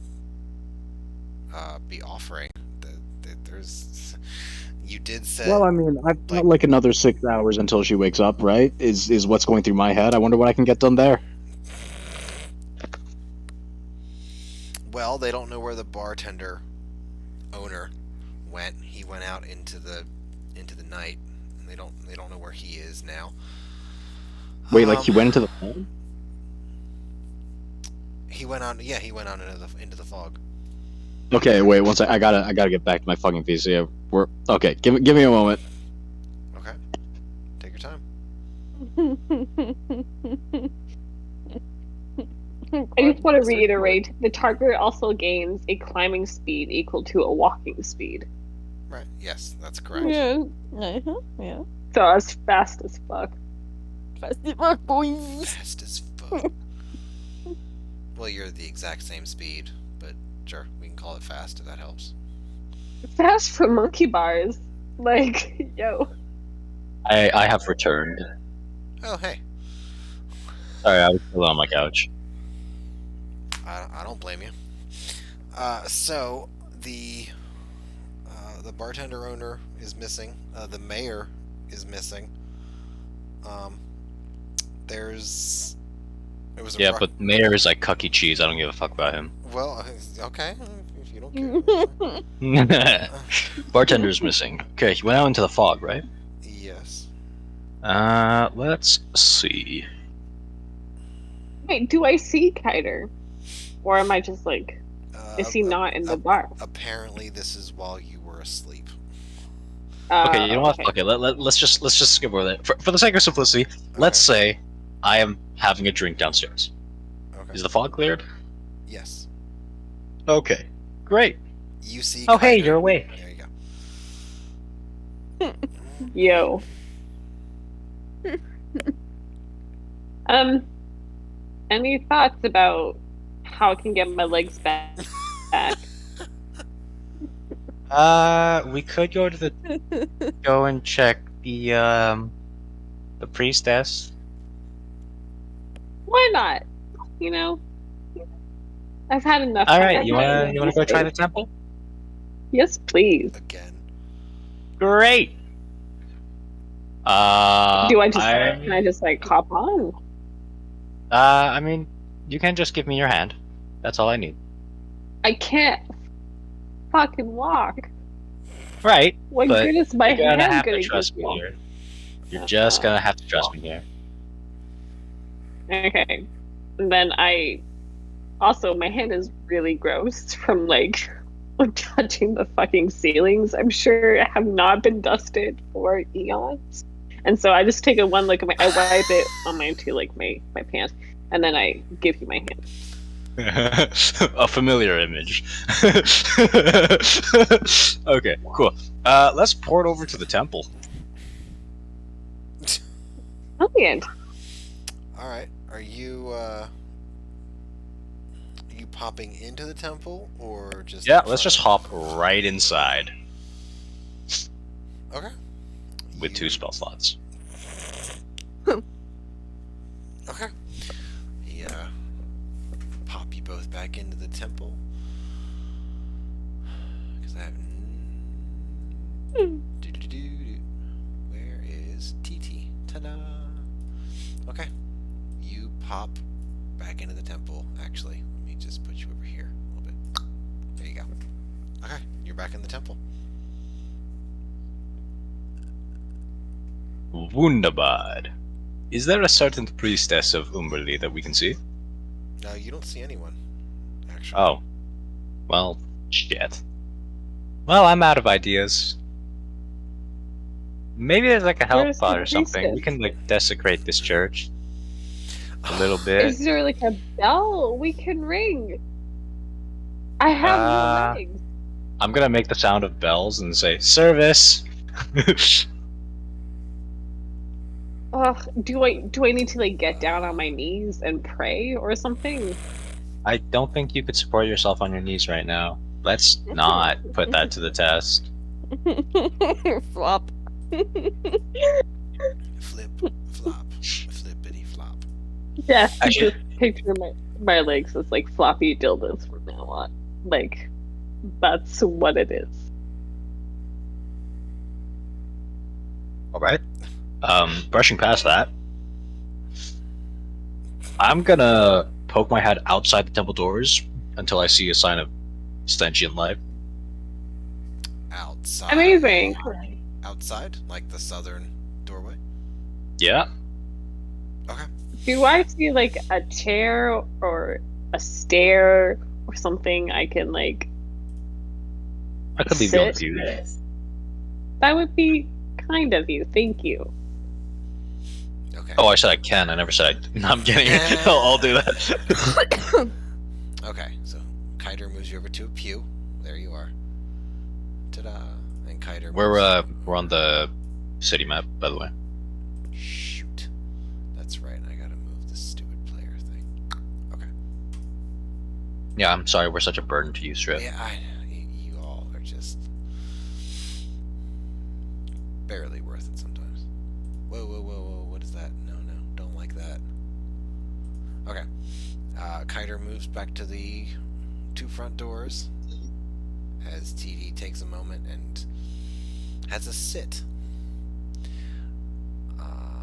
be offering. There's. You did say.
Well, I mean, I've got like another 6 hours until she wakes up, right? Is what's going through my head. I wonder what I can get done there.
Well, they don't know where the bartender owner went. He went out into the night. They don't know where he is now.
Wait, like he went into the phone?
He went out. Yeah, he went out into the fog.
Okay, wait. One sec. I gotta get back to my fucking PC. We're okay. Give me a moment.
Okay, take your time.
I just want to reiterate: the target also gains a climbing speed equal to a walking speed.
Right. Yes, that's correct.
Yeah. Yeah.
So I was fast as fuck.
Fast as fuck, boys.
Fast as fuck. Well, you're the exact same speed, but sure, we can call it fast if that helps.
Fast for monkey bars. Like, yo.
I have returned.
Oh, hey.
Sorry, I was still on my couch.
I don't blame you. So the bartender owner is missing. The mayor is missing. It was a
But Mayor is like cucky cheese. I don't give a fuck about him.
Well, okay. If you don't care.
Bartender's missing. Okay, he went out into the fog, right?
Yes.
Let's see.
Wait, do I see Cae'ter? Or am I just like, is he not in the bar?
Apparently, this is while you were asleep.
Okay, you know what?
Okay.
Okay, let's just skip over that. For the sake of simplicity, let's say I am having a drink downstairs.
Okay.
Is the fog cleared?
Yes.
Okay, great.
You see.
Oh, hey,
Cae'ter.
you're awake.
There you go.
Yo. Any thoughts about how I can get my legs back?
We could go to go and check the priestess.
Why not? You know, I've had enough.
All right, you wanna go try the temple?
Yes, please.
Again.
Great.
Do I just can I just like hop on?
I mean, you can just give me your hand. That's all I need.
I can't fucking walk.
Right.
What
but
good is my
you're gonna
hand
have
gonna
to trust
give
me
me?
here. You're just gonna have to trust me here.
Okay. And then also my hand is really gross from like touching the fucking ceilings. I'm sure it have not been dusted for eons. And so I just take one look at I wipe it on my my pants, and then I give you my hand.
A familiar image. Okay, cool. Let's port over to the temple.
Brilliant.
All right. Are you popping into the temple or just?
Yeah, let's just hop right inside.
Okay.
With 2 spell slots.
Okay. Yeah. Pop you both back into the temple. Because I have. Where is TT? Ta-da! Okay. You pop back into the temple. Actually, let me just put you over here a little bit. There you go. Okay, you're back in the temple.
Wunderbar. Is there a certain priestess of Umberly that we can see?
No, you don't see anyone. Actually.
Oh. Well, shit. Well, I'm out of ideas. Maybe there's like a help
Where's
pod
the
or something. We
priestess?
can like desecrate this church a little bit.
Is there like a bell we can ring? I have no legs.
I'm gonna make the sound of bells and say service.
Ugh, do I need to like get down on my knees and pray or something?
I don't think you could support yourself on your knees right now. Let's not put that to the test.
Flop.
Flip, flop, flippity flop.
Yeah,
Actually-
just picture my legs as like floppy dildos from now on. Like, that's what it is.
All right. Brushing past that, I'm gonna poke my head outside the temple doors until I see a sign of sentient life.
Outside.
Amazing.
Outside, like the southern doorway.
Yeah.
Okay.
Do I see like a chair or a stair or something I can like
I could leave you on
sit?
view.
That would be kind of you. Thank you.
Okay.
Oh, I said I can. I never said I. No, I'm kidding. I'll do that.
Okay, so Cae'ter moves you over to a pew. There you are. Ta-da! And Cae'ter.
We're on the city map, by the way.
Shoot, that's right. I gotta move this stupid player thing. Okay.
Yeah, I'm sorry. We're such a burden to you, Strip.
Yeah, you all are just barely worth it sometimes. Whoa, whoa, whoa, whoa! What is that? No, no, don't like that. Okay. Cae'ter moves back to the two front doors as TD takes a moment and has a sit.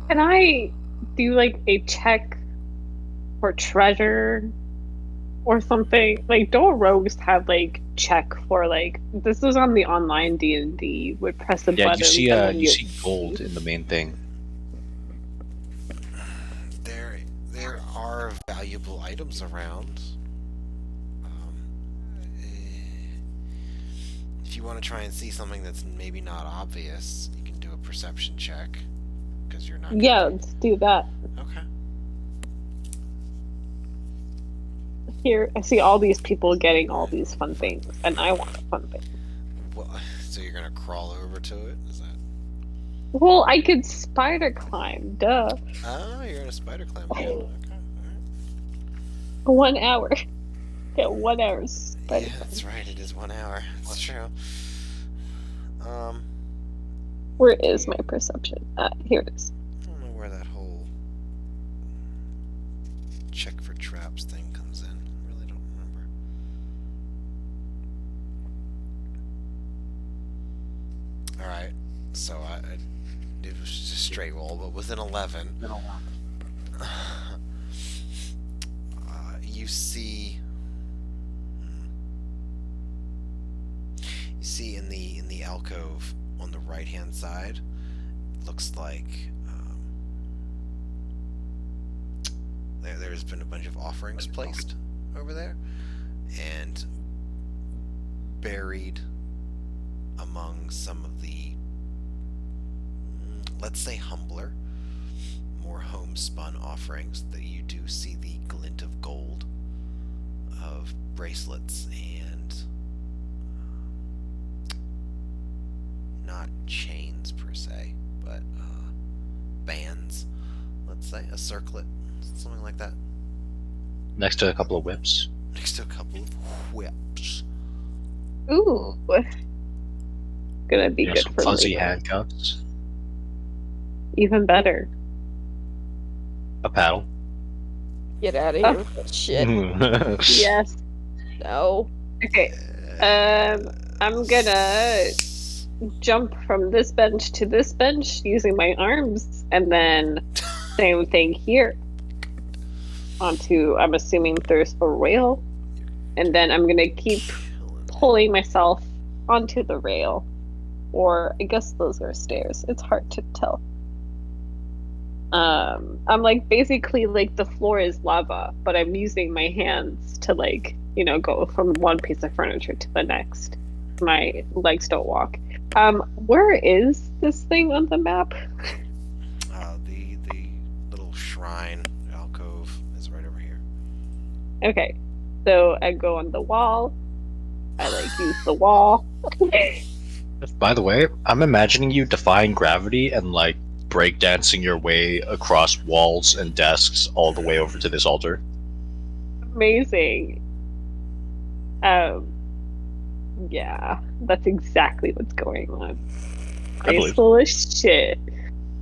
Can I do like a check for treasure or something? Like, don't rogues have like check for like this was on the online D&D? Would press a
Yeah,
button
you
and then
you see gold in the main thing.
There are valuable items around. If you want to try and see something that's maybe not obvious, you can do a perception check because you're not.
Yeah, let's do that.
Okay.
Here, I see all these people getting all these fun things, and I want a fun thing.
Well, so you're gonna crawl over to it? Is that?
Well, I could spider climb, duh.
Oh, you're gonna spider climb again. Okay. All right.
1 hour. Yeah, 1 hour spider
Yeah, that's right. It is 1 hour. That's true.
Where is my perception? Here it is.
I don't know where that whole check for traps thing comes in. I really don't remember. Alright, so it was just a straight roll, but with an 11, you see in the alcove on the right hand side, looks like there's been a bunch of offerings placed over there, and buried among some of the, let's say, humbler, more homespun offerings, that you do see the glint of gold of bracelets and not chains per se, but bands, let's say, a circlet, something like that.
Next to a couple of whips.
Next to a couple of whips.
Ooh. Gonna be good
some
for
fuzzy
later.
handcuffs.
Even better.
A paddle.
Get out of here with that shit.
Yes.
No.
Okay. I'm gonna jump from this bench to this bench using my arms, and then same thing here. Onto, I'm assuming there's a rail, and then I'm gonna keep pulling myself onto the rail, or I guess those are stairs. It's hard to tell. I'm like basically like the floor is lava, but I'm using my hands to like, go from one piece of furniture to the next. My legs don't walk. Where is this thing on the map?
The little shrine alcove is right over here.
Okay, so I go on the wall. I use the wall.
By the way, I'm imagining you defying gravity and breakdancing your way across walls and desks all the way over to this altar.
Amazing. Yeah, that's exactly what's going on. Graceful as shit.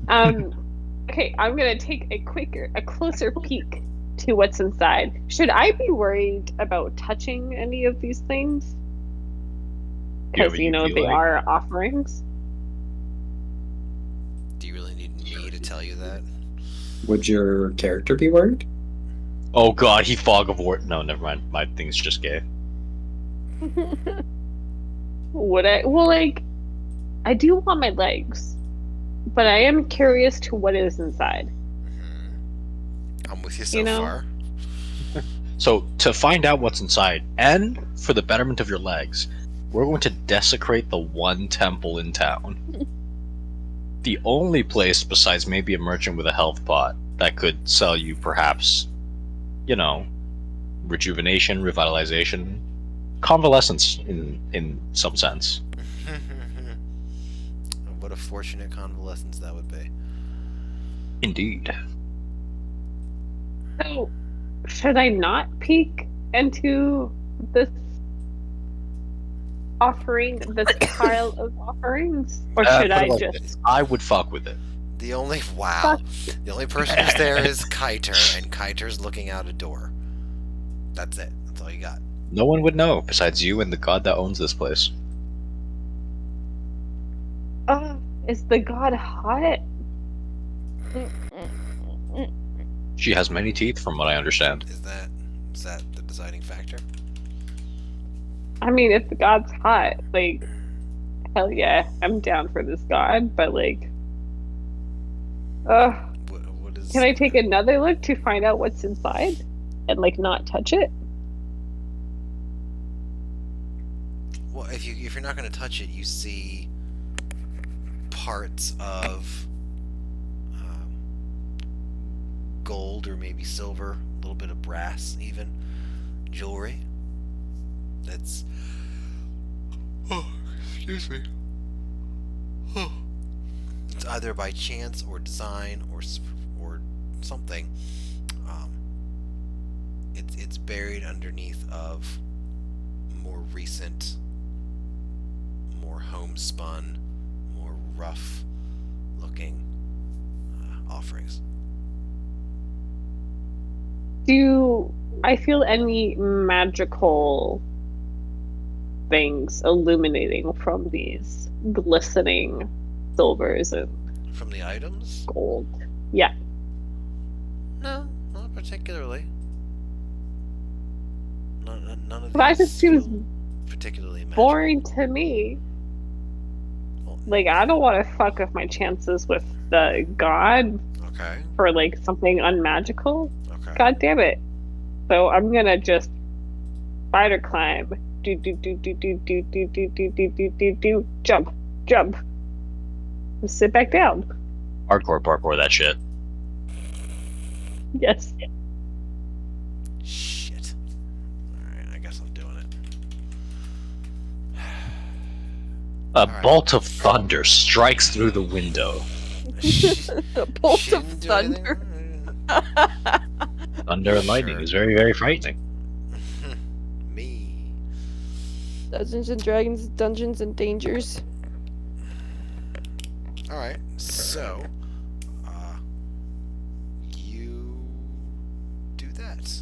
Okay, I'm gonna take a closer peek to what's inside. Should I be worried about touching any of these things? Because they are offerings.
Do tell you that.
Would your character be worried?
Oh god, he fog of war. No, never mind. My thing's just gay.
Would I? Well, like, I do want my legs, but I am curious to what is inside.
I'm with you so
You know?
far.
So, to find out what's inside, and for the betterment of your legs, we're going to desecrate the one temple in town. The only place, besides maybe a merchant with a health pot, that could sell you perhaps, you know, rejuvenation, revitalization, convalescence in some sense.
What a fortunate convalescence that would be.
Indeed.
So, should I not peek into this offering, this pile of offerings, or should
Put
I
it like
just?
this. I would fuck with it.
The only the only person who's there is Cae'ter, and Cae'ter's looking out a door. That's it. That's all you got.
No one would know besides you and the god that owns this place.
Is the god hot?
She has many teeth, from what I understand.
Is that the deciding factor?
I mean, if the god's hot, like, hell yeah, I'm down for this god. But like,
What is?
can I take another look to find out what's inside, and like not touch it?
Well, if you're not going to touch it, you see parts of gold or maybe silver, a little bit of brass, even jewelry. That's excuse me. It's either by chance or design or something. It's buried underneath of more recent, more homespun, more rough looking offerings.
Do I feel any magical things illuminating from these glistening silvers and
From the items?
gold? Yeah.
No, not particularly. None of
But that
these
just seems
feel particularly magical.
boring to me.
Well,
Like, I don't want to fuck with my chances with the god
okay.
for like something unmagical.
Okay.
God damn it. So I'm gonna just spider climb. Do do do do do do do do do do do do do jump. Jump. And sit back down.
Hardcore parkour that shit.
Yes.
Shit. Alright, I guess I'm doing it.
A bolt of thunder strikes through the window.
A bolt
She
of
didn't do
thunder.
anything?
Thunder and lightning
Sure.
is very, very frightening.
Me.
Dungeons and Dragons, Dungeons and Dangers.
Alright, so you do that.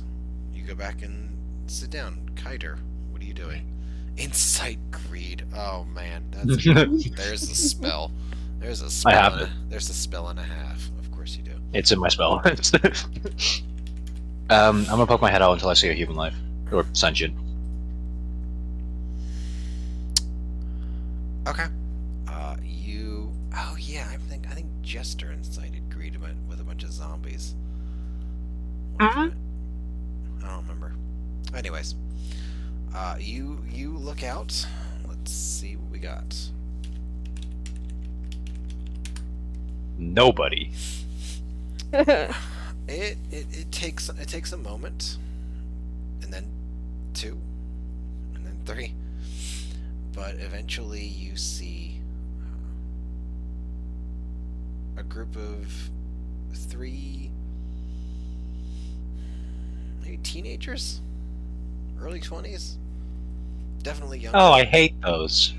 You go back and sit down. Cae'ter, what are you doing? Insight greed. Oh man, that's there's a spell. There's a spell.
I have it.
There's a spell and a half. Of course you do.
It's in my spell. I'm gonna poke my head out until I see a human life. Or sentient.
Okay. You. Oh yeah, I think Jester incited greed with a bunch of zombies. I don't remember. Anyways, you look out. Let's see what we got.
Nobody.
It takes a moment, and then 2, and then 3, but eventually you see a group of 3, maybe teenagers, early 20s, definitely younger.
Oh, I hate those.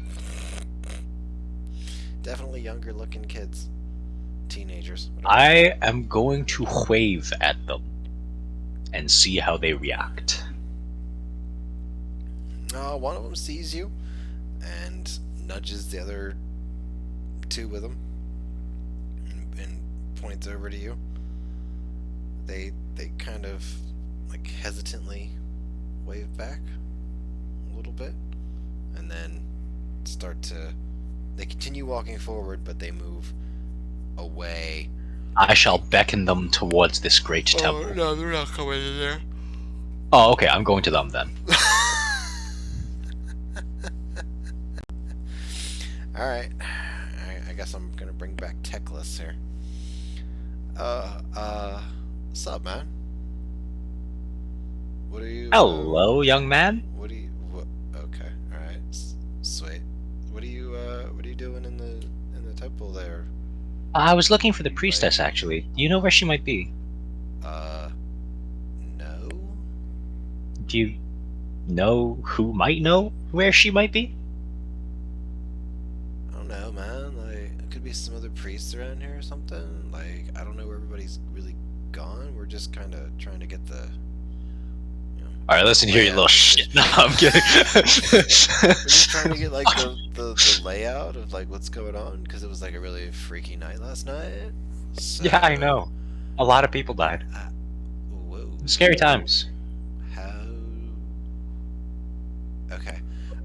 Definitely younger looking kids. Teenagers.
I am going to wave at them and see how they react.
One of them sees you and nudges the other 2 with him and points over to you. They kind of like hesitantly wave back a little bit, and then they continue walking forward, but they move away.
I shall beckon them towards this great temple.
Oh, no, they're not coming in there.
Oh, okay, I'm going to them then.
Alright. I guess I'm gonna bring back Techless here. What's up, man? What are you...
Hello, young man.
Okay, alright. Sweet. What are you doing in the temple there?
I was looking for the priestess, actually. Do you know where she might be?
No?
Do you know who might know where she might be?
I don't know, man. Like, it could be some other priests around here or something. Like, I don't know where everybody's really gone. We're just kind of trying to get the...
Alright, listen here, you little shit. No, I'm kidding.
We're just trying to get, like, the layout of, like, what's going on. Because it was, like, a really freaky night last night. So,
Yeah, I know. A lot of people died.
Whoa.
Scary times.
How... Okay.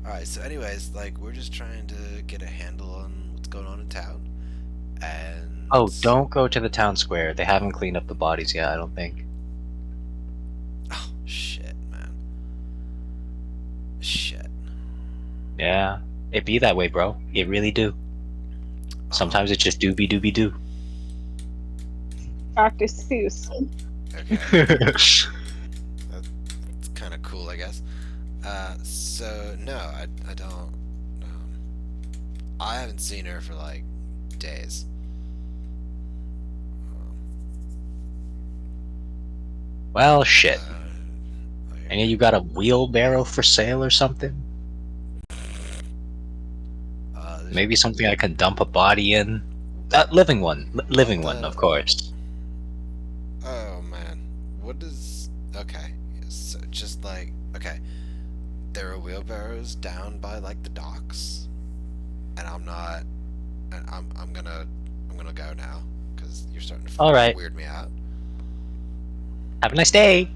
Alright, so anyways, like, we're just trying to get a handle on what's going on in town. And...
Oh, don't go to the town square. They haven't cleaned up the bodies yet, I don't think.
Oh, shit, man. Shit.
Yeah, it be that way, bro. It really do. Sometimes it just doobie-doobie-doo.
Dr. Seuss.
Okay. That's kind of cool, I guess. So, no, I don't... I haven't seen her for, like, days.
Well, shit.
Like,
And you got a wheelbarrow for sale or something? Maybe something I can dump a body in? Living one. Living one, of course.
Oh, man. What is... Okay. So, just, like... Okay. There are wheelbarrows down by, like, the docks. And I'm not... And I'm gonna go now. Because you're starting to
Alright.
weird me out.
Have a nice day!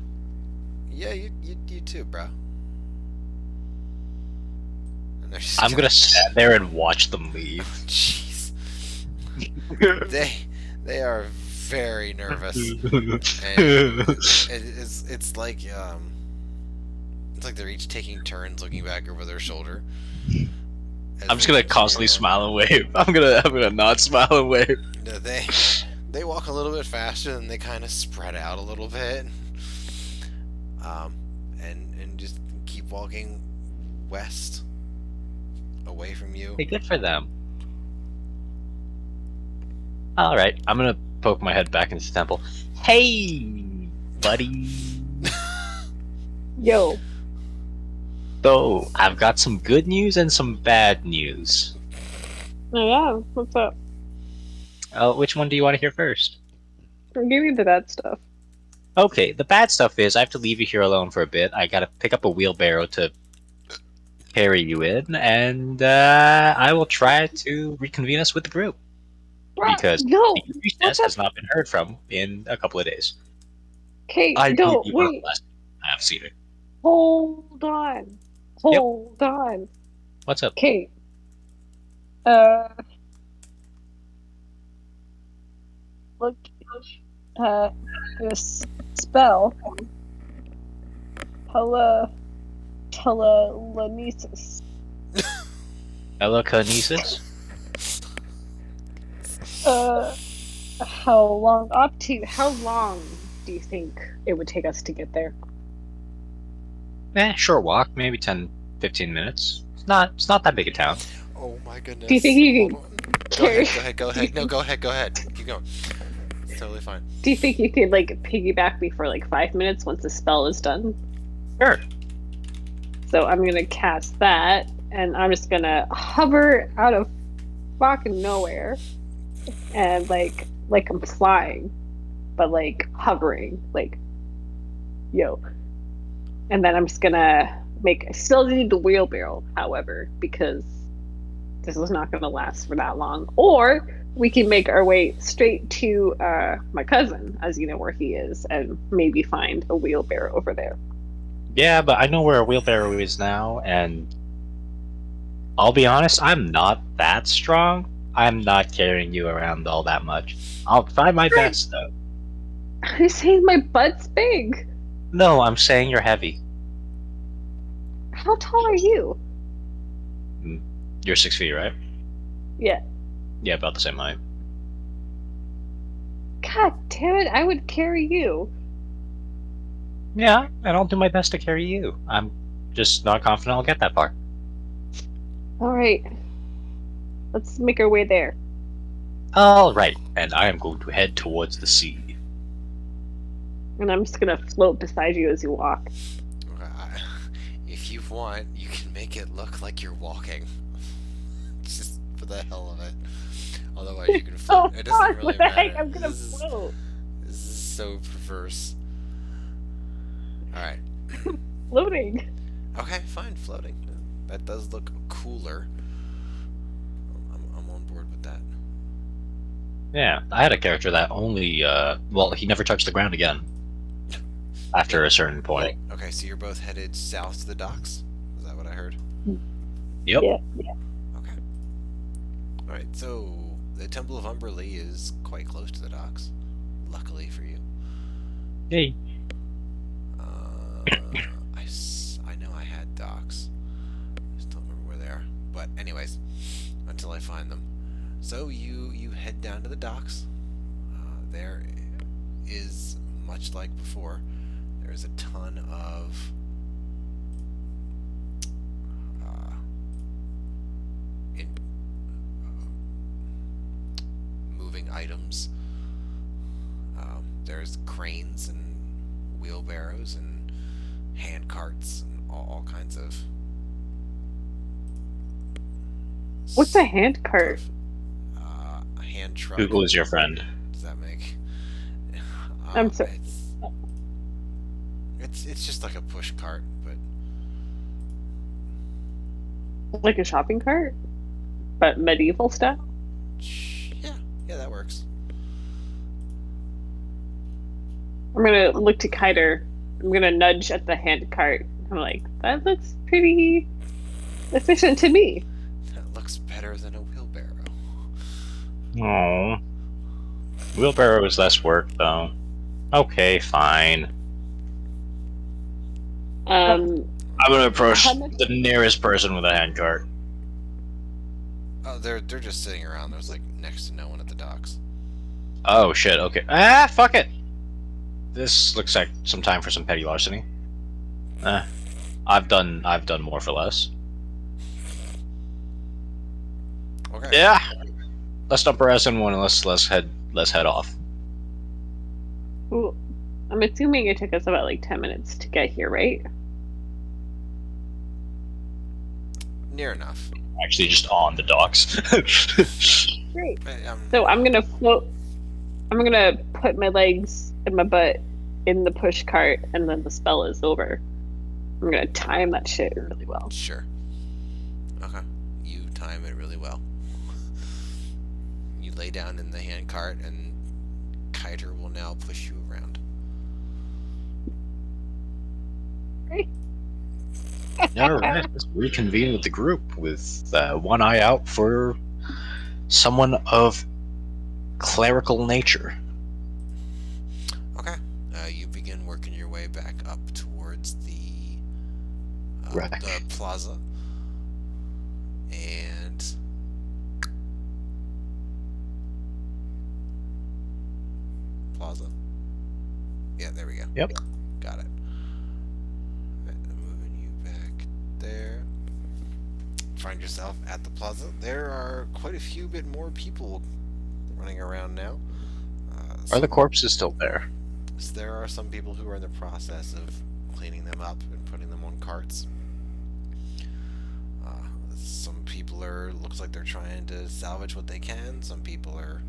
Yeah, you too, bro. And they're just
I'm gonna stand there and watch them leave.
Jeez. They are very nervous. And it's like they're each taking turns looking back over their shoulder.
I'm just gonna constantly smile and wave. I'm gonna not smile and wave.
No, they walk a little bit faster, and they kind of spread out a little bit. And just keep walking west, away from you.
Hey, good for them. Alright, I'm gonna poke my head back into the temple. Hey, buddy!
Yo.
So, I've got some good news and some bad news.
Oh yeah, what's up?
Which one do you want to hear first?
Give me the bad stuff.
Okay, the bad stuff is I have to leave you here alone for a bit. I gotta pick up a wheelbarrow to carry you in, and I will try to reconvene us with the group. Because the priestess has not been heard from in a couple of days.
Kate,
I
no,
believe you
wait.
I have seen it.
Hold on. Hold on.
What's up?
Kate. Look, this spell. Telekinesis.
Telekinesis?
How long? How long do you think it would take us to get there?
Short walk, maybe 10, 15 minutes. It's not that big a town.
Oh my goodness.
Do you think you can
Go ahead. No, go ahead. Keep going. It's totally fine.
Do you think you could, like, piggyback me for, like, 5 minutes once the spell is done?
Sure.
So I'm gonna cast that, and I'm just gonna hover out of fucking nowhere, and, like I'm flying, but, like, hovering, like, yo. And then I'm just gonna I still need the wheelbarrow, however, because this is not going to last for that long. Or we can make our way straight to my cousin, as you know where he is, and maybe find a wheelbarrow over there.
Yeah, but I know where a wheelbarrow is now, and I'll be honest, I'm not that strong. I'm not carrying you around all that much. I'll try my best, though.
I'm saying my butt's big.
No, I'm saying you're heavy.
How tall are you?
You're 6 feet, right?
Yeah.
Yeah, about the same height.
God damn it, I would carry you.
Yeah, and I'll do my best to carry you. I'm just not confident I'll get that far.
Alright. Let's make our way there.
Alright, and I am going to head towards the sea.
And I'm just gonna float beside you as you walk.
If you want, you can make it look like you're walking. Just for the hell of it. Otherwise, you can float. It doesn't really matter.
Heck? I'm gonna float.
This is so perverse. Alright.
Floating.
Okay, fine, floating. That does look cooler. I'm on board with that.
Yeah, I had a character that only, well, he never touched the ground again. After a certain point.
Okay, so you're both headed south to the docks? Is that what I heard?
Yep.
Yeah.
Okay. Alright, so the Temple of Umberlee is quite close to the docks. Luckily for you.
Hey.
I know I had docks. I just don't remember where they are. But anyways, until I find them. So you head down to the docks. There is, much like before, there's a ton of moving items. There's cranes and wheelbarrows and hand carts and all kinds of.
What's a hand cart?
A hand truck.
Google is your friend.
Does that make?
I'm sorry.
It's just like a push cart, but
Like a shopping cart? But medieval style?
yeah, that works.
I'm gonna look to Cae'ter. I'm gonna nudge at the hand cart. I'm like, that looks pretty efficient to me.
That looks better than a wheelbarrow.
Oh. Wheelbarrow is less work, though. Okay, fine. I'm gonna approach the nearest person with a handcart.
Oh, they're just sitting around. There's like next to no one at the docks.
Oh shit, okay. Ah, fuck it! This looks like some time for some petty larceny. I've done more for less.
Okay.
Yeah! Let's dump our ass in one and let's head off.
Ooh. I'm assuming it took us about like 10 minutes to get here, right?
Near enough.
Actually, just on the docks.
Great. So I'm gonna float. I'm gonna put my legs and my butt in the push cart, and then the spell is over. I'm gonna time that shit really well.
Sure. Okay. You time it really well. You lay down in the hand cart, and Cae'ter will now push you around.
Great.
Alright, let's reconvene with the group with one eye out for someone of clerical nature.
Okay. You begin working your way back up towards the plaza. And plaza. Yeah, there we go.
Yep.
Got it. Moving you back there. Find yourself at the plaza. There are quite a few bit more people running around now.
Are the corpses still there?
So there are some people who are in the process of cleaning them up and putting them on carts. Some people looks like they're trying to salvage what they can. Some people are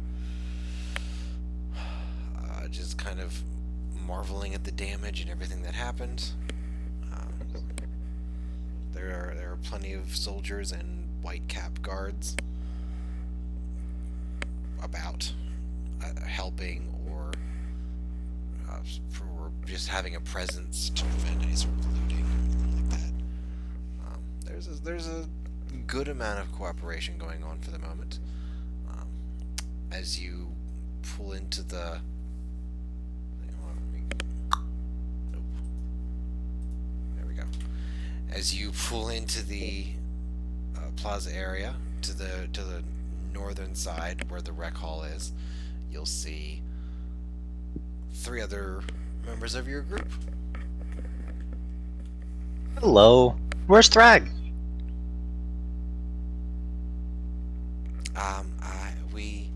just kind of marveling at the damage and everything that happened. There are plenty of soldiers and white cap guards about helping or for just having a presence to prevent any sort of looting or anything like that. There's a good amount of cooperation going on for the moment. As you pull into the there we go. As you pull into the plaza area to the northern side where the rec hall is, you'll see 3 other members of your group.
Hello. Where's Thrag?
We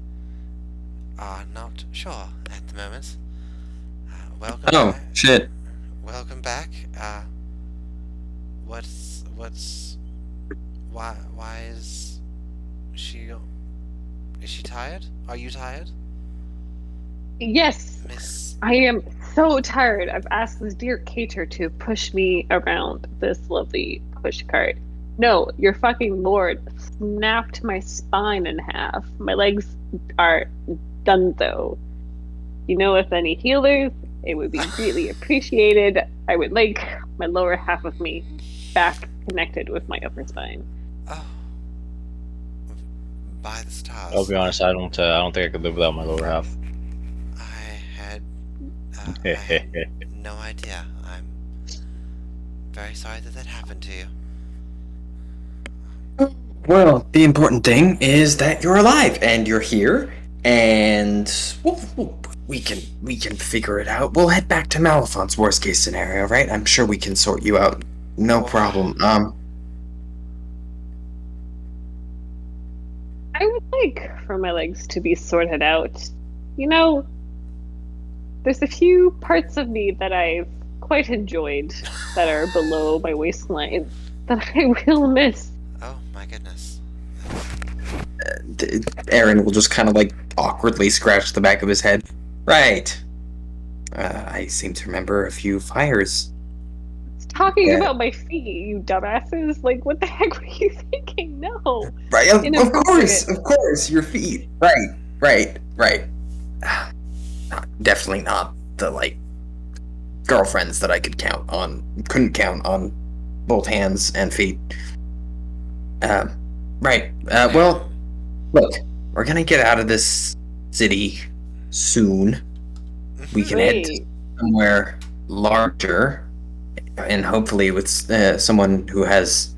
are not sure at the moment. Welcome.
Oh,
back.
shit.
Welcome back. Why is she tired? Are you tired?
Yes,
Miss?
I am so tired. I've asked this dear Cae'ter to push me around this lovely push cart. No, your fucking lord snapped my spine in half. My legs are done though. You know, if any healers, it would be greatly appreciated. I would like my lower half of me back connected with my upper spine.
Oh. By the stars.
I'll be honest, I don't think I could live without my lower half.
I had no idea. I'm very sorry that happened to you.
Well, the important thing is that you're alive and you're here, and we can figure it out. We'll head back to Malifon's worst case scenario, right? I'm sure we can sort you out. No problem.
I would like for my legs to be sorted out. You know, there's a few parts of me that I've quite enjoyed that are below my waistline that I will miss.
Oh my goodness.
Aaron will just kind of like awkwardly scratch the back of his head. Right. I seem to remember a few fires.
Talking about my feet, you dumbasses. Like, what the heck were you thinking? No.
Right, of course, your feet. Right. Definitely not the, like, girlfriends that I couldn't count on both hands and feet. Right. Well, look, we're gonna get out of this city soon. We can head to somewhere larger, and hopefully with someone who has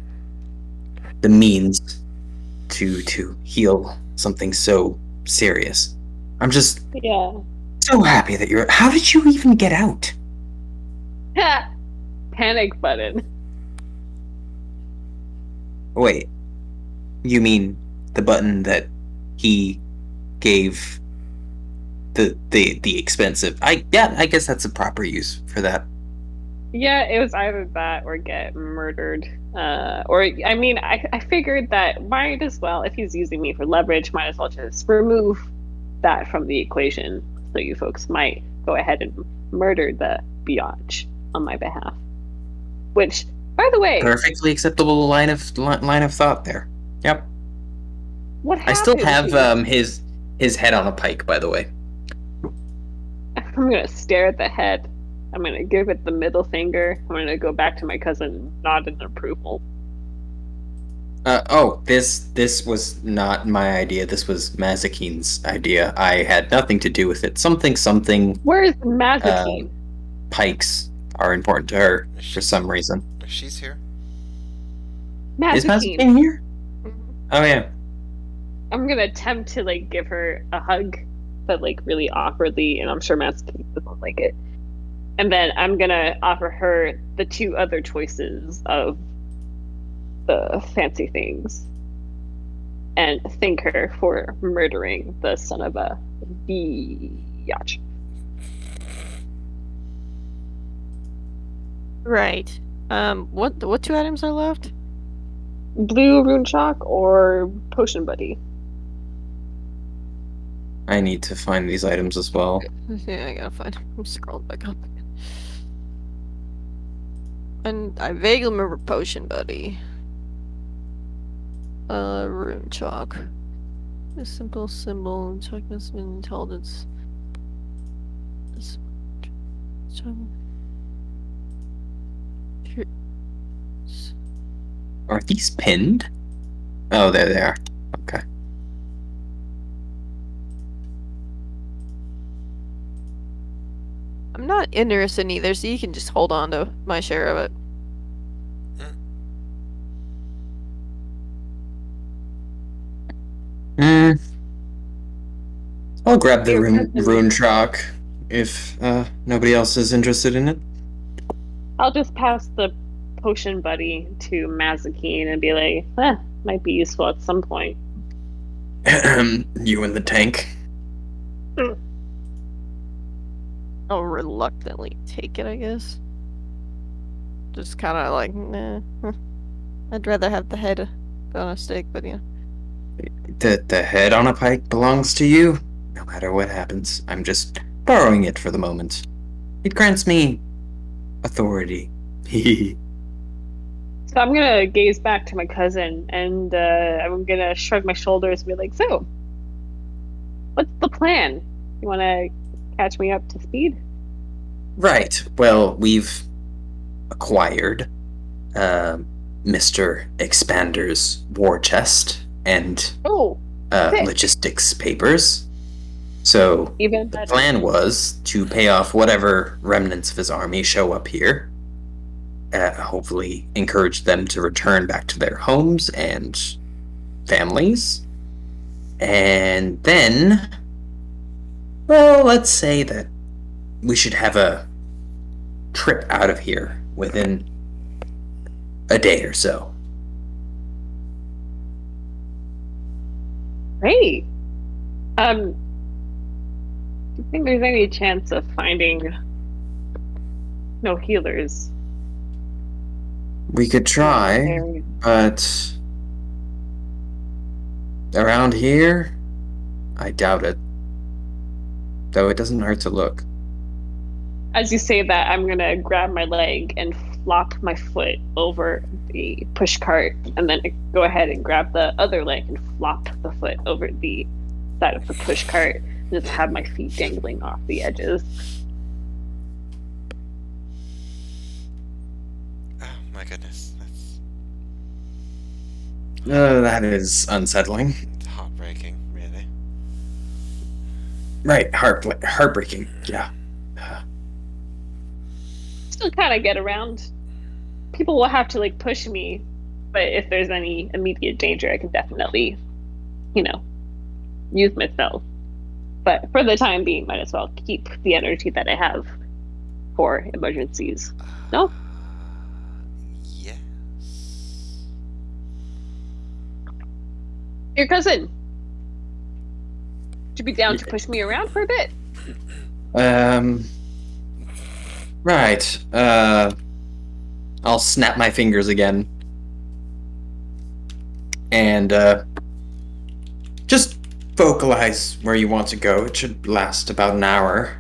the means to heal something so serious. I'm just so happy that you're. How did you even get out?
Panic button.
Wait, you mean the button that he gave the expensive? I guess that's a proper use for that.
Yeah, it was either that or get murdered. I figured that might as well, if he's using me for leverage, might as well just remove that from the equation. So you folks might go ahead and murder the biatch on my behalf. Which, by the way,
perfectly acceptable line of thought there. Yep.
What happened?
I still have his head on a pike, by the way.
I'm gonna stare at the head. I'm gonna give it the middle finger. I'm gonna go back to my cousin and nod in approval.
This was not my idea. This was Mazakine's idea. I had nothing to do with it. Something.
Where's Mazakine?
Pikes are important to her for some reason.
She's here.
Mazakine.
Is Mazakine here? Oh yeah.
I'm gonna attempt to like give her a hug, but like really awkwardly, and I'm sure Mazakine doesn't like it. And then I'm gonna offer her the 2 other choices of the fancy things, and thank her for murdering the son of a biatch.
Right. What 2 items are left?
Blue rune chalk or potion buddy?
I need to find these items as well.
Yeah, I gotta find them. I'm scrolling back up. And I vaguely remember potion buddy. Rune chalk. A simple symbol. Chalk must have been intelligence.
Are these pinned? Oh, there they are. Okay.
I'm not interested in either, so you can just hold on to my share of it.
I'll grab the rune chalk if nobody else is interested in it.
I'll just pass the potion buddy to Mazikeen and be like, might be useful at some point.
You in the tank.
I'll reluctantly take it, I guess. Just kind of like, nah. I'd rather have the head on a stick, but yeah.
The head on a pike belongs to you, no matter what happens. I'm just borrowing it for the moment. It grants me authority.
So I'm gonna gaze back to my cousin, and I'm gonna shrug my shoulders and be like, so, what's the plan? You wanna catch me up to speed?
Right. Well, we've acquired Mr. Expander's war chest and logistics papers. So the plan was to pay off whatever remnants of his army show up here. Hopefully encourage them to return back to their homes and families. And then, well, let's say that we should have a trip out of here within a day or so.
Great. Do you think there's any chance of finding no healers?
We could try, but around here, I doubt it. Though it doesn't hurt to look.
As you say that, I'm gonna grab my leg and flop my foot over the push cart, and then go ahead and grab the other leg and flop the foot over the side of the push cart, and just have my feet dangling off the edges.
Oh my goodness,
that is unsettling.
It's heartbreaking, really.
Right, heartbreaking, yeah.
Still kind of get around. People will have to like push me, but if there's any immediate danger, I can definitely, use myself. But for the time being, might as well keep the energy that I have for emergencies. No?
Yes.
Your cousin. Would you be down to push me around for a bit?
Right. I'll snap my fingers again. And, just vocalize where you want to go. It should last about an hour.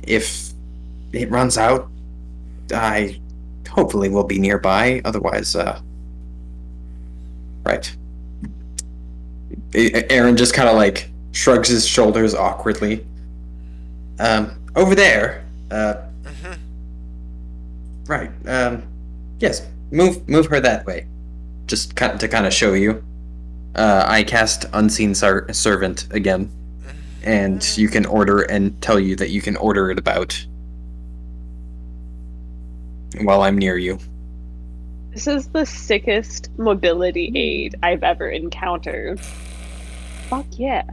If it runs out, I hopefully will be nearby. Otherwise, right. Aaron just kind of like shrugs his shoulders awkwardly. Over there. Right. Yes. Move her that way. Just to kind of show you. I cast Unseen Servant again, and you can order and tell you that you can order it about while I'm near you.
This is the sickest mobility aid I've ever encountered. Fuck yeah.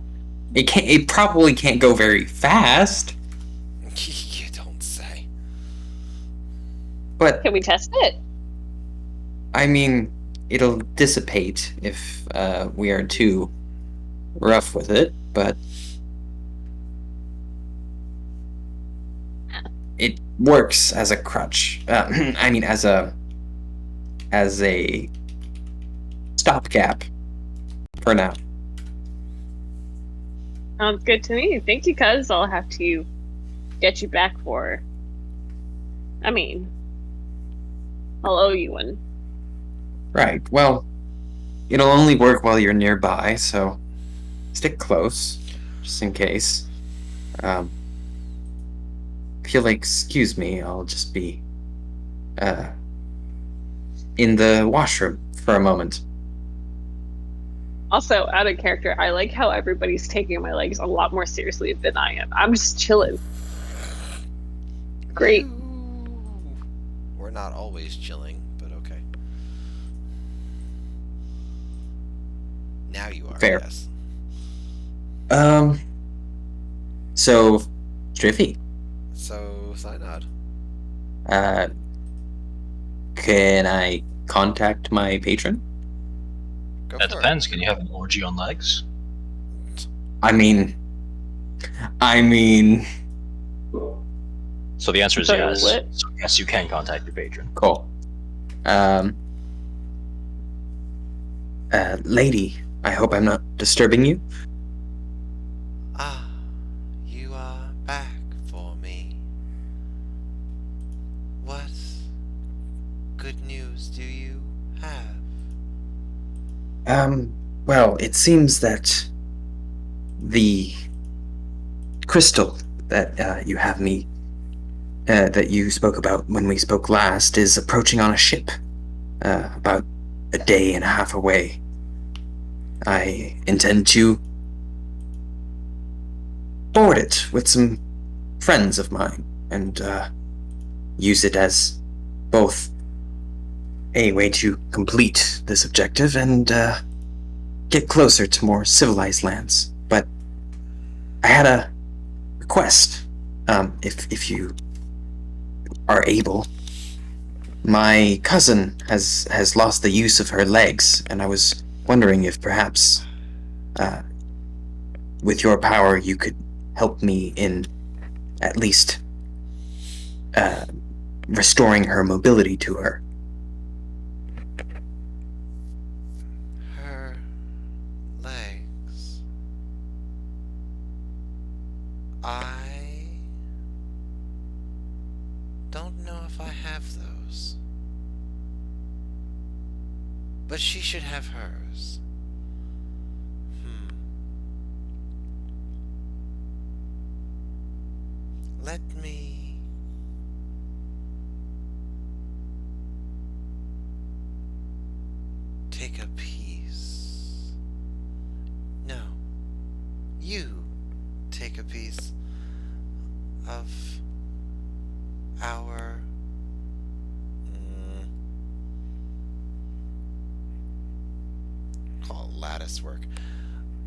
It probably can't go very fast.
You don't say.
But
can we test it?
I mean, it'll dissipate if we are too rough with it, but it works as a crutch. I mean, as a stopgap for now.
Sounds good to me. Thank you, cuz. I'll have to get you back for. I'll owe you one.
Right. Well, it'll only work while you're nearby, so stick close, just in case. If you'll excuse me, I'll just be in the washroom for a moment.
Also, out of character, I like how everybody's taking my legs a lot more seriously than I am. I'm just chilling. Great.
We're not always chilling, but okay. Now you are.
Fair.
Yes.
So, Triffy,
So, Synod.
can I contact my patron?
Go
That
for
depends. Can you have an orgy on legs?
I mean...
So the answer is
Sorry,
yes.
what?
So yes, you can contact your patron.
Cool. Lady, I hope I'm not disturbing you.
Ah, you are back for me. What good news do you have?
Well, it seems that the crystal that you have me, that you spoke about when we spoke last, is approaching on a ship, about a day and a half away. I intend to board it with some friends of mine and use it as both a way to complete this objective and get closer to more civilized lands. But I had a request, if you are able. My cousin has lost the use of her legs, and I was wondering if perhaps, with your power, you could help me in at least restoring her mobility to her.
Her legs. I don't know if I have those. But she should have hers. Let me take a piece. No. You take a piece of our call it lattice work.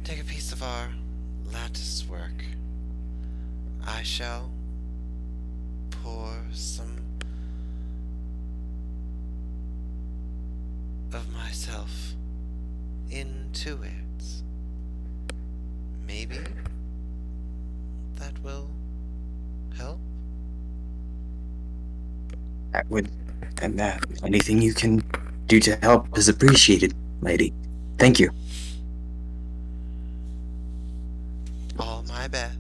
Take a piece of our lattice work. I shall pour some of myself into it. Maybe that will help.
That would, and that anything you can do to help is appreciated, lady. Thank you.
All my best.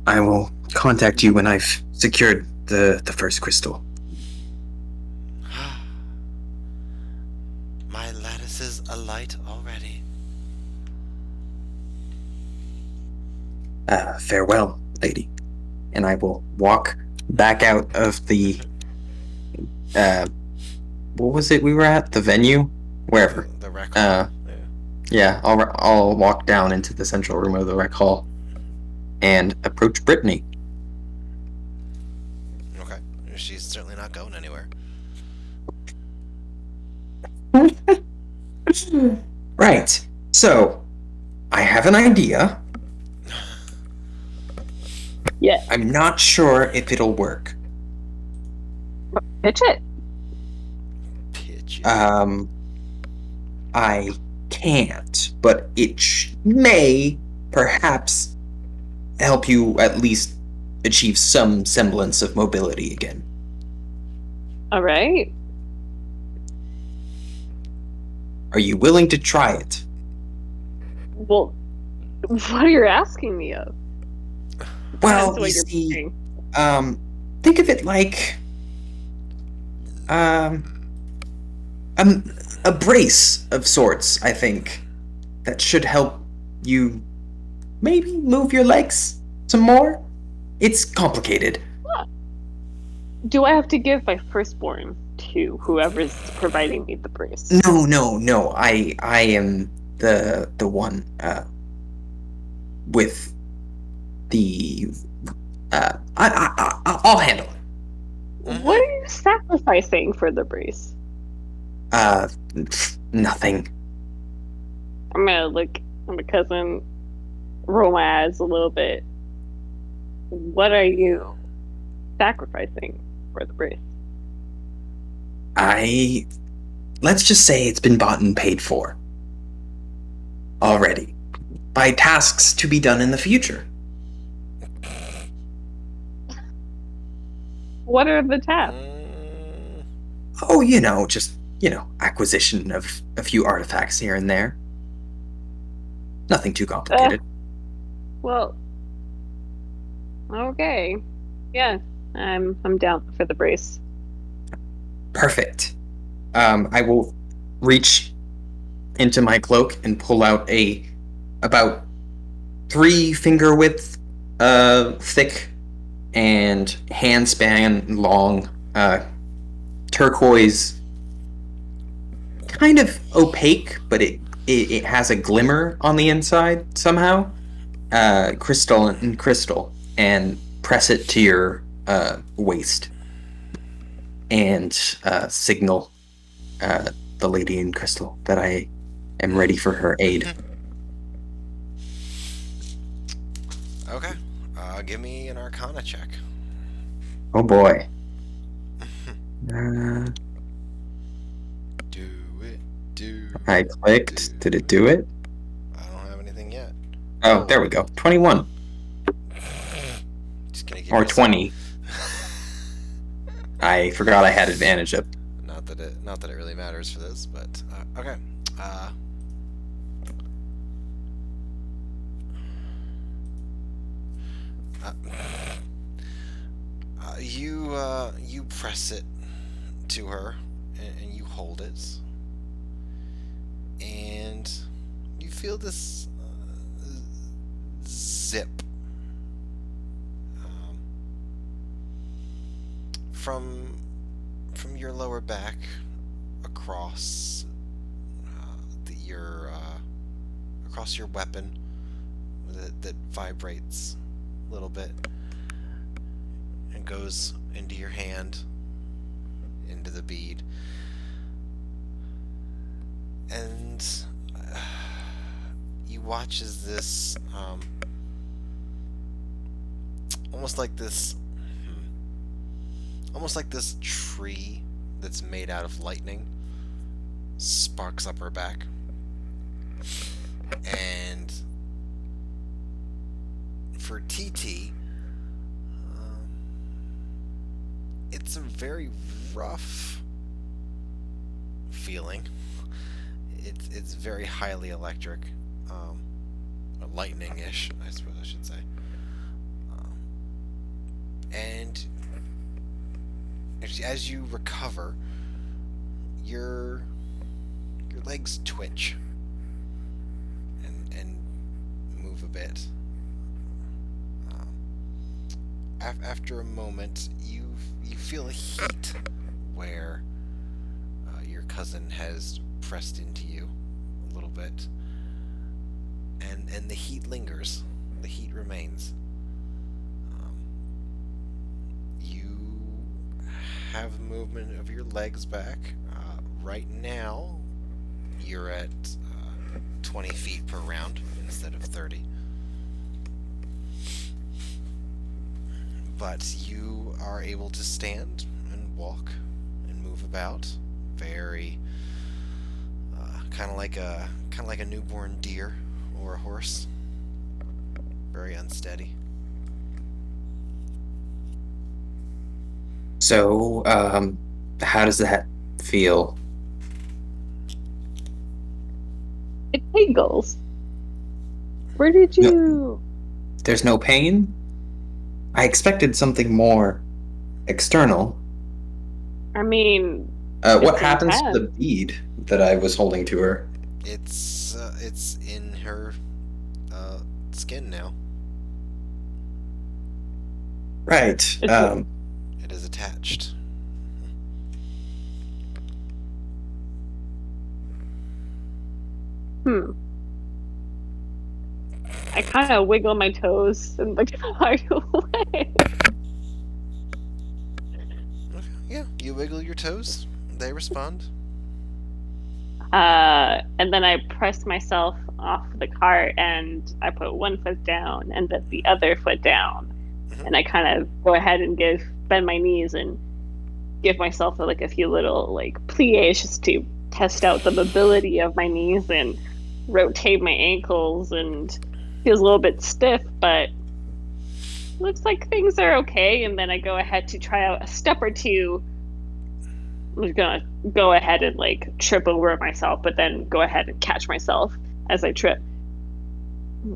I will contact you when I've secured the first crystal.
My lattice is alight already.
Farewell, lady. And I will walk back out of the, what was it we were at? The venue? Wherever.
The rec hall.
Yeah, I'll walk down into the central room of the rec hall and approach Brittany.
Okay. She's certainly not going anywhere.
Right. So, I have an idea.
Yeah.
I'm not sure if it'll work.
Pitch it.
Pitch it.
I can't, but it may perhaps help you at least achieve some semblance of mobility again.
All right.
Are you willing to try it?
Well, what are you asking me of?
Well,
That's what
you
you're
see,
saying.
think of it like, A brace of sorts, I think, that should help you maybe move your legs some more. It's complicated.
Do I have to give my firstborn to whoever's providing me the brace?
No. I am the one with the I'll handle it.
What are you sacrificing for the brace?
Nothing.
I'm gonna look at my cousin, roll my eyes a little bit. What are you sacrificing for the brace?
Let's just say it's been bought and paid for already by tasks to be done in the future.
What are the tasks?
Oh, just acquisition of a few artifacts here and there. Nothing too complicated.
Well, okay. Yeah, I'm down for the brace.
Perfect. I will reach into my cloak and pull out a about 3 finger width thick and hand span long turquoise, kind of opaque, but it has a glimmer on the inside somehow, crystal, and press it to your waist and signal the lady in crystal that I am ready for her aid.
Okay. Give me an Arcana check.
Oh boy.
Do
I clicked. Did it do it?
I don't have anything yet.
Oh, there we go. 21.
Just gonna give
Or
you
20. I forgot I had advantage up.
Not that it really matters for this, but okay. You press it to her, and you hold it, and you feel this zip from your lower back across across your weapon that vibrates a little bit and goes into your hand, into the bead, and you watch as this almost like this tree that's made out of lightning sparks up her back, and for TT, it's a very rough feeling. It's very highly electric, lightning-ish, I suppose I should say, and as you recover, your legs twitch and move a bit. After a moment, you feel a heat where your cousin has pressed into you a little bit, and the heat lingers. The heat remains. You have movement of your legs back. Right now, you're at 20 feet per round instead of 30. But you are able to stand and walk and move about, very kind of like a newborn deer or a horse, very unsteady.
So, how does that feel?
It tingles. Where did you?
There's no pain? I expected something more external.
I mean,
What
15
happens to the
times.
bead that I was holding to her?
It's in her skin now.
Right.
It is attached.
I kind of wiggle my toes and look away.
Yeah, you wiggle your toes. They respond.
And then I press myself off the cart and I put one foot down and then the other foot down.
Mhm.
And I kind of go ahead and bend my knees and give myself like a few little like plies just to test out the mobility of my knees and rotate my ankles, and feels a little bit stiff, but looks like things are okay. And then I go ahead to try out a step or two. I'm just gonna go ahead and like trip over myself, but then go ahead and catch myself as I trip.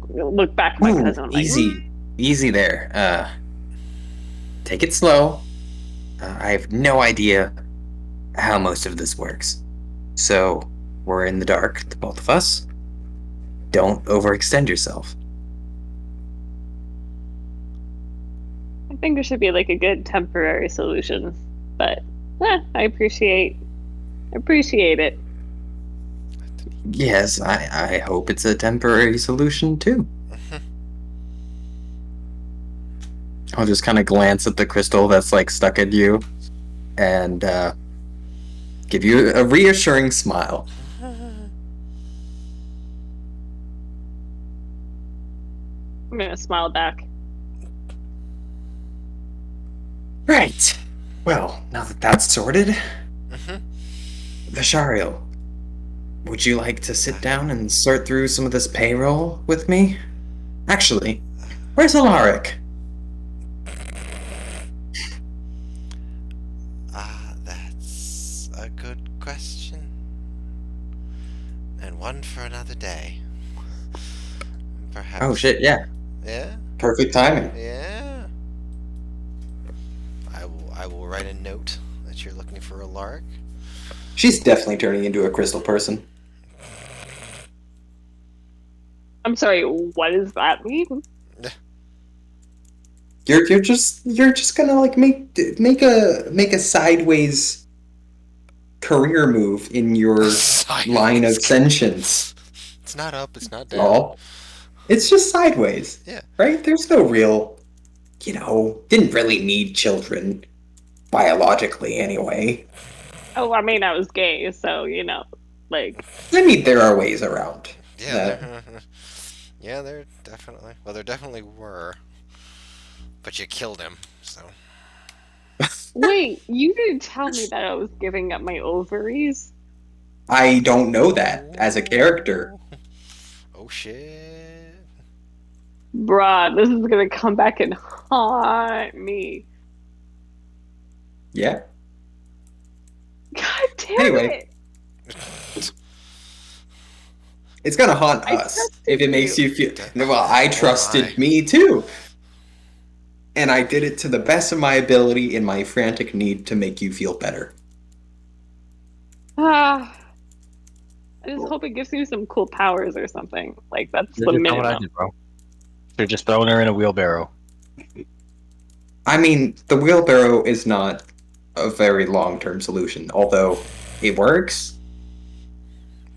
Look back at my
Ooh,
cousin. I'm like,
easy there. Take it slow. I have no idea how most of this works. So, we're in the dark, the both of us. Don't overextend yourself.
I think there should be like a good temporary solution, but I appreciate it.
Yes, I hope it's a temporary solution too. I'll just kind of glance at the crystal that's like stuck at you and give you a reassuring smile.
I'm gonna smile back.
Right. Well, now that that's sorted, Vishariel, would you like to sit down and sort through some of this payroll with me? Actually, where's Alaric?
That's a good question. And one for another day. Perhaps.
Oh shit, yeah.
Yeah?
Perfect timing.
Yeah. I will write a note that you're looking for Alaric.
She's definitely turning into a crystal person.
I'm sorry, what does that mean?
You're just gonna like make a sideways career move in your line of sentience.
It's not up, it's not down.
All. It's just sideways.
Yeah.
Right? There's no real, didn't really need children biologically anyway.
Oh, I mean, I was gay, so like.
I mean, there are ways around.
Yeah, there definitely. Well, there definitely were. But you killed him, so.
Wait, you didn't tell me that I was giving up my ovaries?
I don't know that as a character.
Oh shit.
Bruh, this is gonna come back and haunt me.
Yeah.
God damn
Anyway.
it!
It's gonna haunt us if it makes you feel. Well, I trusted me too. And I did it to the best of my ability in my frantic need to make you feel better.
I just hope it gives me some cool powers or something. Like, that's the minimum.
What I did, bro. They're just throwing her in a wheelbarrow.
I mean, the wheelbarrow is not a very long-term solution, although it works.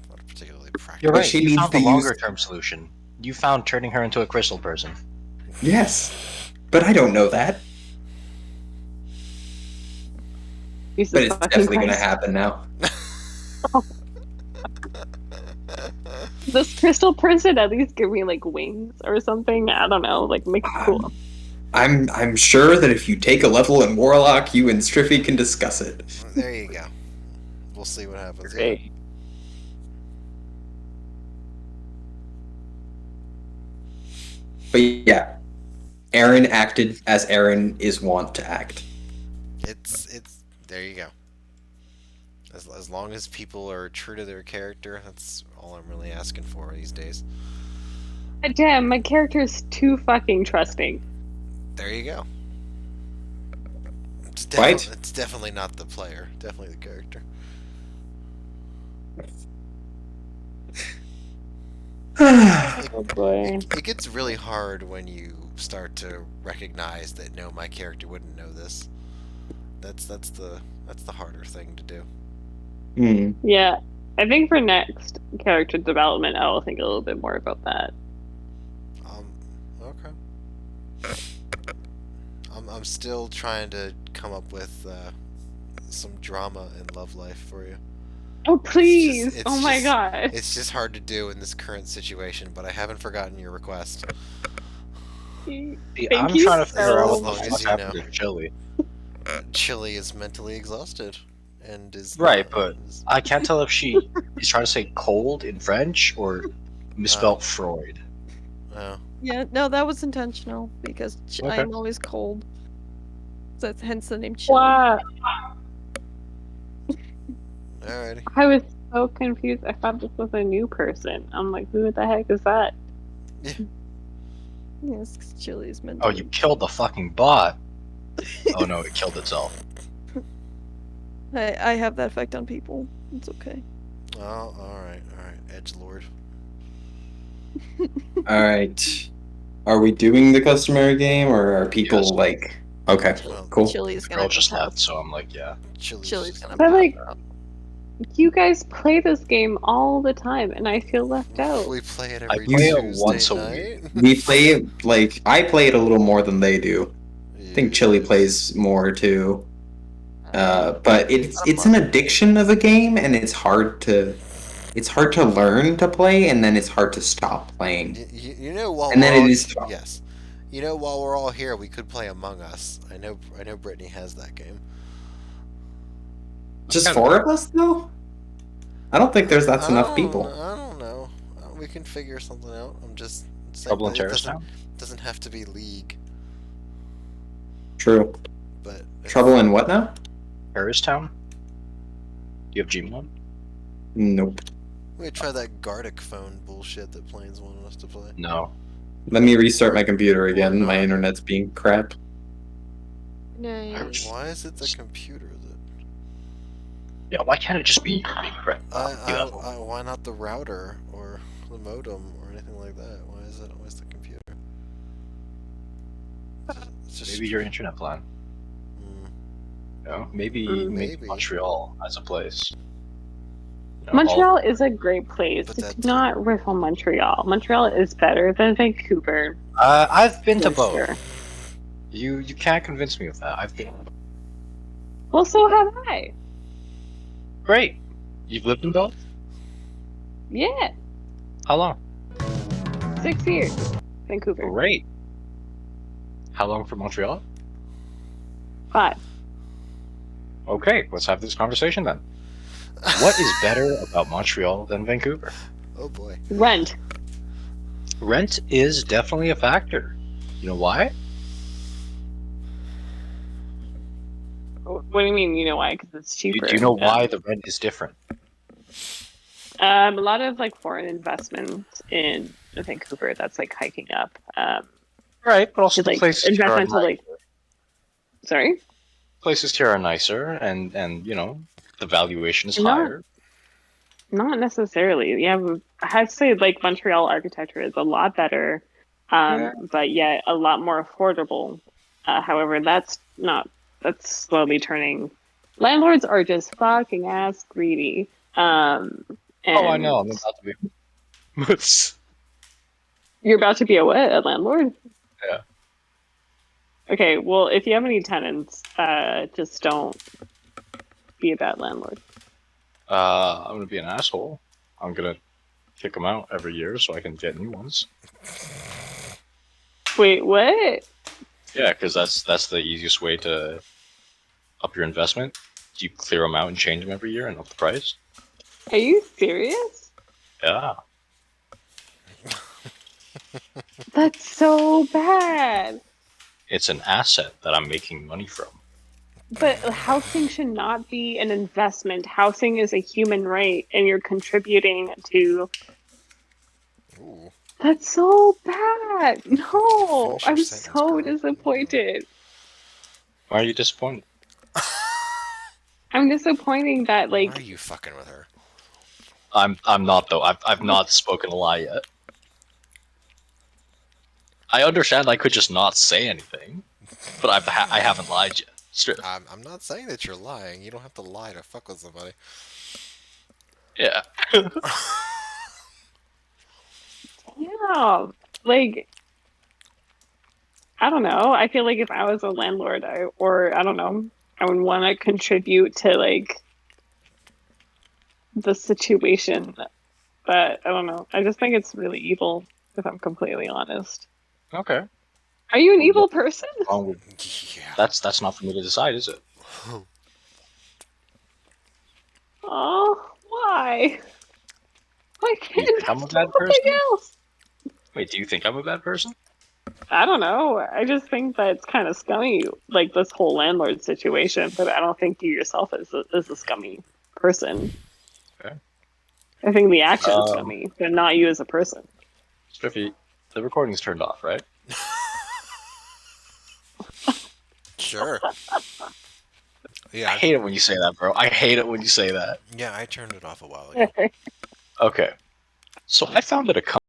Not particularly practical.
You're right.
She
You
needs
found
to
the
use...
longer-term solution. You found turning her into a crystal person.
Yes, but I don't know that.
Jesus
But it's definitely
Christ.
going to happen now.
This crystal person at least give me like wings or something. I don't know, like make it cool.
I'm sure that if you take a level in Warlock, you and Striffy can discuss it.
There you go. We'll see what happens.
Great.
Yeah.
But yeah, Aaron acted as Aaron is wont to act.
It's there you go. As long as people are true to their character, that's all I'm really asking for these days.
Damn, my character is too fucking trusting.
There you go.
Right?
It's definitely not the player. Definitely the character.
Oh boy.
It gets really hard when you start to recognize that no, my character wouldn't know this. That's the harder thing to do.
Hmm.
Yeah, I think for next character development, I will think a little bit more about that.
Okay. I'm still trying to come up with some drama in love life for you.
Oh please! Oh my god!
It's just hard to do in this current situation, but I haven't forgotten your request.
See,
Thank
I'm
you
trying to figure out
so
what the fuck
you
happened
know.
to Chili.
Chili is mentally exhausted, and is
Right, but I can't tell if she is trying to say cold in French or misspelled Freud.
Oh.
Yeah, no, that was intentional because I
Okay.
am always cold. That's hence the name Chili.
Wow!
Alrighty.
I was so confused. I thought this was a new person. I'm like, who the heck is that?
Yes, 'cause Chili is meant
Oh,
to
you
be.
killed the fucking bot. Oh no, it killed itself.
I have that effect on people. It's okay.
Oh, alright. Edgelord.
Alright. Are we doing the customary game, or are people
Yes.
like... Okay,
Well,
cool.
Chili is
The
gonna
girl
have to
just
pass.
left, so I'm like, yeah.
Chili's gonna
But
pass
like,
out.
you guys play this game all the time, and I feel left out.
We play it
I
every
play it
Tuesday
once a
night.
We play it, like, I play it a little more than they do. I think Chili
Yes.
plays more, too. But it's an addiction of a game, and it's hard to learn to play, and then it's hard to stop playing.
You know, while
And
we're
then it
all
is
yes, you know, while we're all here, we could play Among Us. I know Brittany has that game.
just four of us, though? I don't think that's enough people.
I don't know. We can figure something out. I'm just saying
Trouble in
that it
Terrorist Town?
doesn't have to be League.
True.
But
Trouble in what now?
Terrorist Town? Do you have Gmod?
Nope.
we could try that Gardic phone bullshit that Plains wanted us to play.
No.
Let me restart my computer again.
Or
My
not.
internet's being crap.
Nice.
Why is it the computer that?
Yeah, why can't it just be being correct?
Why not the router or the modem or anything like that? Why is it always the computer? It's just
Maybe your internet plan. You know, maybe Montreal as a place. You know,
Montreal is a great place.
But
Do
that's
not riff on Montreal. Montreal is better than Vancouver.
I've been to
for
both.
sure.
You can't convince me of that. I've been.
Well, so have I.
Great. You've lived in both?
Yeah,
How long?
6 years. Vancouver.
Great. How long for Montreal?
5.
Okay, let's have this conversation then. What is better about Montreal than Vancouver?
Oh boy.
Rent.
Rent is definitely a factor. You know why?
What do you mean? You know why? Because it's cheaper.
Do you know why the rent is different?
A lot of like foreign investments in Vancouver. That's like hiking up.
Right, but also
like
the places here are
investment to like. Sorry.
Places here are nicer, and you know the valuation is higher.
Not necessarily. Yeah, I'd say like Montreal architecture is a lot better, but yet a lot more affordable. However, that's slowly turning. Landlords are just fucking ass greedy. And
Oh, I know. I'm about to be.
You're about to be a what? A landlord?
Yeah.
Okay. Well, if you have any tenants, just don't be a bad landlord.
I'm gonna be an asshole. I'm gonna kick them out every year so I can get new ones.
Wait, what?
Yeah, because that's the easiest way to up your investment. You clear them out and change them every year and up the price.
Are you serious?
Yeah.
That's so bad.
It's an asset that I'm making money from.
But housing should not be an investment. Housing is a human right, and you're contributing to.
Ooh.
That's so bad. No,
Finish your
I'm
sentence,
so
bro.
disappointed.
Why are you disappointed?
I'm disappointing that
Why are
like
you fucking with her?
I'm not though. I've not spoken a lie yet. I understand I could just not say anything, but I haven't lied yet. Strip.
I'm not saying that you're lying. You don't have to lie to fuck with somebody.
Yeah.
yeah, like I don't know. I feel like if I was a landlord, I don't know, I would want to contribute to like the situation. But I don't know. I just think it's really evil, if I'm completely honest.
Okay.
Are you an
Well,
evil person?
wrong with
Yeah.
that's not for me to decide, is it?
Oh, why? Why
Do you
can't
think I'm a
I do
bad
something
person?
else?
Wait, do you think I'm a bad person?
I don't know. I just think that it's kind of scummy, like this whole landlord situation. But I don't think you yourself is a scummy person.
Okay.
I think the action's
Um,
scummy, but not you as a person.
Strippy, the recording's turned off, right?
Sure.
I
Yeah.
hate it when you say that, bro. I hate it when you say that.
Yeah, I turned it off a while ago.
Okay. So I found that a